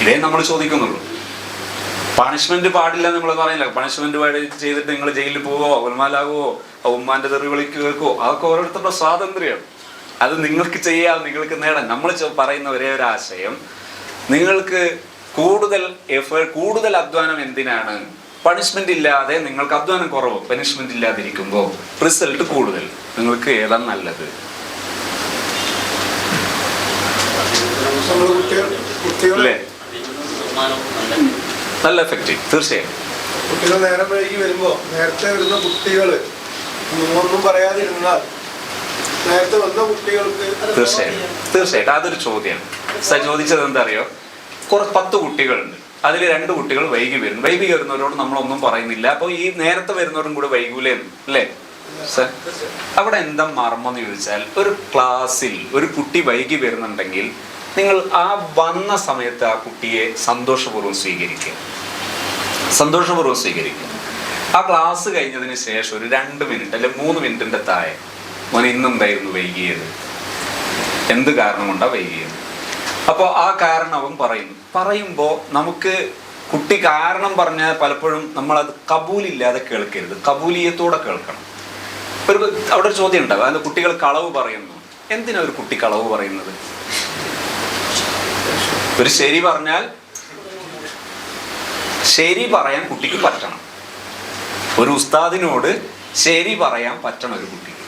ഇതേ നമ്മൾ ചോദിക്കുന്നുള്ളൂ. പണിഷ്മെന്റ് പാടില്ല നമ്മൾ പറയില്ല. പണിഷ്മെന്റ് ചെയ്തിട്ട് നിങ്ങൾ ജയിലിൽ പോവോ, ഉന്മാലാകുവോ, ഉമ്മാന്റെ തെറി വിളിക്ക് കേൾക്കുവോ, അതൊക്കെ ഓരോരുത്തരുടെ സ്വാതന്ത്ര്യം. അത് നിങ്ങൾക്ക് ചെയ്യാം, നിങ്ങൾക്ക് നേടാം. നമ്മൾ പറയുന്ന ഒരേ ഒരു ആശയം, നിങ്ങൾക്ക് കൂടുതൽ അധ്വാനം എന്തിനാണ്? പണിഷ്മെന്റ് ഇല്ലാതെ നിങ്ങൾക്ക് അധ്വാനം കുറവ്, പണിഷ്മെന്റ് ഇല്ലാതിരിക്കുമ്പോൾ റിസൾട്ട് കൂടുതൽ. നിങ്ങൾക്ക് ഏതാണ് നല്ലത്? അല്ലേ? നല്ല എഫക്റ്റീവ്. തീർച്ചയായും കുട്ടികൾ നേരം വൈകി വരുമ്പോൾ നേരത്തെ വരുന്ന കുട്ടികൾ ഒന്നും പറയാതിരുന്നാൽ നേരത്തെ വന്ന കുട്ടികൾക്ക് തീർച്ചയായിട്ടും അതൊരു ചോദ്യമാണ്. ചോദിച്ചത് എന്താ അറിയോ, 10 കുട്ടികളുണ്ട്, അതിൽ 2 കുട്ടികൾ വൈകി വരുന്നു. വൈകി വരുന്നവരോട് നമ്മളൊന്നും പറയുന്നില്ല. അപ്പോൾ ഈ നേരത്തെ വരുന്നവരും കൂടെ വൈകൂലേ അല്ലേ സർ? അവിടെ എന്താ മർമ്മം എന്ന് ചോദിച്ചാൽ, ഒരു ക്ലാസ്സിൽ ഒരു കുട്ടി വൈകി വരുന്നുണ്ടെങ്കിൽ നിങ്ങൾ ആ വന്ന സമയത്ത് ആ കുട്ടിയെ സന്തോഷപൂർവ്വം സ്വീകരിക്കുക. ആ ക്ലാസ് കഴിഞ്ഞതിന് ശേഷം ഒരു 2 മിനിറ്റ് അല്ലെ 3 മിനിറ്റിന്റെ താഴെ, മോൻ ഇന്നെന്തായിരുന്നു വൈകിയത്, എന്ത് കാരണം കൊണ്ടാ വൈകിയത്? അപ്പോൾ ആ കാരണവും പറയുമ്പോൾ നമുക്ക് കുട്ടി കാരണം പറഞ്ഞാൽ പലപ്പോഴും നമ്മളത് കബൂലില്ലാതെ കേൾക്കരുത്, കബൂലിയത്തോടെ കേൾക്കണം. അവിടെ ഒരു ചോദ്യം ഉണ്ടാവും, അത് കുട്ടികൾ കളവ് പറയുന്നു. എന്തിനാ ഒരു കുട്ടി കളവ് പറയുന്നത്? ഒരു ശരി പറഞ്ഞാൽ ശരി പറയാൻ കുട്ടിക്ക് പറ്റണം. ഒരു ഉസ്താദിനോട് ശരി പറയാൻ പറ്റണം ഒരു കുട്ടിക്ക്.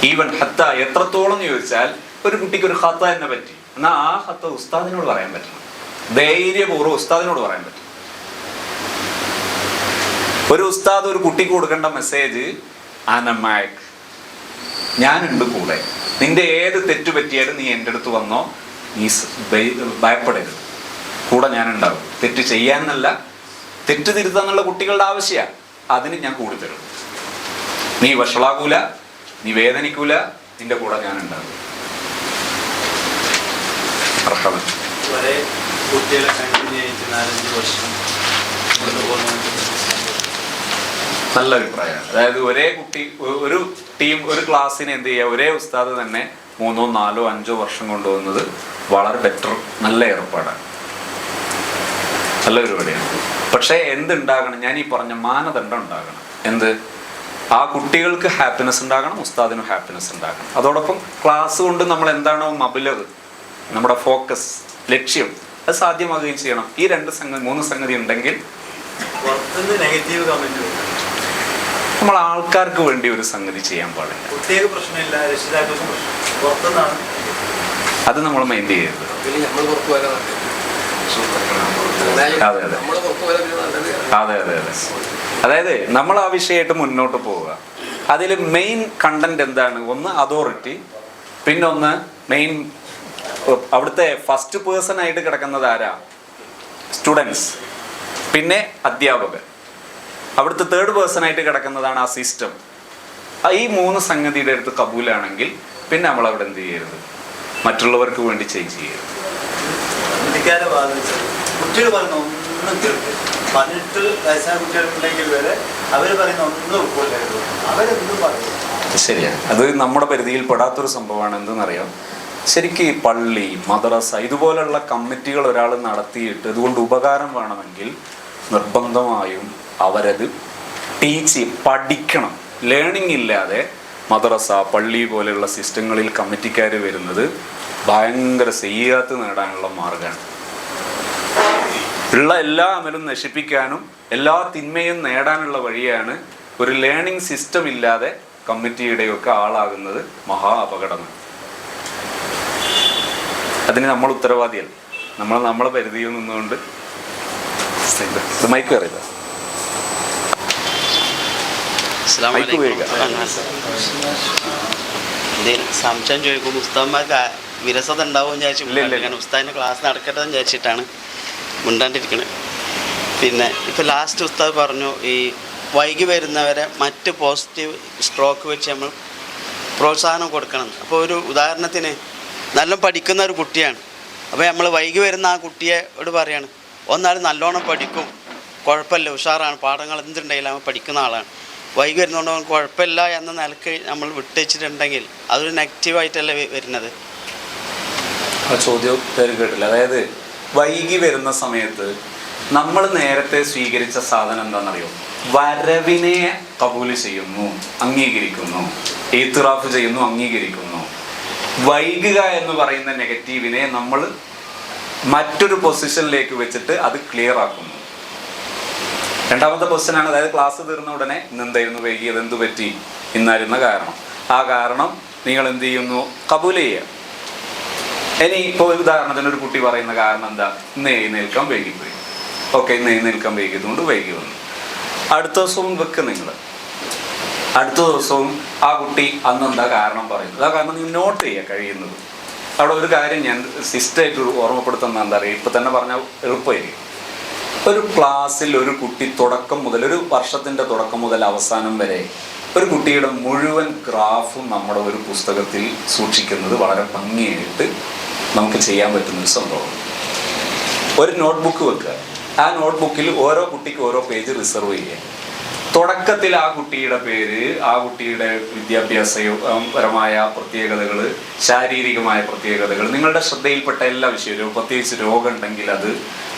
ഈവൻ ഹത്ത എത്രത്തോളം ചോദിച്ചാൽ, ഒരു കുട്ടിക്ക് ഒരു ഹത്ത തന്നെ പറ്റി, എന്നാൽ ആ ഹത്ത ഉസ്താദിനോട് പറയാൻ പറ്റണം, ധൈര്യപൂർവ്വം ഉസ്താദിനോട് പറയാൻ പറ്റും. ഒരു ഉസ്താദ് ഒരു കുട്ടിക്ക് കൊടുക്കേണ്ട മെസ്സേജ്, അനമാക്, ഞാനുണ്ട് കൂടെ, നിന്റെ ഏത് തെറ്റ് പറ്റിയാലും നീ എൻ്റെ അടുത്ത് വന്നോ, നീ ഭയപ്പെടരുത്, കൂടെ ഞാനുണ്ടാവും. തെറ്റ് ചെയ്യാന്നല്ല, തെറ്റ് തിരുത്താന്നുള്ള കുട്ടികളുടെ ആവശ്യമാണ്. അതിന് ഞാൻ കൂടി തരും. നീ വഷളാകൂല, നീ വേദനിക്കൂല, നിന്റെ കൂടെ ഞാനുണ്ടാവും. ഒരേ കുട്ടികളെ കണ്ടിന്യൂ ചെയ്ത് 4-5 വർഷം നല്ല അഭിപ്രായമാണ്. അതായത് ഒരേ കുട്ടി, ഒരു ടീം, ഒരു ക്ലാസ്സിന് എന്ത് ചെയ്യുക, ഒരേ ഉസ്താദ് തന്നെ 3, 4, 5 വർഷം കൊണ്ടുപോകുന്നത് വളരെ ബെറ്റർ, നല്ല ഏർപ്പാടാണ്, നല്ല പരിപാടിയാണ്. പക്ഷേ എന്തുണ്ടാകണം, ഞാൻ ഈ പറഞ്ഞ മാനദണ്ഡം ഉണ്ടാകണം. എന്ത്? ആ കുട്ടികൾക്ക് ഹാപ്പിനെസ് ഉണ്ടാകണം, ഉസ്താദിനും ഹാപ്പിനെസ് ഉണ്ടാകണം. അതോടൊപ്പം ക്ലാസ് കൊണ്ട് നമ്മൾ എന്താണോ മബലഗ്, നമ്മുടെ ഫോക്കസ്, ലക്ഷ്യം, അത് സാധ്യമാകുകയും ചെയ്യണം. ഈ 3 സംഗതി ഉണ്ടെങ്കിൽ പുറത്തുനിന്ന് നെഗറ്റീവ് കമന്റ് നമ്മൾ ആൾക്കാർക്ക് വേണ്ടി ഒരു സംഗതി ചെയ്യാൻ പാടില്ല. കുട്ടികൾക്ക് പ്രശ്നമില്ല, രക്ഷിതാക്കൾക്കും പ്രശ്നം പുറത്തുനിന്നാണ്. അത് നമ്മൾ മൈൻഡ് ചെയ്യരുത്. അതെ അതെ അതെ അതെ അതെ. അതായത് നമ്മൾ ആ വിഷയമായിട്ട് മുന്നോട്ട് പോവുക. അതിൽ മെയിൻ കണ്ടന്റ് എന്താണ്? ഒന്ന് അതോറിറ്റി, പിന്നെ ഒന്ന് മെയിൻ അവിടുത്തെ ഫസ്റ്റ് പേഴ്സൺ ആയിട്ട് കിടക്കുന്നത് ആരാ? സ്റ്റുഡൻസ്, പിന്നെ അധ്യാപകർ. അവിടുത്തെ തേർഡ് പേഴ്സൺ ആയിട്ട് കിടക്കുന്നതാണ് ആ സിസ്റ്റം. ഈ 3 സംഗതിയുടെ അടുത്ത് കബൂലാണെങ്കിൽ പിന്നെ നമ്മൾ അവിടെ എന്ത് ചെയ്യരുത്? മറ്റുള്ളവർക്ക് വേണ്ടി ചേഞ്ച് ചെയ്യരുത്. ഇന്ത്യക്കാരെ ബാധിച്ചത് കുട്ടികൾ പറയുന്ന ഒന്നും കേൾക്കും. 18 വയസ്സായ കുട്ടികളുണ്ടെങ്കിൽ വരെ അവർ പറയുന്ന ഒന്നും ഉൾക്കൊള്ളരുത്. അവരെന്തും പറയും. ശരിയാണ്. അത് നമ്മുടെ പരിധിയിൽ പെടാത്തൊരു സംഭവമാണ്. എന്തെന്നറിയാം, ശരിക്കും ഈ പള്ളി, മദ്രസ ഇതുപോലുള്ള കമ്മിറ്റികൾ ഒരാൾ നടത്തിയിട്ട് ഇതുകൊണ്ട് ഉപകാരം വേണമെങ്കിൽ നിർബന്ധമായും അവരത് പഠിക്കണം. ലേണിംഗ് ഇല്ലാതെ മദ്രസ, പള്ളി പോലെയുള്ള സിസ്റ്റങ്ങളിൽ കമ്മിറ്റിക്കാർ വരുന്നത് ഭയങ്കര ചെയ്യാത്ത നേടാനുള്ള മാർഗമാണ്. ഉള്ള എല്ലാ അമലും നശിപ്പിക്കാനും എല്ലാ തിന്മയും നേടാനുള്ള വഴിയാണ്. ഒരു ലേണിംഗ് സിസ്റ്റം ഇല്ലാതെ കമ്മിറ്റിയുടെയൊക്കെ ആളാകുന്നത് മഹാ അപകടമാണ്. അതിന് നമ്മൾ ഉത്തരവാദിയല്ല. നമ്മളെ പരിധിയിൽ നിന്നുകൊണ്ട് മൈക്ക് അറിയില്ല. സംശയം ചോദിക്കും, ഉസ്താദ്മാർക്ക് വിരസത ഉണ്ടാവും വിചാരിച്ചു ഉസ്താദിൻ്റെ ക്ലാസ് നടക്കട്ടെ എന്ന് വിചാരിച്ചിട്ടാണ് മിണ്ടാണ്ടിരിക്കണത്. പിന്നെ ഇപ്പോൾ ലാസ്റ്റ് ഉസ്താദ് പറഞ്ഞു ഈ വൈകി വരുന്നവരെ മറ്റ് പോസിറ്റീവ് സ്ട്രോക്ക് വെച്ച് നമ്മൾ പ്രോത്സാഹനം കൊടുക്കണം. അപ്പോൾ ഒരു ഉദാഹരണത്തിന് നല്ല പഠിക്കുന്ന ഒരു കുട്ടിയാണ്. അപ്പോൾ നമ്മൾ വൈകി വരുന്ന ആ കുട്ടിയോട് പറയാണ്, ഒന്നാലും നല്ലോണം പഠിക്കും, കുഴപ്പമില്ല, ഉഷാറാണ്, പാഠങ്ങൾ എന്തുണ്ടെങ്കിലും അവൻ പഠിക്കുന്ന ആളാണ്. വൈകി വരുന്നതുകൊണ്ട് അവൻ കുഴപ്പമില്ല എന്ന നിലക്ക് നമ്മൾ വിട്ടുവെച്ചിട്ടുണ്ടെങ്കിൽ അതൊരു നെഗറ്റീവായിട്ടല്ലേ വരുന്നത്. ആ ചോദ്യം പേര് കേട്ടില്ല. അതായത് വൈകി വരുന്ന സമയത്ത് നമ്മൾ നേരത്തെ സ്വീകരിച്ച സാധനം എന്താണെന്നറിയോ? വരവിനെ കബൂല് ചെയ്യുന്നു, അംഗീകരിക്കുന്നു, ഈത്തിറാഫ് ചെയ്യുന്നു, അംഗീകരിക്കുന്നു. വൈകുക എന്ന് പറയുന്ന നെഗറ്റീവിനെ നമ്മൾ മറ്റൊരു പൊസിഷനിലേക്ക് വെച്ചിട്ട് അത് ക്ലിയർ ആക്കുന്നു. രണ്ടാമത്തെ പൊസിഷനാണ്, അതായത് ക്ലാസ് തീർന്ന ഉടനെ ഇന്നെന്തായിരുന്നു വൈകിയത്, എന്തു പറ്റി, ഇന്നായിരുന്ന കാരണം. ആ കാരണം നിങ്ങൾ എന്ത് ചെയ്യുന്നു? കബൂൽ ചെയ്യുക. ഇനി ഇപ്പോൾ ഉദാഹരണത്തിന് ഒരു കുട്ടി പറയുന്ന കാരണം എന്താ? ഇന്ന് എഴുന്നേൽക്കാൻ വൈകിപ്പോയി. ഓക്കെ, ഇന്ന് എഴുന്നേൽക്കാൻ വൈകിയതുകൊണ്ട് വൈകി വന്നു. അടുത്ത ദിവസവും വെക്ക് നിങ്ങൾ. അടുത്ത ദിവസവും ആ കുട്ടി അന്നെന്താ കാരണം പറയുന്നത്. ആ കാരണം നിങ്ങൾ നോട്ട് ചെയ്യുക കഴിയുന്നത്. അവിടെ ഒരു കാര്യം ഞാൻ സിസ്റ്റമായിട്ട് ഓർമ്മപ്പെടുത്തുന്ന എന്താ പറയുക, ഇപ്പം തന്നെ പറഞ്ഞാൽ എളുപ്പമായിരിക്കും. ഒരു ക്ലാസ്സിൽ ഒരു കുട്ടി തുടക്കം മുതൽ, ഒരു വർഷത്തിൻ്റെ തുടക്കം മുതൽ അവസാനം വരെ ഒരു കുട്ടിയുടെ മുഴുവൻ ഗ്രാഫും നമ്മുടെ ഒരു പുസ്തകത്തിൽ സൂക്ഷിക്കുന്നത് വളരെ ഭംഗിയായിട്ട് നമുക്ക് ചെയ്യാൻ പറ്റുന്നൊരു സംഭവം. ഒരു നോട്ട്ബുക്ക് വെക്കുക. ആ നോട്ട്ബുക്കിൽ ഓരോ കുട്ടിക്ക് ഓരോ പേജ് റിസർവ് ചെയ്യുക. തുടക്കത്തിൽ ആ കുട്ടിയുടെ പേര്, ആ കുട്ടിയുടെ വിദ്യാഭ്യാസപരമായ പ്രത്യേകതകൾ, ശാരീരികമായ പ്രത്യേകതകൾ, നിങ്ങളുടെ ശ്രദ്ധയിൽപ്പെട്ട എല്ലാ വിഷയവും, പ്രത്യേകിച്ച് രോഗം ഉണ്ടെങ്കിൽ അത്,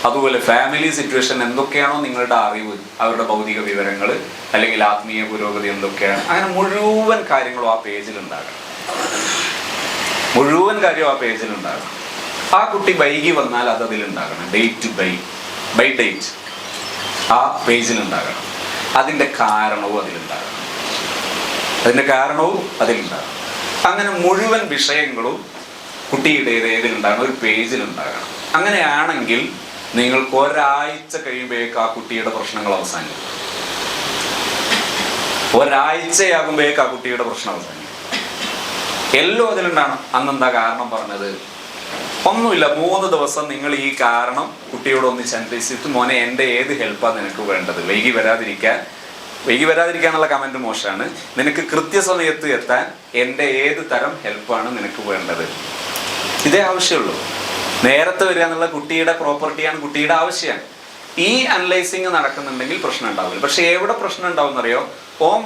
അതുപോലെ ഫാമിലി സിറ്റുവേഷൻ എന്തൊക്കെയാണോ നിങ്ങളുടെ അറിവ്, അവരുടെ ഭൗതിക വിവരങ്ങൾ അല്ലെങ്കിൽ ആത്മീയ പുരോഗതി എന്തൊക്കെയാണ്, അങ്ങനെ മുഴുവൻ കാര്യങ്ങളും ആ പേജിലുണ്ടാകണം. മുഴുവൻ കാര്യവും ആ പേജിലുണ്ടാകണം. ആ കുട്ടി വൈകി വന്നാൽ അത് അതിലുണ്ടാകണം. ഡേറ്റ് ബൈ ഡേറ്റ് ആ പേജിലുണ്ടാകണം. അതിൻ്റെ കാരണവും അതിലുണ്ടാകണം. അങ്ങനെ മുഴുവൻ വിഷയങ്ങളും കുട്ടിയുടെ ഏതിലുണ്ടാകണം? ഒരു പേജിലുണ്ടാകണം. അങ്ങനെയാണെങ്കിൽ നിങ്ങൾക്ക് ഒരാഴ്ച കഴിയുമ്പോഴേക്ക് ആ കുട്ടിയുടെ പ്രശ്നങ്ങൾ അവസാനിക്കും. ഒരാഴ്ചയാകുമ്പോഴേക്ക് ആ കുട്ടിയുടെ പ്രശ്നം അവസാനിക്കും. എല്ലാം അതിലുണ്ടാകണം. അന്നെന്താ കാരണം പറഞ്ഞത്? ഒന്നുമില്ല, 3 ദിവസം നിങ്ങൾ ഈ കാരണം കുട്ടിയോട് ഒന്നിച്ച് അന്വേഷിച്ചിട്ട്, മോനെ എൻ്റെ ഏത് ഹെൽപ്പാണ് നിനക്ക് വേണ്ടത്? വൈകി വരാതിരിക്കാനുള്ള കമൻറ്റ് മോശമാണ്. നിനക്ക് കൃത്യസമയത്ത് എത്താൻ എൻ്റെ ഏത് തരം ഹെൽപ്പാണ് നിനക്ക് വേണ്ടത്? ഇതേ ആവശ്യമുള്ളൂ. നേരത്തെ വരിക എന്നുള്ള കുട്ടിയുടെ പ്രോപ്പർട്ടിയാണ്, കുട്ടിയുടെ ആവശ്യമാണ്. ഈ അനലൈസിങ് നടക്കുന്നുണ്ടെങ്കിൽ പ്രശ്നം ഉണ്ടാവില്ല. പക്ഷെ എവിടെ പ്രശ്നം ഉണ്ടാവും എന്നറിയോ? ഓൻ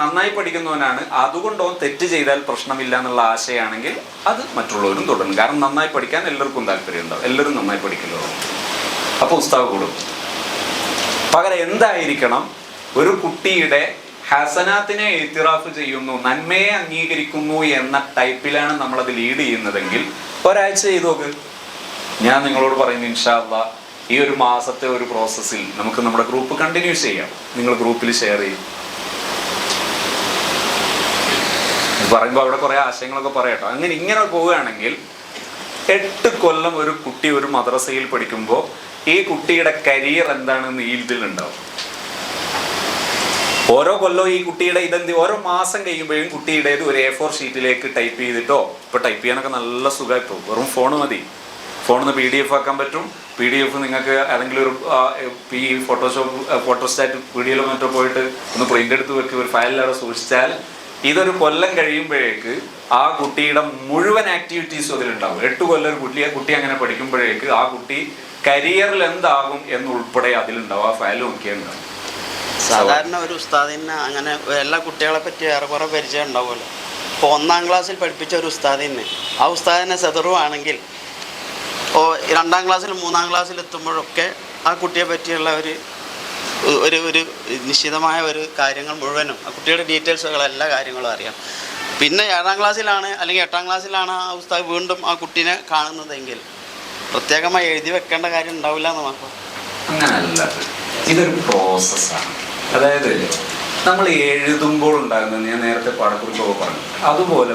നന്നായി പഠിക്കുന്നവനാണ്, അതുകൊണ്ട് ഓൻ തെറ്റ് ചെയ്താൽ പ്രശ്നമില്ല എന്നുള്ള ആശയമാണെങ്കിൽ അത് മറ്റുള്ളവരും തുടരും. കാരണം നന്നായി പഠിക്കാൻ എല്ലാവർക്കും താല്പര്യം ഉണ്ടാവും, എല്ലാവരും നന്നായി പഠിക്കലോ. അപ്പോൾ ഉസ്താദ് കൂടും. പകരം എന്തായിരിക്കണം? ഒരു കുട്ടിയുടെ ഹസനാത്തിനെ ഇത്തിറാഫ് ചെയ്യുന്നു, നന്മയെ അംഗീകരിക്കുന്നു എന്ന ടൈപ്പിലാണ് നമ്മളത് ലീഡ് ചെയ്യുന്നതെങ്കിൽ ഒരാഴ്ച ചെയ്ത് നോക്ക്. ഞാൻ നിങ്ങളോട് പറയുന്നു, ഇൻഷാ അല്ലാഹ് ഈ ഒരു മാസത്തെ ഒരു പ്രോസസ്സിൽ നമുക്ക് നമ്മുടെ ഗ്രൂപ്പ് കണ്ടിന്യൂ ചെയ്യാം. നിങ്ങൾ ഗ്രൂപ്പിൽ ഷെയർ ചെയ്യും. പറയുമ്പോൾ അവിടെ കുറേ ആശയങ്ങളൊക്കെ പറയട്ടോ. ഇങ്ങനെ പോവുകയാണെങ്കിൽ 8 കൊല്ലം ഒരു കുട്ടി ഒരു മദ്രസയിൽ പഠിക്കുമ്പോൾ ഈ കുട്ടിയുടെ കരിയർ എന്താണെന്ന് ഈ ഇതിലുണ്ടാവും. ഓരോ കൊല്ലവും ഈ കുട്ടിയുടെ ഓരോ മാസം കഴിയുമ്പോഴും കുട്ടിയുടേത് ഒരു A4 ഷീറ്റിലേക്ക് ടൈപ്പ് ചെയ്തിട്ടോ, ഇപ്പോൾ ടൈപ്പ് ചെയ്യാനൊക്കെ നല്ല സുഖമായി പോകും. വെറും ഫോൺ മതി. ഫോണിൽ നിന്ന് PDF ആക്കാൻ പറ്റും. PDF നിങ്ങൾക്ക് ഏതെങ്കിലും ഒരു ഈ ഫോട്ടോസ്റ്റാറ്റ് വീഡിയോയിലോ മറ്റോ പോയിട്ട് ഒന്ന് പ്രിൻ്റ് എടുത്ത് വെക്കുക, ഒരു ഫയലിലവിടെ സൂക്ഷിച്ചാൽ ഇതൊരു കൊല്ലം കഴിയുമ്പോഴേക്ക് ആ കുട്ടിയുടെ മുഴുവൻ ആക്ടിവിറ്റീസും അതിലുണ്ടാവും. 8 കൊല്ലം ഒരു കുട്ടി അങ്ങനെ പഠിക്കുമ്പോഴേക്ക് ആ കുട്ടി കരിയറിൽ എന്താകും എന്നുൾപ്പെടെ അതിലുണ്ടാവും. ആ ഫയൽ നോക്കിയുണ്ടാവും. സാധാരണ ഒരു ഉസ്താദിന് അങ്ങനെ എല്ലാ കുട്ടികളെ പറ്റി ഏറെക്കുറെ പരിചയം ഉണ്ടാവുമല്ലോ. ഇപ്പോൾ 1-ാം ക്ലാസ്സിൽ പഠിപ്പിച്ച ഒരു ഉസ്താദിന് ആ ഉസ്താദിനെ സെതറുവാണെങ്കിൽ 2-ാം ക്ലാസ്സിൽ 3-ാം ക്ലാസ്സിൽ എത്തുമ്പോഴൊക്കെ ആ കുട്ടിയെ പറ്റിയുള്ള ഒരു നിശ്ചിതമായ ഒരു കാര്യങ്ങൾ മുഴുവനും ആ കുട്ടിയുടെ ഡീറ്റെയിൽസുകൾ എല്ലാ കാര്യങ്ങളും അറിയാം. പിന്നെ 7-ാം ക്ലാസ്സിലാണ് അല്ലെങ്കിൽ 8-ാം ക്ലാസ്സിലാണ് ആ ഉസ്താദ് വീണ്ടും ആ കുട്ടീനെ കാണുന്നതെങ്കിൽ പ്രത്യേകമായി എഴുതി വെക്കേണ്ട കാര്യം ഉണ്ടാവില്ല എന്ന് മാത്രം. അങ്ങനല്ല, ഇതൊരു പ്രോസസ്സാണ്. അതായത് നമ്മൾ എഴുതുമ്പോൾ ഉണ്ടാകുന്നത് ഞാൻ നേരത്തെ പാഠക്കുറിപ്പൊക്കെ പറഞ്ഞു, അതുപോലെ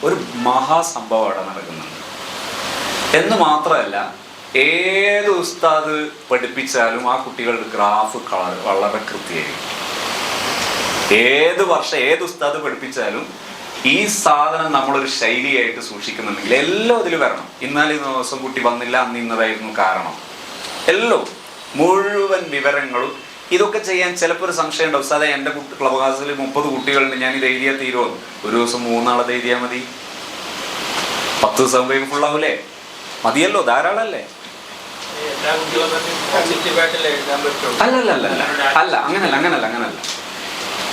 ഒരു മഹാസംഭവമാണ് നടക്കുന്നുണ്ട് എന്ന് മാത്രമല്ല, ഏത് ഉസ്താദ് പഠിപ്പിച്ചാലും ആ കുട്ടികളുടെ ഗ്രാഫ് കളർ വളരെ കൃത്യമായിരിക്കും. ഏത് ഉസ്താദ് പഠിപ്പിച്ചാലും ഈ സാധനം നമ്മളൊരു ശൈലിയായിട്ട് സൂക്ഷിക്കുന്നുണ്ടെങ്കിൽ എല്ലാം ഇതിൽ വരണം. ഇന്നലെ ദിവസം കുട്ടി വന്നില്ല, അന്ന് ഇന്നതായിരുന്നു കാരണം, എല്ലാം മുഴുവൻ വിവരങ്ങളും. ഇതൊക്കെ ചെയ്യാൻ ചിലപ്പോൾ ഒരു സംശയം ഉണ്ടാവും, ഉസ്താദേ എൻ്റെ ക്ലബ് ക്ലാസ്സിൽ 30 കുട്ടികളുണ്ട്, ഞാൻ ഇത് എഴുതിയാൽ തീരുമോ? ഒരു ദിവസം 3 നാളത് എഴുതിയാൽ മതി. 10 ദിവസം ഫുള്ളാവൂലേ? മതിയല്ലോ, ധാരാളല്ലേ? അല്ല അങ്ങനല്ല.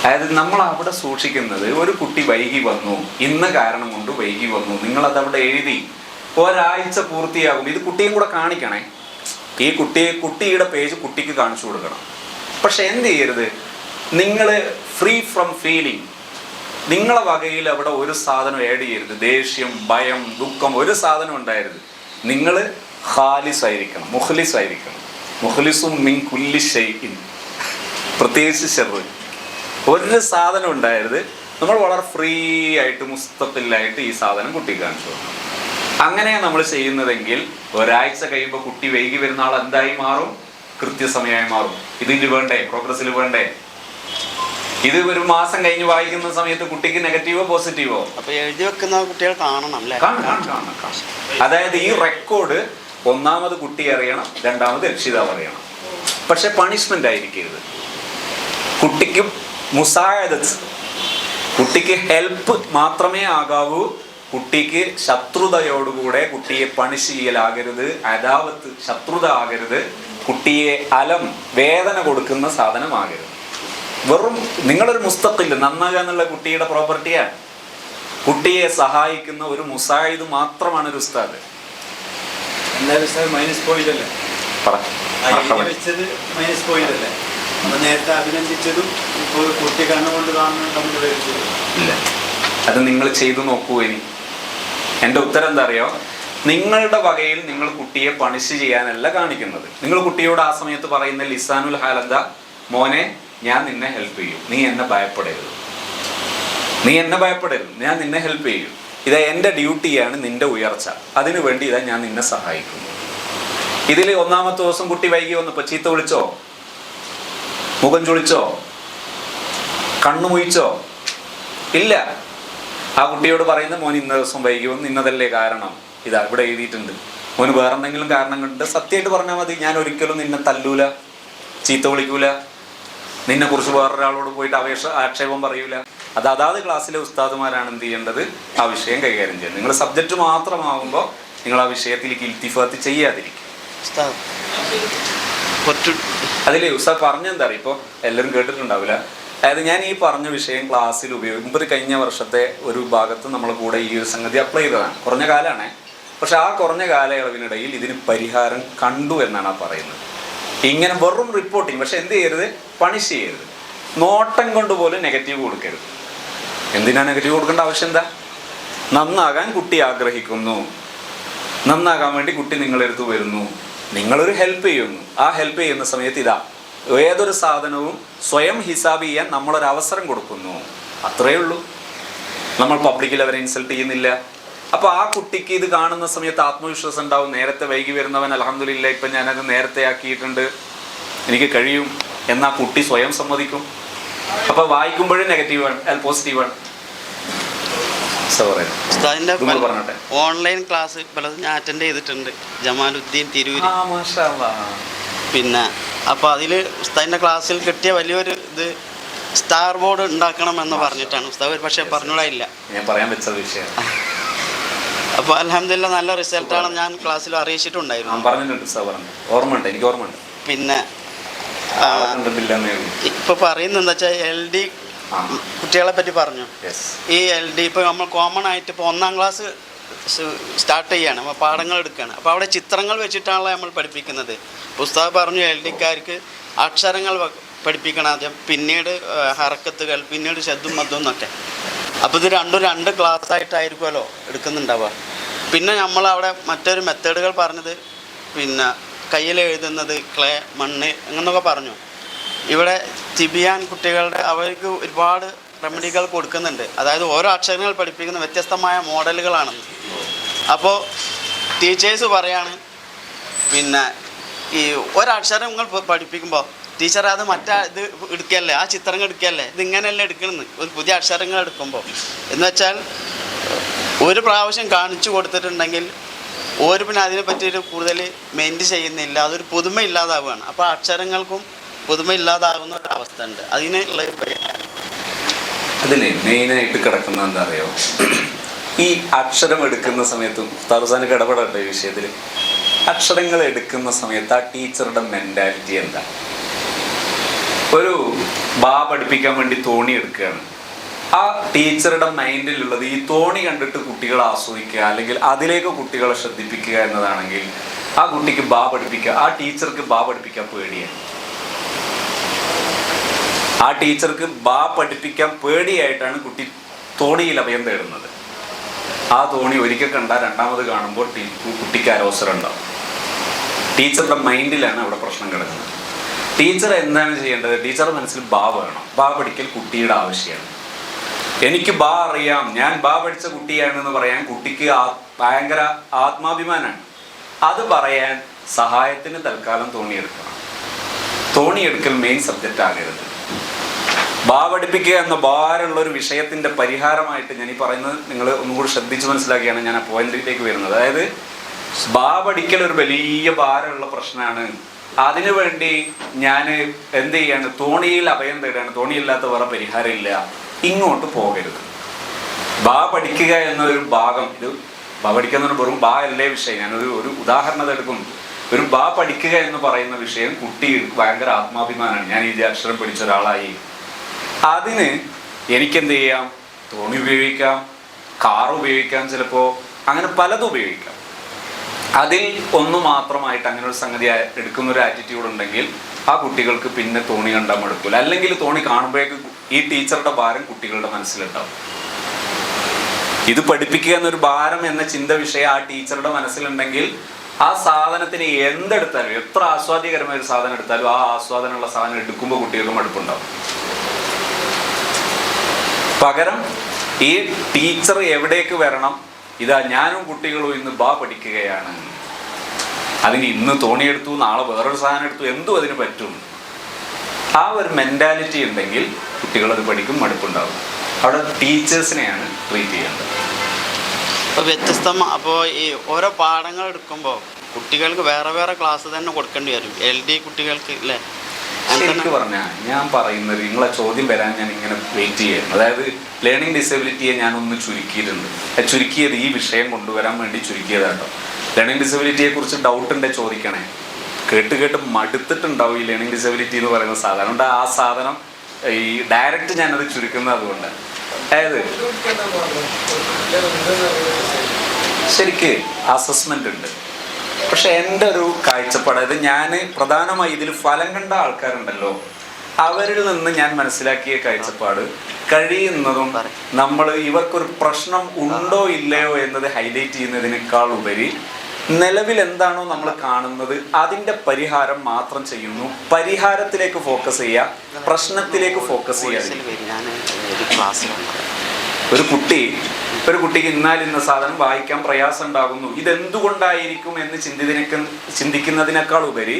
അതായത് നമ്മൾ അവിടെ സൂക്ഷിക്കുന്നത് ഒരു കുട്ടി വൈകി വന്നു, ഇന്ന കാരണം കൊണ്ട് വൈകി വന്നു, നിങ്ങളത് അവിടെ എഴുതി ഒരാഴ്ച പൂർത്തിയാകും. ഇത് കുട്ടിയും കൂടെ കാണിക്കണേ. ഈ കുട്ടിയുടെ പേജ് കുട്ടിക്ക് കാണിച്ചു കൊടുക്കണം. പക്ഷെ എന്ത് ചെയ്യരുത്, നിങ്ങൾ ഫ്രീ ഫ്രം ഫീലിംഗ്, നിങ്ങളെ വകയിൽ അവിടെ ഒരു സാധനം ആഡ് ചെയ്യരുത്. ദേഷ്യം, ഭയം, ദുഃഖം ഒരു സാധനം ഉണ്ടായിരുന്നു. നിങ്ങൾ ഖാലിസ് ആയിരിക്കണം, മുഖ്ലിസ് ആയിരിക്കണം. മുഖ്ലിസും മിൻ കുല്ലി ഷൈഇൻ, പ്രത്യേകിച്ച് ഷർറ് ഒരു സാധനം ഉണ്ടായത്. നമ്മൾ വളരെ ഫ്രീ ആയിട്ട് മുസ്തഖിലായിട്ട് ഈ സാധനം കുട്ടിക്ക് കാണിച്ചു കൊടുക്കണം. അങ്ങനെയാണ് നമ്മൾ ചെയ്യുന്നതെങ്കിൽ ഒരാഴ്ച കഴിയുമ്പോൾ കുട്ടി വൈകി വരുന്ന ആൾ എന്തായി മാറും? കൃത്യസമയമായി മാറും. ഇതിന് വേണ്ടേ, പ്രോഗ്രസ്സിൽ വേണ്ടേ? ഇത് ഒരു മാസം കഴിഞ്ഞ് വായിക്കുന്ന സമയത്ത് കുട്ടിക്ക് നെഗറ്റീവോ പോസിറ്റീവോ അപ്പൊ എഴുതി വെക്കുന്ന കുട്ടികൾ കാണണം അല്ലേ? കാണണം. അതായത് ഈ റെക്കോർഡ് ഒന്നാമത് കുട്ടി അറിയണം, രണ്ടാമത് രക്ഷിതാവ് അറിയണം. പക്ഷെ പണിഷ്മെന്റ് ആയിരിക്കരുത്. കുട്ടിക്ക് മുസാഅദത്ത്, കുട്ടിക്ക് ഹെൽപ്പ് മാത്രമേ ആകാവൂ. കുട്ടിക്ക് ശത്രുതയോടുകൂടെ കുട്ടിയെ പണിഷ് ചെയ്യലാകരുത്, അദാവത്ത് ശത്രുത ആകരുത്, കുട്ടിയെ വേദന കൊടുക്കുന്ന സാധനമാകരുത്. വെറും നിങ്ങളൊരു മുസ്തഖിൽ നന്നാകുക എന്നുള്ള കുട്ടിയുടെ പ്രോപ്പർട്ടിയാണ്. കുട്ടിയെ സഹായിക്കുന്ന ഒരു മുസായിദ് മാത്രമാണ് ഒരു ഉസ്താദ്. മൈനസ് പോയിന്റ് അല്ലേ വെച്ചത്? മൈനസ് പോയിന്റ് അല്ലേ? നമ്മൾ നേരത്തെ അഭിനന്ദിച്ചതും ഇപ്പോൾ കുട്ടി കണ്ണുകൊണ്ട് കാണുന്നത് ഇല്ല. അത് നിങ്ങൾ ചെയ്തു നോക്കൂ. എൻ്റെ ഉത്തരം എന്താ അറിയോ? നിങ്ങളുടെ വകയിൽ നിങ്ങൾ കുട്ടിയെ പണിഷ് ചെയ്യാനല്ല കാണിക്കുന്നത്. നിങ്ങൾ കുട്ടിയോട് ആ സമയത്ത് പറയുന്ന ലിസാനുൽ ഹാൽ എന്താ? മോനെ, ഞാൻ നിന്നെ ഹെൽപ്പ് ചെയ്യും, നീ എന്നെ ഭയപ്പെടരുത്, ഞാൻ നിന്നെ ഹെൽപ്പ് ചെയ്യും. ഇതാ എൻ്റെ ഡ്യൂട്ടിയാണ് നിന്റെ ഉയർച്ച, അതിനു വേണ്ടി ഇതാ ഞാൻ നിന്നെ സഹായിക്കുന്നു. ഇതിൽ 1-ാമത്തെ ദിവസം കുട്ടി വൈകി വന്നപ്പോൾ ചീത്ത വിളിച്ചോ, മുഖം ചൊളിച്ചോ, കണ്ണു മുയിച്ചോ? ഇല്ല. ആ കുട്ടിയോട് പറയുന്ന മോൻ ഇന്ന ദിവസം വൈകി വന്ന് ഇന്നതല്ലേ കാരണം, ഇതാ ഇവിടെ എഴുതിയിട്ടുണ്ട്. മോന് വേറെ എന്തെങ്കിലും കാരണം കൊണ്ട് സത്യമായിട്ട് പറഞ്ഞാൽ മതി. ഞാൻ ഒരിക്കലും നിന്നെ തല്ലൂല, ചീത്ത വിളിക്കൂല, നിന്നെ കുറിച്ച് വേറൊരാളോട് പോയിട്ട് ആക്ഷേപം പറയൂല. അതാത് ക്ലാസ്സിലെ ഉസ്താദുമാരാണ് എന്ത് ചെയ്യേണ്ടത്? ആ വിഷയം കൈകാര്യം ചെയ്യുന്നത്. നിങ്ങൾ സബ്ജക്റ്റ് മാത്രമാകുമ്പോൾ നിങ്ങൾ ആ വിഷയത്തിലേക്ക് ഇൽത്തിഫാത്ത് ചെയ്യാതിരിക്കും. അതിലെ ഉസ്താദ് പറഞ്ഞെന്താ അറിയാം, ഇപ്പോൾ എല്ലാവരും കേട്ടിട്ടുണ്ടാവില്ല. അതായത് ഞാൻ ഈ പറഞ്ഞ വിഷയം ക്ലാസ്സിൽ ഉപയോഗിക്കുമ്പോൾ കഴിഞ്ഞ വർഷത്തെ ഒരു ഭാഗത്ത് നമ്മളെ കൂടെ ഈ ഒരു സംഗതി അപ്ലൈ ചെയ്തതാണ്. കുറഞ്ഞ കാലമാണ്, പക്ഷെ ആ കുറഞ്ഞ കാലയളവിനിടയിൽ ഇതിന് പരിഹാരം കണ്ടു എന്നാണ് ആ പറയുന്നത്. ഇങ്ങനെ വെറും റിപ്പോർട്ടിങ്, പക്ഷെ എന്ത് ചെയ്യരുത്? പണിഷ് ചെയ്യരുത്. നോട്ടം കൊണ്ട് പോലും നെഗറ്റീവ് കൊടുക്കരുത്. എന്തിനാ നെഗറ്റീവ് കൊടുക്കേണ്ട ആവശ്യം എന്താ? നന്നാകാൻ കുട്ടി ആഗ്രഹിക്കുന്നു, നന്നാകാൻ വേണ്ടി കുട്ടി നിങ്ങളെടുത്ത് വരുന്നു, നിങ്ങളൊരു ഹെൽപ്പ് ചെയ്യുന്നു. ആ ഹെൽപ്പ് ചെയ്യുന്ന സമയത്ത് ഇതാ ഏതൊരു സാധനവും സ്വയം ഹിസാബ് ചെയ്യാൻ നമ്മളൊരു അവസരം കൊടുക്കുന്നു, അത്രയേ ഉള്ളൂ. നമ്മൾ പബ്ലിക്കിൽ അവരെ ഇൻസൾട്ട് ചെയ്യുന്നില്ല. അപ്പോൾ ആ കുട്ടിക്ക് ഇത് കാണുന്ന സമയത്ത് ആത്മവിശ്വാസം ഉണ്ടാവും. നേരത്തെ വൈകി വരുന്നവൻ അൽഹംദുലില്ലാ ഇപ്പം ഞാനത് നേരത്തെ ആക്കിയിട്ടുണ്ട്, എനിക്ക് കഴിയും എന്നാ കുട്ടി സ്വയം സമ്മതിക്കും. അപ്പോൾ വായിക്കുമ്പോഴും നെഗറ്റീവാണ്, അത് പോസിറ്റീവാണ്. ഉസ്താദിന്റെ ഓൺലൈൻ ക്ലാസ് പലതും ഞാൻ അറ്റൻഡ് ചെയ്തിട്ടുണ്ട്. ജമാലുദ്ദീൻ തിരൂര്. പിന്നെ അപ്പോൾ അതിൽ ഉസ്താദിന്റെ ക്ലാസ്സിൽ കിട്ടിയ വലിയൊരു ഇത് സ്റ്റാർ ബോർഡ് ഉണ്ടാക്കണം എന്ന് പറഞ്ഞിട്ടാണ്. ഉസ്താദ് പക്ഷേ പറഞ്ഞൂടായില്ല, ഞാൻ പറയാൻ വെച്ച വിഷയം. അപ്പോൾ അൽഹംദുലില്ലാ നല്ല റിസൾട്ടാണ് ഞാൻ ക്ലാസ്സിൽ അറിയിച്ചിട്ടുണ്ടായിരുന്നു. ഓർമ്മയുണ്ട്, എനിക്ക് ഓർമ്മയുണ്ട്. പിന്നെ ഇപ്പോൾ പറയുന്നത് എന്താ വെച്ചാൽ LD കുട്ടികളെ പറ്റി പറഞ്ഞു. ഈ LD ഇപ്പോൾ നമ്മൾ കോമൺ ആയിട്ട് ഇപ്പോൾ 1ാം ക്ലാസ് സ്റ്റാർട്ട് ചെയ്യാണ്, അപ്പോൾ പാഠങ്ങൾ എടുക്കുകയാണ്. അപ്പോൾ അവിടെ ചിത്രങ്ങൾ വെച്ചിട്ടാണല്ലോ നമ്മൾ പഠിപ്പിക്കുന്നത്. ഉസ്താദ് പറഞ്ഞു LDക്കാർക്ക് അക്ഷരങ്ങൾ പഠിപ്പിക്കണം ആദ്യം, പിന്നീട് ഹറക്കത്തുകൾ, പിന്നീട് ശബ്ദം മദ്ദും എന്നൊക്കെ. അപ്പോൾ ഇത് രണ്ട് ക്ലാസ് ആയിട്ടായിരിക്കുമല്ലോ എടുക്കുന്നുണ്ടാവുക. പിന്നെ നമ്മളവിടെ മറ്റൊരു മെത്തേഡുകൾ പറഞ്ഞത് പിന്നെ കയ്യിൽ എഴുതുന്നത്, ക്ലേ, മണ്ണ് അങ്ങനെയൊക്കെ പറഞ്ഞു. ഇവിടെ തിബിയാൻ കുട്ടികളുടെ അവർക്ക് ഒരുപാട് റെമഡികൾ കൊടുക്കുന്നുണ്ട്. അതായത് ഓരോ അക്ഷരങ്ങൾ പഠിപ്പിക്കുന്ന വ്യത്യസ്തമായ മോഡലുകളാണെന്ന്. അപ്പോൾ ടീച്ചേഴ്സ് പറയാണ് പിന്നെ ഈ ഒരക്ഷരം നിങ്ങൾ പഠിപ്പിക്കുമ്പോൾ ടീച്ചർ അത് ഇത് എടുക്കല്ലേ, ആ ചിത്രങ്ങൾ എടുക്കല്ലേ, ഇതിങ്ങനെയല്ല എടുക്കണമെന്ന്. ഒരു പുതിയ അക്ഷരങ്ങൾ എടുക്കുമ്പോൾ എന്ന് വെച്ചാൽ ഒരു പ്രാവശ്യം കാണിച്ചു കൊടുത്തിട്ടുണ്ടെങ്കിൽ ഒരു പിന്നെ അതിനെപ്പറ്റി ഒരു കൂടുതൽ മെയിൻറ്റ് ചെയ്യുന്നില്ല, അതൊരു പുതുമ ഇല്ലാതാവുകയാണ്. അപ്പോൾ അക്ഷരങ്ങൾക്കും പുതുമ ഇല്ലാതാകുന്ന ഒരവസ്ഥ ഉണ്ട്. അതിനുള്ള അതിൽ മെയിനായിട്ട് കിടക്കുന്നത് എന്താ അറിയോ, ഈ അക്ഷരം എടുക്കുന്ന സമയത്തും തറുസാനൊക്കെ ഇടപെടട്ടെ ഈ വിഷയത്തിൽ. അക്ഷരങ്ങൾ എടുക്കുന്ന സമയത്ത് ആ ടീച്ചറുടെ മെൻറ്റാലിറ്റി എന്താ? ഒരു ബാ പഠിപ്പിക്കാൻ വേണ്ടി തോണി എടുക്കുകയാണ്. ആ ടീച്ചറുടെ മൈൻഡിലുള്ളത് ഈ തോണി കണ്ടിട്ട് കുട്ടികളെ ആസ്വദിക്കുക, അല്ലെങ്കിൽ അതിലേക്ക് കുട്ടികളെ ശ്രദ്ധിപ്പിക്കുക എന്നതാണെങ്കിൽ ആ കുട്ടിക്ക് ബാ പഠിപ്പിക്കുക, ആ ടീച്ചർക്ക് ബാ പഠിപ്പിക്കാൻ പേടിയാണ്. ആ ടീച്ചർക്ക് ബാ പഠിപ്പിക്കാൻ പേടിയായിട്ടാണ് കുട്ടി തോണിയിൽ അഭയം തേടുന്നത്. ആ തോണി ഒരിക്കൽ കണ്ടാൽ രണ്ടാമത് കാണുമ്പോൾ കുട്ടിക്ക് അരോസരം ഉണ്ടാവും. ടീച്ചറുടെ മൈൻഡിലാണ് അവിടെ പ്രശ്നം കിടക്കുന്നത്. ടീച്ചർ എന്താണ് ചെയ്യേണ്ടത്? ടീച്ചറുടെ മനസ്സിൽ ബാ വേണം. ബാ പഠിക്കൽ കുട്ടിയുടെ ആവശ്യമാണ്. എനിക്ക് ബാ അറിയാം, ഞാൻ ബാ പഠിച്ച കുട്ടിയാണെന്ന് പറയാൻ കുട്ടിക്ക് ഭയങ്കര ആത്മാഭിമാനമാണ്. അത് പറയാൻ സഹായത്തിന് തൽക്കാലം തോണിയെടുക്കണം. തോണിയെടുക്കൽ മെയിൻ സബ്ജക്റ്റ് ആകരുത്. ബാ പഠിപ്പിക്കുക എന്ന ഭാരമുള്ള ഒരു വിഷയത്തിൻ്റെ പരിഹാരമായിട്ട് ഞാൻ ഈ പറയുന്നത് നിങ്ങൾ ഒന്നുകൂടി ശ്രദ്ധിച്ച് മനസ്സിലാക്കിയാണ് ഞാൻ ആ പോയിന്റിലേക്ക് വരുന്നത്. അതായത് ബാ പഠിക്കൽ ഒരു വലിയ ഭാരമുള്ള പ്രശ്നമാണ്. അതിനുവേണ്ടി ഞാൻ എന്ത് ചെയ്യാണ്? തോണിയിൽ അഭയം തേടാണ്. തോണിയില്ലാത്ത വേറെ പരിഹാരമില്ല. ഇങ്ങോട്ട് പോകരുത്. ബാ പഠിക്കുക എന്നൊരു ഭാഗം, ഇത് ബാ പഠിക്കുക എന്നൊരു വെറും ബാ അല്ലേ വിഷയം. ഞാനൊരു ഉദാഹരണം എടുക്കും. ഒരു ബാ പഠിക്കുക എന്ന് പറയുന്ന വിഷയം കുട്ടി ഭയങ്കര ആത്മാഭിമാനമാണ്. ഞാൻ ഈ അക്ഷരം പഠിച്ച ഒരാളായി. അതിന് എനിക്കെന്ത് ചെയ്യാം? തോണി ഉപയോഗിക്കാം, കാർ ഉപയോഗിക്കാം, ചിലപ്പോൾ അങ്ങനെ പലതും ഉപയോഗിക്കാം. അതിൽ ഒന്ന് മാത്രമായിട്ട് അങ്ങനെ ഒരു സംഗതി എടുക്കുന്നൊരു ആറ്റിറ്റ്യൂഡ് ഉണ്ടെങ്കിൽ ആ കുട്ടികൾക്ക് പിന്നെ തോണി കണ്ടാൽ മടുക്കില്ല. അല്ലെങ്കിൽ തോണി കാണുമ്പോഴേക്ക് ഈ ടീച്ചറുടെ ഭാരം കുട്ടികളുടെ മനസ്സിലുണ്ടാവും. ഇത് പഠിപ്പിക്കുക എന്നൊരു ഭാരം എന്ന ചിന്ത വിഷയം ആ ടീച്ചറുടെ മനസ്സിലുണ്ടെങ്കിൽ ആ സാധനത്തിന് എന്തെടുത്താലും, എത്ര ആസ്വാദ്യകരമായ ഒരു സാധനം എടുത്താലും ആ ആസ്വാദനമുള്ള സാധനം എടുക്കുമ്പോൾ കുട്ടികൾക്ക് മടുപ്പുണ്ടാവും. പകരം ഈ ടീച്ചർ എവിടേക്ക് വരണം? ഇതാ ഞാനും കുട്ടികളും ഇന്ന് ബാ പഠിക്കുകയാണ്, അതിന് ഇന്ന് തോണിയെടുത്തു, നാളെ വേറൊരു സാധനം എടുത്തു, എന്തും അതിന് പറ്റും. ആ ഒരു മെൻറ്റാലിറ്റി ഉണ്ടെങ്കിൽ കുട്ടികളത് പഠിക്കും, മടുപ്പുണ്ടാകും. അവിടെ ടീച്ചേഴ്സിനെയാണ് ട്രീറ്റ് ചെയ്യേണ്ടത്. അപ്പോൾ അപ്പോൾ ഈ ഓരോ പാഠങ്ങൾ എടുക്കുമ്പോൾ കുട്ടികൾക്ക് വേറെ വേറെ ക്ലാസ് തന്നെ കൊടുക്കേണ്ടി വരും. LD കുട്ടികൾക്ക് അല്ലേ? ശരിക്ക് പറഞ്ഞാൽ ഞാൻ പറയുന്നത്, നിങ്ങളെ ചോദ്യം വരാൻ ഞാൻ ഇങ്ങനെ വെയിറ്റ് ചെയ്യുന്നു. അതായത് ലേണിംഗ് ഡിസബിലിറ്റിയെ ഞാനൊന്ന് ചുരുക്കിയിട്ടുണ്ട്. ചുരുക്കിയത് ഈ വിഷയം കൊണ്ടുവരാൻ വേണ്ടി ചുരുക്കിയതാട്ടോ. ലേണിംഗ് ഡിസബിലിറ്റിയെ കുറിച്ച് ഡൗട്ട് ഉണ്ടെങ്കിൽ ചോദിക്കണേ. കേട്ട് മടുത്തിട്ടുണ്ടാവും ഈ ലേണിംഗ് ഡിസബിലിറ്റി എന്ന് പറയുന്ന സാധനം. അതുകൊണ്ട് ആ സാധനം ഈ ഡയറക്റ്റ് ഞാനത് ചുരുക്കുന്നത് അതുകൊണ്ട്. അതായത് ശരിക്ക് അസസ്മെൻ്റ് ഉണ്ട്. പക്ഷെ എൻ്റെ ഒരു കാഴ്ചപ്പാട്, അതായത് ഞാൻ പ്രധാനമായി ഇതിൽ ഫലം കണ്ട ആൾക്കാരുണ്ടല്ലോ, അവരിൽ നിന്ന് ഞാൻ മനസ്സിലാക്കിയ കാഴ്ചപ്പാട്, കഴിയുന്നതും നമ്മൾ ഇവർക്കൊരു പ്രശ്നം ഉണ്ടോ ഇല്ലയോ എന്നത് ഹൈലൈറ്റ് ചെയ്യുന്നതിനേക്കാൾ ഉപരി നിലവിൽ എന്താണോ നമ്മൾ കാണുന്നത് അതിൻ്റെ പരിഹാരം മാത്രം ചെയ്യുന്നു. പരിഹാരത്തിലേക്ക് ഫോക്കസ് ചെയ്യുക, പ്രശ്നത്തിലേക്ക് ഫോക്കസ് ചെയ്യുക. ഒരു കുട്ടിക്ക് ഇന്ന സാധനം വായിക്കാൻ പ്രയാസം ഉണ്ടാകുന്നു, ഇതെന്തുകൊണ്ടായിരിക്കും എന്ന് ചിന്തിക്കുന്നതിനേക്കാൾ ഉപരി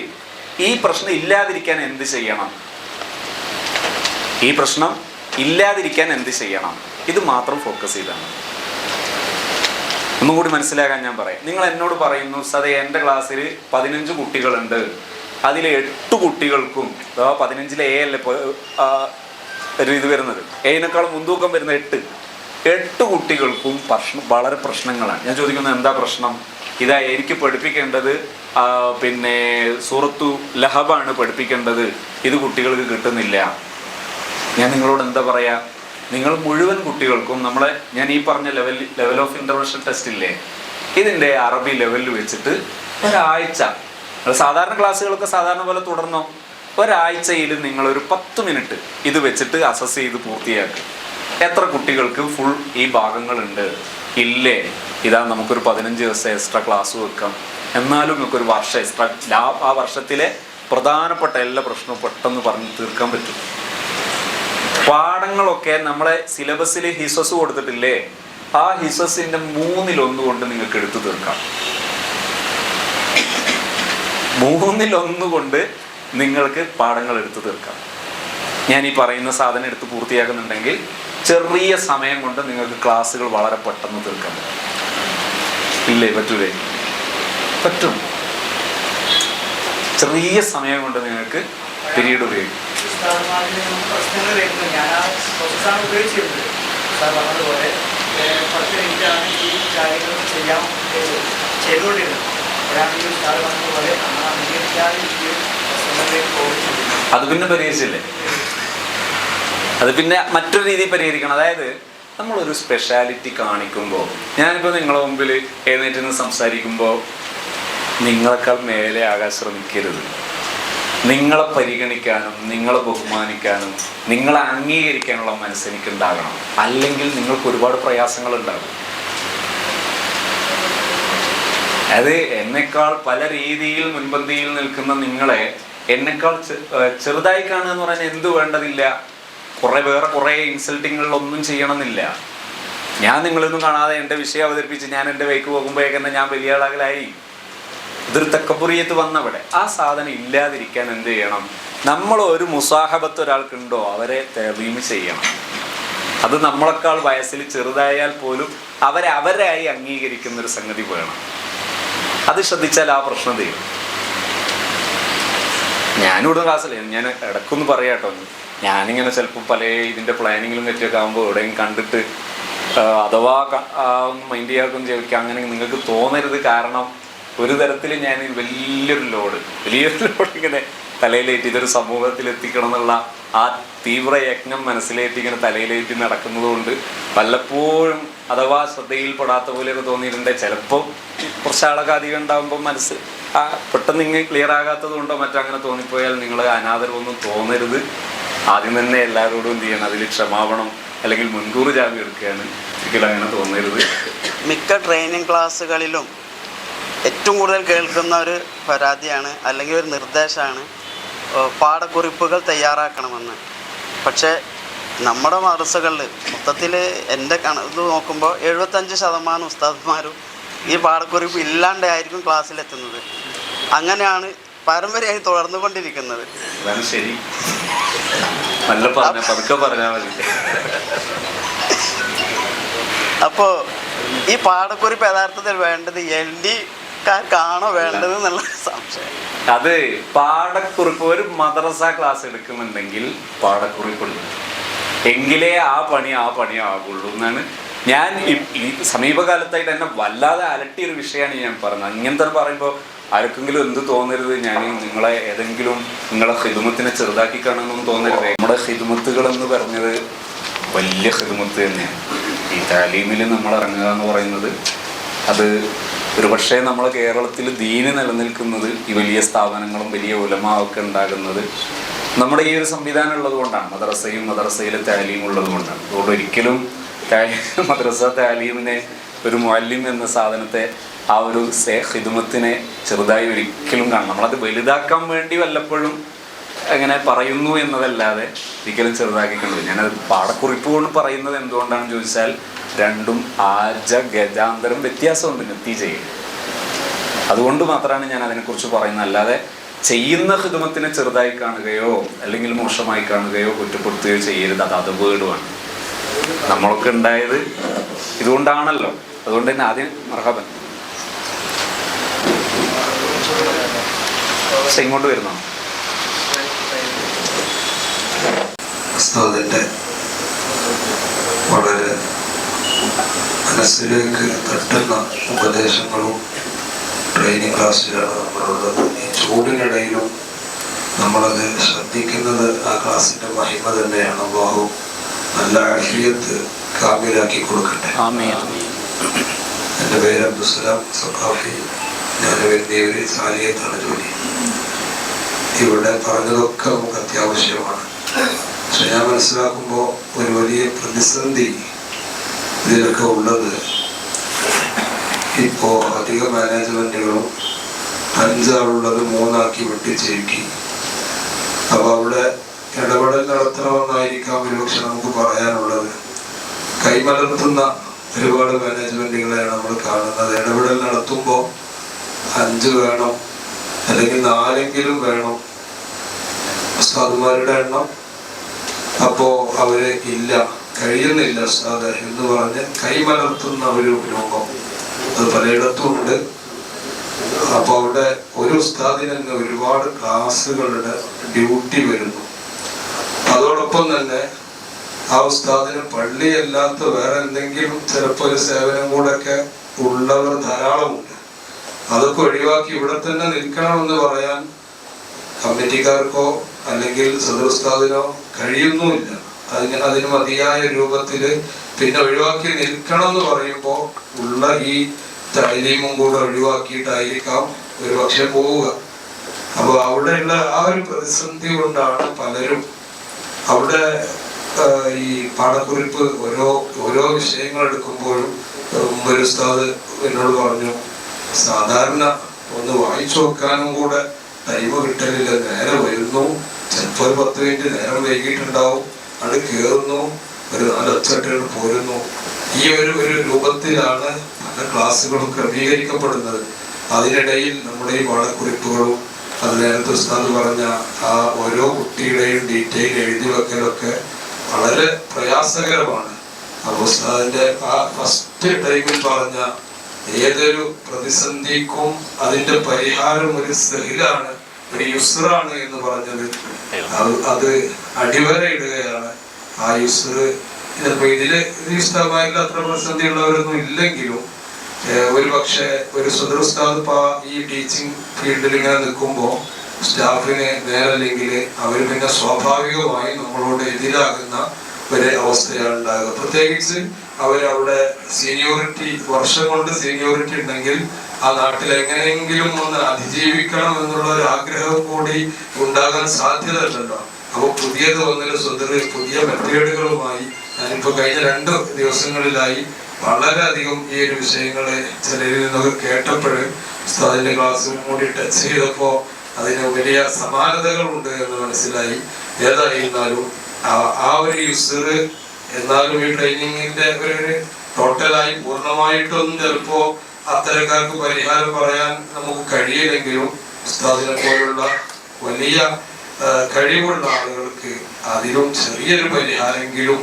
ഈ പ്രശ്നം ഇല്ലാതിരിക്കാൻ എന്ത് ചെയ്യണം, ഇത് മാത്രം ഫോക്കസ് ചെയ്താണ്. ഒന്നും കൂടി മനസ്സിലാക്കാൻ ഞാൻ പറയാം. നിങ്ങൾ എന്നോട് പറയുന്നു സതേ എൻ്റെ ക്ലാസ്സിൽ 15 കുട്ടികളുണ്ട്, അതിൽ 8 കുട്ടികൾക്കും 15-ലെ എ അല്ലേ ഒരു ഇത് വരുന്നത്, എനേക്കാൾ മുൻതൂക്കം വരുന്ന 8 കുട്ടികൾക്കും വളരെ പ്രശ്നങ്ങളാണ്. ഞാൻ ചോദിക്കുന്നത് എന്താ പ്രശ്നം? ഇതാ എനിക്ക് പഠിപ്പിക്കേണ്ടത് പിന്നെ സൂറത്തു ലഹബാണ് പഠിപ്പിക്കേണ്ടത്, ഇത് കുട്ടികൾക്ക് കിട്ടുന്നില്ല. ഞാൻ നിങ്ങളോട് എന്താ പറയാ, നിങ്ങൾ മുഴുവൻ കുട്ടികൾക്കും ഞാൻ ഈ പറഞ്ഞ ലെവൽ ഓഫ് ഇന്റർവെൻഷൻ ടെസ്റ്റ് ഇല്ലേ, ഇതിൻ്റെ അറബി ലെവലിൽ വെച്ചിട്ട് ഒരാഴ്ച, സാധാരണ ക്ലാസ്സുകളൊക്കെ സാധാരണ പോലെ തുടർന്നോ, ഒരാഴ്ചയിൽ നിങ്ങളൊരു 10 മിനിറ്റ് ഇത് വെച്ചിട്ട് അസസ് ചെയ്ത് പൂർത്തിയാക്കുക. എത്ര കുട്ടികൾക്ക് ഫുൾ ഈ ഭാഗങ്ങളുണ്ട്? ഇല്ലേ, ഇതാ നമുക്കൊരു 15 ദിവസം എക്സ്ട്രാ ക്ലാസ് വെക്കാം, എന്നാലും നമുക്കൊരു വർഷം എക്സ്ട്രാ, ആ വർഷത്തിലെ പ്രധാനപ്പെട്ട എല്ലാ പ്രശ്നവും പെട്ടെന്ന് പറഞ്ഞ് തീർക്കാൻ പറ്റും. പാഠങ്ങളൊക്കെ നമ്മളെ സിലബസിൽ ഹിസസ് കൊടുത്തിട്ടില്ലേ, ആ ഹിസസിന്റെ 1/3 കൊണ്ട് നിങ്ങൾക്ക് എടുത്തു തീർക്കാം. 1/3 കൊണ്ട് നിങ്ങൾക്ക് പാഠങ്ങൾ എടുത്തു തീർക്കാം. ഞാൻ ഈ പറയുന്ന സാധനം എടുത്ത് പൂർത്തിയാക്കുന്നുണ്ടെങ്കിൽ ചെറിയ സമയം കൊണ്ട് നിങ്ങൾക്ക് ക്ലാസ്സുകൾ വളരെ പെട്ടെന്ന് തീർക്കാൻ പറ്റും. ഇല്ലേ? പറ്റൂലേ? പറ്റും. ചെറിയ സമയം കൊണ്ട് നിങ്ങൾക്ക് പിരീഡ് ഉപയോഗിക്കും. അത് പിന്നെ പരിഹരിച്ചില്ലേ? അത് പിന്നെ മറ്റൊരു രീതിയിൽ പരിഹരിക്കണം. അതായത് നമ്മളൊരു സ്പെഷ്യാലിറ്റി കാണിക്കുമ്പോൾ, ഞാനിപ്പോൾ നിങ്ങളുടെ മുമ്പിൽ എഴുന്നേറ്റ് നിന്ന് സംസാരിക്കുമ്പോൾ നിങ്ങളെക്കാൾ മേലെ ആകാൻ ശ്രമിക്കരുത്. നിങ്ങളെ പരിഗണിക്കാനും നിങ്ങളെ ബഹുമാനിക്കാനും നിങ്ങളെ അംഗീകരിക്കാനുള്ള മനസ്സെനിക്കുണ്ടാകണം. അല്ലെങ്കിൽ നിങ്ങൾക്ക് ഒരുപാട് പ്രയാസങ്ങളുണ്ടാകും. അത് എന്നെക്കാൾ പല രീതിയിൽ മുൻപന്തിയിൽ നിൽക്കുന്ന നിങ്ങളെ എന്നെക്കാൾ ചെറുതായി കാണുക എന്ന് പറയാൻ എന്ത് വേണ്ടതില്ല. കുറേ ഇൻസൾട്ടിങ്ങുകളൊന്നും ചെയ്യണമെന്നില്ല. ഞാൻ നിങ്ങളൊന്നും കാണാതെ എൻ്റെ വിഷയം അവതരിപ്പിച്ച് ഞാൻ എൻ്റെ വൈക്ക് പോകുമ്പോഴേക്കെന്നെ ഞാൻ വലിയ ആളാകലായി. ഇതൊരു തക്കപ്പുറിയത്ത് വന്നവിടെ. ആ സാധനം ഇല്ലാതിരിക്കാൻ എന്ത് ചെയ്യണം? നമ്മൾ ഒരു മുസാഹബത്ത് ഒരാൾക്കുണ്ടോ അവരെ തഅ്ദീം ചെയ്യണം. അത് നമ്മളെക്കാൾ വയസ്സിൽ ചെറുതായാൽ പോലും അവരായി അംഗീകരിക്കുന്നൊരു സംഗതി വേണം. അത് ശ്രദ്ധിച്ചാൽ ആ പ്രശ്നം തീരും. ഞാനിവിടെ ക്ലാസ്സിൽ ഞാൻ ഇടയ്ക്കൊന്ന് പറയാം കേട്ടോ, ഞാനിങ്ങനെ ചിലപ്പോൾ പല ഇതിൻ്റെ പ്ലാനിങ്ങിലും പറ്റിയൊക്കെ ആകുമ്പോൾ എവിടെയും കണ്ടിട്ട് അഥവാ ഒന്ന് മൈൻഡ് ചെയ്യാക്കും ചോദിക്കാം, അങ്ങനെ നിങ്ങൾക്ക് തോന്നരുത്. കാരണം ഒരു തരത്തിൽ ഞാൻ വലിയൊരു ലോഡ് ഇങ്ങനെ തലയിലേറ്റി ഇതൊരു സമൂഹത്തിൽ എത്തിക്കണം എന്നുള്ള ആ തീവ്ര യജ്ഞം മനസ്സിലേറ്റി ഇങ്ങനെ തലയിലേറ്റി നടക്കുന്നത് കൊണ്ട് പലപ്പോഴും അഥവാ ശ്രദ്ധയിൽപ്പെടാത്ത പോലെയൊക്കെ തോന്നിയിട്ടുണ്ട്. ചിലപ്പോൾ കുറച്ചാളൊക്കെ അധികം ഉണ്ടാകുമ്പോൾ മനസ്സ് പെട്ടെന്ന് ഇങ്ങനെ ക്ലിയർ ആകാത്തത് കൊണ്ടോ മറ്റങ്ങനെ തോന്നിപ്പോയാൽ നിങ്ങൾ അനാദരവൊന്നും തോന്നരുത്. ആദ്യം തന്നെ എല്ലാവരോടും എന്ത് ചെയ്യണം, അതിൽ ക്ഷമാപണം അല്ലെങ്കിൽ മുൻകൂർ ജാമ്യം എടുക്കുകയാണ്. ഒരിക്കലും അങ്ങനെ തോന്നരുത്. മിക്ക ട്രെയിനിങ് ക്ലാസ്സുകളിലും ഏറ്റവും കൂടുതൽ കേൾക്കുന്ന ഒരു പരാതിയാണ് അല്ലെങ്കിൽ ഒരു നിർദ്ദേശമാണ് പാഠക്കുറിപ്പുകൾ തയ്യാറാക്കണമെന്ന്. പക്ഷേ നമ്മുടെ മദ്രസകളിൽ മൊത്തത്തിൽ എൻ്റെ ഇത് നോക്കുമ്പോൾ 75% ഉസ്താദന്മാരും ഈ പാഠക്കുറിപ്പ് ഇല്ലാണ്ടായിരിക്കും ക്ലാസ്സിലെത്തുന്നത്. അങ്ങനെയാണ് പാരമ്പര്യമായി തുടർന്നുകൊണ്ടിരിക്കുന്നത്. ശരി, നല്ല പതുക്കെ പറഞ്ഞാൽ മതി. അപ്പോൾ ഈ പാഠക്കുറിപ്പ് യഥാർത്ഥത്തിൽ വേണ്ടത് LD-കാർക്കാണോ വേണ്ടത് എന്നുള്ള സംശയം. അത് പാഠക്കുറിപ്പ് ഒരു മദ്രസ ക്ലാസ് എടുക്കുന്നുണ്ടെങ്കിൽ പാഠക്കുറിപ്പുണ്ട് എങ്കിലേ ആ പണി ആകുള്ളൂ എന്നാണ് ഞാൻ ഈ സമീപകാലത്തായിട്ട് എന്നെ വല്ലാതെ അലട്ടിയൊരു വിഷയമാണ് ഞാൻ പറഞ്ഞത്. ഇങ്ങനത്തെ പറയുമ്പോൾ ആർക്കെങ്കിലും എന്ത് തോന്നരുത്, ഞാൻ നിങ്ങളെ ഹിദുമത്തിനെ ചെറുതാക്കി കാണുമെന്നൊന്നും തോന്നരുത്. നമ്മുടെ ഹിദുമത്തുകൾ എന്ന് പറഞ്ഞത് വലിയ ഹിദുമത്ത് തന്നെയാണ്. ഈ താലീമിൽ നമ്മൾ ഇറങ്ങുക എന്ന് പറയുന്നത് അത് ഒരു പക്ഷേ നമ്മളെ കേരളത്തിൽ ദീന് നിലനിൽക്കുന്നത് ഈ വലിയ സ്ഥാപനങ്ങളും വലിയ ഉലമാവൊക്കെ ഉണ്ടാകുന്നത് നമ്മുടെ ഈ ഒരു സംവിധാനം ഉള്ളത് കൊണ്ടാണ്. മദ്രസയിലെ താലീം ഉള്ളത് കൊണ്ടാണ്. അതുകൊണ്ട് ഒരിക്കലും മദ്രസ താലീമിനെ ഒരു മുഅല്ലിം എന്ന സാധനത്തെ ആ ഒരു ഹിദുമത്തിനെ ചെറുതായി ഒരിക്കലും കാണണം. നമ്മളത് വലുതാക്കാൻ വേണ്ടി വല്ലപ്പോഴും അങ്ങനെ പറയുന്നു എന്നതല്ലാതെ ഒരിക്കലും ചെറുതാക്കിക്കൊണ്ടു. ഞാനത് പാഠക്കുറിപ്പ് കൊണ്ട് പറയുന്നത് എന്തുകൊണ്ടാണെന്ന് ചോദിച്ചാൽ രണ്ടും ഗജാന്തരം വ്യത്യാസമുണ്ട് നത്തീജയിൽ. അതുകൊണ്ട് മാത്രമാണ് ഞാൻ അതിനെക്കുറിച്ച് പറയുന്നത്. അല്ലാതെ ചെയ്യുന്ന ഹിദമത്തിനെ ചെറുതായി കാണുകയോ അല്ലെങ്കിൽ മോശമായി കാണുകയോ കുറ്റപ്പെടുത്തുകയോ ചെയ്യരുത്. അത് അതപകടമാണ്. നമ്മളൊക്കെ ഉണ്ടായത് ഇതുകൊണ്ടാണല്ലോ. അതുകൊണ്ട് തന്നെ ആദ്യം മർഹബൻ ഇങ്ങോട്ട് വരുന്നോ? ഉസ്താദിന്റെ വളരെ മനസ്സിലേക്ക് തട്ടുന്ന ഉപദേശങ്ങളും ട്രെയിനിങ് ക്ലാസ്സിലാണ് നമ്മളുള്ളത്. ഈ ചൂടിനിടയിലും നമ്മളത് ശ്രദ്ധിക്കുന്നത് ആ ക്ലാസ്സിന്റെ മഹിമ തന്നെയാണ്. അല്ലാഹു നല്ല ആഫിയത്ത് കാമിലാക്കി കൊടുക്കട്ടെ. എൻ്റെ പേര് അബ്ദുസ്സലാം സഖാഫി. ഞാൻ വലിയൊരു സാലിയത്താണ് ജോലി. ഇവിടെ പറഞ്ഞതൊക്കെ നമുക്ക് അത്യാവശ്യമാണ്. പക്ഷെ ഞാൻ മനസ്സിലാക്കുമ്പോൾ ഒരു വലിയ പ്രതിസന്ധി ഇതിലൊക്കെ ഉള്ളത്, ഇപ്പോൾ അധിക മാനേജ്മെന്റുകളും 5 ആളുള്ളത് 3 ആക്കി വെട്ടിച്ചേക്കി. അപ്പോൾ അവിടെ ഇടപെടൽ നടത്തണമെന്നായിരിക്കാം ഒരുപക്ഷെ നമുക്ക് പറയാനുള്ളത്. കൈമലർത്തുന്ന ഒരുപാട് മാനേജ്മെന്റുകളെയാണ് നമ്മൾ കാണുന്നത്. ഇടപെടൽ നടത്തുമ്പോൾ 5 വേണം, അല്ലെങ്കിൽ 4 വേണം ഉസ്താദുമാരുടെ എണ്ണം. അപ്പോൾ അവര് ഇല്ല, കഴിയുന്നില്ല ഉസ്താദ് എന്ന് പറഞ്ഞ് കൈമലർത്തുന്ന ഒരു രൂപം അത് പലയിടത്തും ഉണ്ട്. അപ്പോൾ അവിടെ ഒരു ഉസ്താദിന് തന്നെ ഒരുപാട് ക്ലാസ്സുകളുടെ ഡ്യൂട്ടി വരുന്നു. അതോടൊപ്പം തന്നെ ആ ഉസ്താദിന് പള്ളിയല്ലാത്ത വേറെ എന്തെങ്കിലും ചിലപ്പോൾ ഒരു സേവനം കൂടെയൊക്കെ ഉള്ളവർ ധാരാളമുണ്ട്. അതൊക്കെ ഒഴിവാക്കി ഇവിടെ തന്നെ നിൽക്കണമെന്ന് പറയാൻ കമ്മിറ്റിക്കാർക്കോ അല്ലെങ്കിൽ സദർ ഉസ്താദിനോ കഴിയുന്നുമില്ല. അതിന് മതിയായ രൂപത്തിൽ പിന്നെ ഒഴിവാക്കി നിൽക്കണം എന്ന് പറയുമ്പോൾ ഉള്ള ഈ തൈലീമും കൂടെ ഒഴിവാക്കിയിട്ടായിരിക്കാം ഒരു പക്ഷെ പോവുക. അപ്പോൾ അവിടെയുള്ള ആ ഒരു പ്രതിസന്ധി കൊണ്ടാണ് പലരും അവിടെ ഈ പാഠക്കുറിപ്പ് ഓരോ വിഷയങ്ങൾ എടുക്കുമ്പോഴും ഒരു ഉസ്താദ് എന്നോട് പറഞ്ഞു, സാധാരണ ഒന്ന് വായിച്ചു നോക്കാനും കൂടെ ടൈം കിട്ടലില്ല, നേരെ വരുന്നു, ചിലപ്പോൾ ഒരു 10 മിനിറ്റ് നേരം വൈകിട്ടുണ്ടാവും, അത് കയറുന്നു, ഒരു 4 ഒച്ചട്ട് പോരുന്നു. ഈ ഒരു രൂപത്തിലാണ് പല ക്ലാസ്സുകളും ക്രമീകരിക്കപ്പെടുന്നത്. അതിനിടയിൽ നമ്മുടെ ഈ പാഠക്കുറിപ്പുകളും അത് നേരത്തെ ഉസ്താദ് പറഞ്ഞ ആ ഓരോ കുട്ടിയുടെയും ഡീറ്റെയിൽ എഴുതി വെക്കലൊക്കെ വളരെ പ്രയാസകരമാണ്. അപ്പോൾ ഉസ്താദിന്റെ ആ ഫസ്റ്റ് ടൈമിൽ പറഞ്ഞ ഏതൊരു പ്രതിസന്ധിക്കും അതിന്റെ പരിഹാരം ഒരു സഹിലാണ്, ഒരു യുസ്റാണ് എന്ന് പറഞ്ഞത് അത് അടിവരയിടുകയാണ്. ആ യുസ്റ് ചിലപ്പോൾ ഇതില് ഉസ്താദുമാരിൽ അത്ര പ്രതിസന്ധി ഉള്ളവരൊന്നും ഇല്ലെങ്കിലും ഒരു പക്ഷെ ഒരു സദർ ഉസ്താദ് ഈ ടീച്ചിങ് ഫീൽഡിൽ ഇങ്ങനെ നിൽക്കുമ്പോൾ സ്റ്റാഫിന് നേരല്ലെങ്കിൽ അവർ പിന്നെ സ്വാഭാവികമായി നമ്മളോട് എതിരാകുന്ന ഒരു അവസ്ഥയാണ് ഉണ്ടാകുക. പ്രത്യേകിച്ച് അവരവിടെ സീനിയോറിറ്റി, വർഷം കൊണ്ട് സീനിയോറിറ്റി ഉണ്ടെങ്കിൽ ആ നാട്ടിൽ എങ്ങനെയെങ്കിലും ഒന്ന് അതിജീവിക്കണം എന്നുള്ള ഒരു ആഗ്രഹം കൂടി ഉണ്ടാകാൻ സാധ്യതയുണ്ടല്ലോ. അപ്പോൾ പുതിയത് വന്നൊരു സ്വതന്ത്ര പുതിയ മെത്തേഡുകളുമായി ഞാനിപ്പോൾ കഴിഞ്ഞ 2 ദിവസങ്ങളിലായി വളരെയധികം ഈ ഒരു വിഷയങ്ങളെ ചിലരിൽ നിന്നൊക്കെ കേട്ടപ്പോൾ ഉസ്താദിന്റെ ക്ലാസ്സും കൂടി ടച്ച് ചെയ്തപ്പോൾ അതിന് വലിയ സമാനതകളുണ്ട് എന്ന് മനസ്സിലായി. ഏതായിരുന്നാലും ആ ഒരു യൂസർ എന്നാലും ഈ ട്രെയിനിങ്ങിന്റെ ഒരു ടോട്ടലായി പൂർണ്ണമായിട്ടൊന്നും ചിലപ്പോ അത്തരക്കാർക്ക് പരിഹാരം പറയാൻ നമുക്ക് കഴിയില്ലെങ്കിലും ഉസ്താദിനെ പോലുള്ള വലിയ കഴിവുള്ള ആളുകൾക്ക് അതിലും ചെറിയൊരു പരിഹാരമെങ്കിലും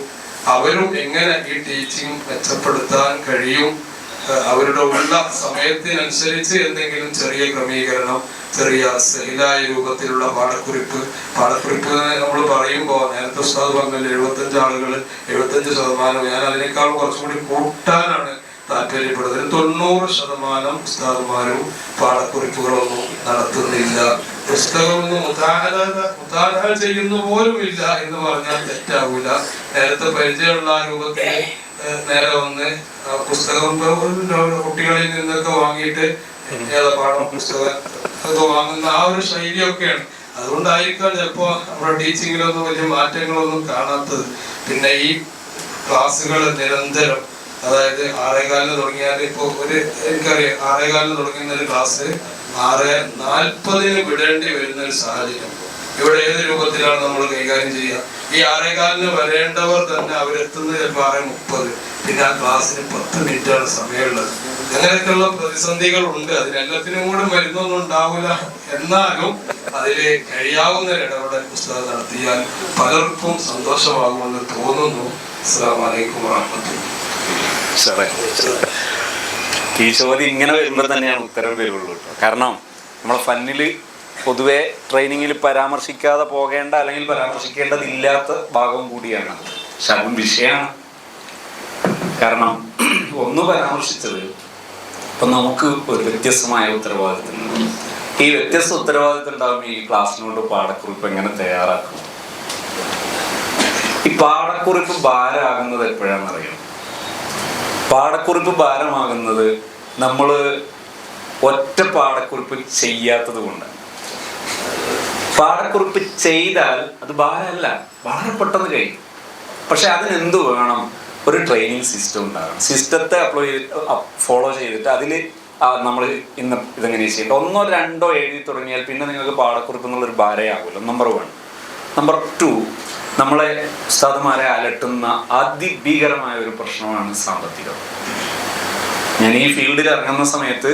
അവരും എങ്ങനെ ഈ ടീച്ചിങ് മെച്ചപ്പെടുത്താൻ കഴിയും, അവരുടെ ഉള്ള സമയത്തിനനുസരിച്ച് എന്തെങ്കിലും ചെറിയ ക്രമീകരണം, ചെറിയ സഹിലായ രൂപത്തിലുള്ള പാഠക്കുറിപ്പ് നമ്മൾ പറയുമ്പോൾ നേരത്തെ ഉസ്താദ് പറഞ്ഞല്ലോ 75 ആളുകൾ 75%, ഞാൻ അതിനേക്കാൾ കുറച്ചുകൂടി കൂട്ടാനാണ് താല്പര്യപ്പെടുന്നത്. 90% ഉസ്താദുമാരും പാഠക്കുറിപ്പുകളൊന്നും നടത്തുന്നില്ല, പുസ്തകമൊന്നും മുതാഹ ചെയ്യുന്ന പോലും ഇല്ല എന്ന് പറഞ്ഞാൽ തെറ്റാവൂല. നേരത്തെ പരിചയമുള്ള രൂപത്തിൽ നേരെ വന്ന് പുസ്തകം കുട്ടികളിൽ നിന്നൊക്കെ വാങ്ങിയിട്ട് പാഠം പുസ്തകം ഒക്കെ വാങ്ങുന്ന ആ ഒരു ശൈലിയൊക്കെയാണ്. അതുകൊണ്ടായിരിക്കാം ചിലപ്പോ നമ്മുടെ ടീച്ചിങ്ങിലൊന്നും വലിയ മാറ്റങ്ങളൊന്നും കാണാത്തത്. പിന്നെ ഈ ക്ലാസ്സുകൾ നിരന്തരം, അതായത് 6:15 തുടങ്ങിയാൽ ഇപ്പൊ എനിക്കറിയാം 6:15 തുടങ്ങുന്ന ഒരു ക്ലാസ് 6:40 വിടേണ്ടി വരുന്ന ഒരു സാഹചര്യം. ഇവിടെ ഏത് രൂപത്തിലാണ് നമ്മൾ കൈകാര്യം ചെയ്യുക? ഈ 6:15 വരേണ്ടവർ തന്നെ അവരെത്തുന്നത് ചിലപ്പോൾ 6:30, പിന്നെ ആ ക്ലാസ്സിന് 10 മിനിറ്റാണ് സമയമുള്ളത്. അങ്ങനെയൊക്കെയുള്ള പ്രതിസന്ധികൾ ഉണ്ട്. അതിനെല്ലാത്തിനും കൂടെ മരുന്നൊന്നും ഉണ്ടാവില്ല. എന്നാലും അതിൽ കഴിയാവുന്ന ഇടപെടൽ പുസ്തകം നടത്തിയാൽ പലർക്കും സന്തോഷമാകുമെന്ന് തോന്നുന്നു. അസ്സലാമു അലൈക്കും വറഹ്മത്തുള്ളാഹി. ഈ ചോദ്യം ഇങ്ങനെ വരുമ്പോൾ തന്നെയാണ് ഉത്തരം വരുള്ളൂ കേട്ടോ. കാരണം നമ്മളെ ഫന്നിൽ പൊതുവെ ട്രെയിനിങ്ങിൽ പരാമർശിക്കാതെ പോകേണ്ട അല്ലെങ്കിൽ പരാമർശിക്കേണ്ടതില്ലാത്ത ഭാഗം കൂടിയാണ്. പക്ഷെ അതും വിഷയമാണ്. കാരണം ഒന്ന് പരാമർശിച്ചത് ഇപ്പം നമുക്ക് ഒരു വ്യത്യസ്തമായ ഉത്തരവാദിത്തം. ഈ വ്യത്യസ്ത ഉത്തരവാദിത്തം ഉണ്ടാകുമ്പോൾ ഈ ക്ലാസ്സിനോട് പാഠക്കുറിപ്പ് എങ്ങനെ തയ്യാറാക്കും? ഈ പാഠക്കുറിപ്പ് ഭാരമാകുന്നത് എപ്പോഴാണെന്നറിയാം? പാഠക്കുറിപ്പ് ഭാരമാകുന്നത് നമ്മൾ ഒറ്റ പാഠക്കുറിപ്പ് ചെയ്യാത്തത് കൊണ്ടാണ്. പാഠക്കുറിപ്പ് ചെയ്താൽ അത് ഭാരമല്ല, വളരെ പെട്ടെന്ന് കഴിയും. പക്ഷെ അതിനെന്ത് വേണം? ഒരു ട്രെയിനിങ് സിസ്റ്റം ഉണ്ടാകണം. സിസ്റ്റത്തെ ഫോളോ ചെയ്തിട്ട് അതിൽ നമ്മൾ ഇന്ന് ഇതെങ്ങനെ ചെയ്യേണ്ട 1 2 എഴുതി തുടങ്ങിയാൽ പിന്നെ നിങ്ങൾക്ക് പാഠക്കുറിപ്പ് എന്നുള്ളൊരു ഭാരയാകുമല്ലോ. നമ്പർ 1. നമ്പർ 2, നമ്മളെ ഉസ്താദുമാരെ അലട്ടുന്ന അതിഭീകരമായ ഒരു പ്രശ്നമാണ് സാമ്പത്തികം. ഞാൻ ഈ ഫീൽഡിൽ ഇറങ്ങുന്ന സമയത്ത്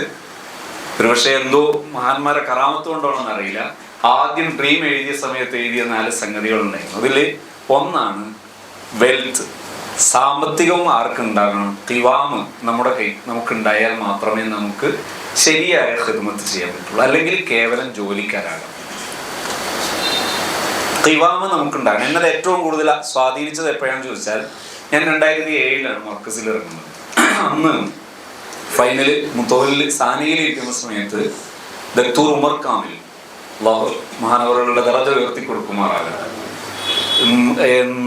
ഒരുപക്ഷെ എന്തോ മഹാന്മാരെ കറാമത്ത് കൊണ്ടോണെന്ന് അറിയില്ല, ആദ്യം ഡ്രീം എഴുതിയ സമയത്ത് എഴുതിയ 4 സംഗതികളുണ്ടായിരുന്നു. അതിൽ ഒന്നാണ് വെൽത്ത്. സാമ്പത്തികവും ആർക്കുണ്ടാകണം? ഖിവാമ് നമ്മുടെ നമുക്കുണ്ടായാൽ മാത്രമേ നമുക്ക് ശരിയായ ഖിദ്മത്ത് ചെയ്യാൻ പറ്റുള്ളൂ. അല്ലെങ്കിൽ കേവലം ജോലിക്കാരാകാം. ഖിവാമ് നമുക്കുണ്ടാകണം. എന്നത് ഏറ്റവും കൂടുതൽ സ്വാധീനിച്ചത് എപ്പോഴാണെന്ന് ചോദിച്ചാൽ, ഞാൻ 2007 മർക്കസിൽ ഇറങ്ങുന്നത്. അന്ന് ഫൈനൽ മുത്തോലിൽ സാനിയിൽ ഇരിക്കുന്ന സമയത്ത് ദക്തൂർ ഉമർ കാമിൽ മഹാനവറുകളുടെ ദറജ ഉയർത്തി കൊടുക്കുമാറാകട്ടെ,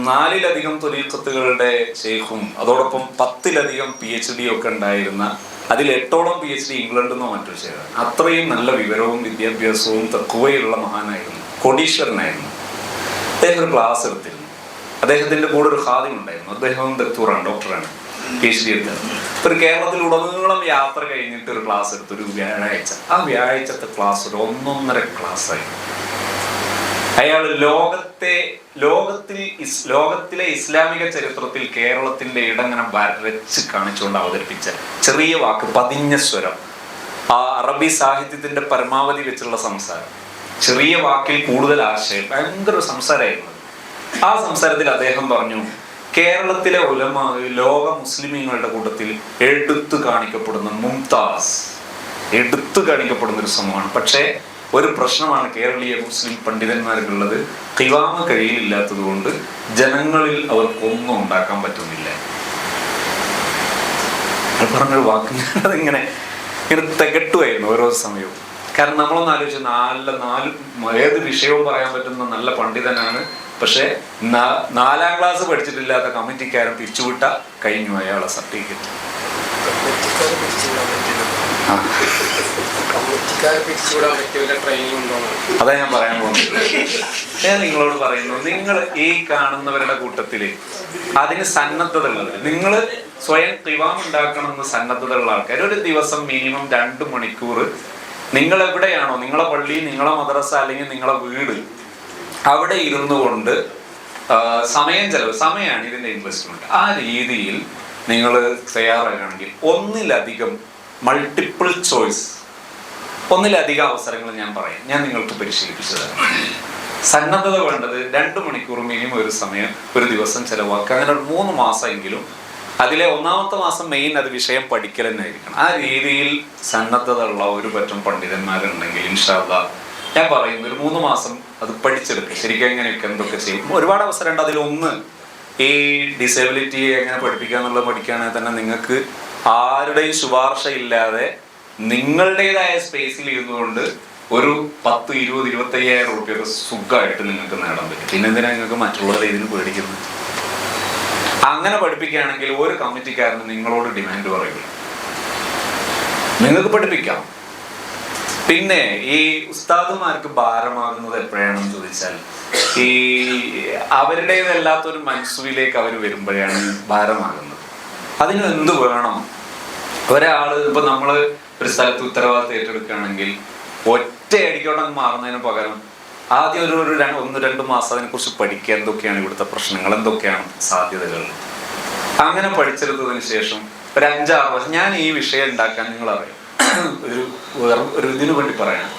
4-ലധികം ത്വരീഖത്തുകളുടെ ഷെയ്ഖും അതോടൊപ്പം 10-ലധികം PhD ഒക്കെ ഉണ്ടായിരുന്ന, അതിൽ 8ഓളം PhD ഇംഗ്ലണ്ടിൽ നിന്നോ മറ്റൊരു ചെയ്തത്. അത്രയും നല്ല വിവരവും വിദ്യാഭ്യാസവും തഖ്വയുള്ള മഹാനായിരുന്നു, കോടീശ്വരനായിരുന്നു. അദ്ദേഹം ഒരു ക്ലാസ് എടുത്തിരുന്നു. അദ്ദേഹത്തിൻ്റെ കൂടെ ഒരു ഖാദിം ഉണ്ടായിരുന്നു. അദ്ദേഹവും ദക്തൂറാണ്, ഡോക്ടറാണ്, PhD എടുത്തത്. ഒരു കേരളത്തിലുടനീളം യാത്ര കഴിഞ്ഞിട്ട് ഒരു ക്ലാസ് എടുത്തു, ഒരു വ്യാഴാഴ്ച. ആ വ്യാഴാഴ്ചത്തെ ക്ലാസ് ഒരു 1.5 ക്ലാസ്സായി. അയാൾ ലോകത്തിലെ ഇസ്ലാമിക ചരിത്രത്തിൽ കേരളത്തിന്റെ ഇടങ്ങനെ വരച്ച് കാണിച്ചുകൊണ്ട് അവതരിപ്പിച്ച ചെറിയ വാക്ക്, പതിഞ്ഞ സ്വരം, ആ അറബി സാഹിത്യത്തിന്റെ പരമാവധി വെച്ചുള്ള സംസാരം, ചെറിയ വാക്കിൽ കൂടുതൽ ആശയം, ഭയങ്കര സംസാരമായിരുന്നു. ആ സംസാരത്തിൽ അദ്ദേഹം പറഞ്ഞു, കേരളത്തിലെ ഉലമാ ലോക മുസ്ലിമീങ്ങളുടെ കൂട്ടത്തിൽ എടുത്തു കാണിക്കപ്പെടുന്ന മുംതാസ്, എടുത്തു കാണിക്കപ്പെടുന്ന ഒരു സമൂഹമാണ്. പക്ഷേ ഒരു പ്രശ്നമാണ് കേരളീയ മുസ്ലിം പണ്ഡിതന്മാർക്കുള്ളത്, ഖിവാമ് കഴിയില്ലാത്തത് കൊണ്ട് ജനങ്ങളിൽ അവർക്കൊന്നും ഉണ്ടാക്കാൻ പറ്റുന്നില്ല. പറഞ്ഞൊരു വാക്ക് അതിങ്ങനെ തികട്ടുമായിരുന്നു ഓരോ സമയവും. കാരണം നമ്മളൊന്ന് ആലോചിച്ച്, ഏത് വിഷയവും പറയാൻ പറ്റുന്ന നല്ല പണ്ഡിതനാണ്. പക്ഷെ 4ാം ക്ലാസ് പഠിച്ചിട്ടില്ലാത്ത കമ്മിറ്റിക്കാരൻ പിരിച്ചുവിട്ട കഴിഞ്ഞു അയാളെ സർട്ടിഫിക്കറ്റ്. അതാ ഞാൻ പറയാൻ പോകുന്നത്. ഞാൻ നിങ്ങളോട് പറയുന്നു, നിങ്ങൾ ഈ കാണുന്നവരുടെ കൂട്ടത്തില് അതിന് സന്നദ്ധത ഉള്ളത്, നിങ്ങൾ സ്വയം ഖിവാം ഉണ്ടാക്കണമെന്ന് സന്നദ്ധത ഉള്ള ആൾക്കാർ ഒരു ദിവസം മിനിമം 2 മണിക്കൂർ നിങ്ങൾ എവിടെയാണോ, നിങ്ങളെ പള്ളി, നിങ്ങളെ മദ്രസ അല്ലെങ്കിൽ നിങ്ങളെ വീട്, അവിടെ ഇരുന്നു കൊണ്ട് സമയമാണ് ഇതിന്റെ ഇൻവെസ്റ്റ്മെന്റ്. ആ രീതിയിൽ നിങ്ങൾ തയ്യാറാക്കുകയാണെങ്കിൽ ഒന്നിലധികം മൾട്ടിപ്പിൾ ചോയ്സ്, ഒന്നിലധികം അവസരങ്ങൾ ഞാൻ പറയാം, ഞാൻ നിങ്ങൾക്ക് പരിശീലിപ്പിച്ചതാണ്. സന്നദ്ധത വേണ്ടത് 2 മണിക്കൂർ മിനിമം ഒരു സമയം ഒരു ദിവസം ചിലവാക്കുക. അങ്ങനെ ഒരു 3 മാസമെങ്കിലും അതിലെ 1ാമത്തെ മാസം മെയിൻ അത് വിഷയം പഠിക്കൽ തന്നെ ആയിരിക്കണം. ആ രീതിയിൽ സന്നദ്ധത ഉള്ള ഒരു പറ്റം പണ്ഡിതന്മാരുണ്ടെങ്കിൽ ഇൻഷാ അല്ലാഹ് ഞാൻ പറയുന്നു, ഒരു 3 മാസം അത് പഠിച്ചെടുക്കുക. ശരിക്കും എങ്ങനെയൊക്കെ എന്തൊക്കെ ചെയ്യും, ഒരുപാട് അവസരമുണ്ട്. അതിലൊന്ന് ഈ ഡിസേബിലിറ്റി എങ്ങനെ പഠിപ്പിക്കുക എന്നുള്ളത് പഠിക്കുകയാണെങ്കിൽ തന്നെ നിങ്ങൾക്ക് ആരുടെയും ശുപാർശ ഇല്ലാതെ നിങ്ങളുടേതായ സ്പേസിൽ ഇരുന്നുകൊണ്ട് ഒരു 10, 20, 25,000 രൂപയൊക്കെ സുഖമായിട്ട് നിങ്ങൾക്ക് നേടാൻ പറ്റും. പിന്നെന്തിനാ നിങ്ങൾക്ക് മറ്റുള്ളവരെ ഇതിന് പേടിക്കുന്നത്? അങ്ങനെ പഠിപ്പിക്കുകയാണെങ്കിൽ ഒരു കമ്മിറ്റിക്കാരന് നിങ്ങളോട് ഡിമാൻഡ് പറയില്ല, നിങ്ങൾക്ക് പഠിപ്പിക്കാം. പിന്നെ ഈ ഉസ്താദുമാർക്ക് ഭാരമാകുന്നത് എപ്പോഴാണെന്ന് ചോദിച്ചാൽ, ഈ അവരുടേതല്ലാത്തൊരു മനസ്സുവിലേക്ക് അവർ വരുമ്പോഴാണ് ഭാരമാകുന്നത്. അതിന് എന്ത് വേണം? ഒരാൾ ഇപ്പൊ നമ്മൾ ഒരു സ്ഥലത്ത് ഉത്തരവാദിത്തം ഏറ്റെടുക്കുകയാണെങ്കിൽ ഒറ്റയടിക്കോടെ മാറുന്നതിന് പകരം ആദ്യം ഒരു 1-2 മാസം അതിനെക്കുറിച്ച് പഠിക്കുക, എന്തൊക്കെയാണ് ഇവിടുത്തെ പ്രശ്നങ്ങൾ, എന്തൊക്കെയാണ് സാധ്യതകൾ. അങ്ങനെ പഠിച്ചെടുത്തതിന് ശേഷം ഒരു 5-6 വർഷം ഞാൻ ഈ വിഷയം ഉണ്ടാക്കാൻ, നിങ്ങളറിയാം, ഒരു ഇതിനു വേണ്ടി പറയണം,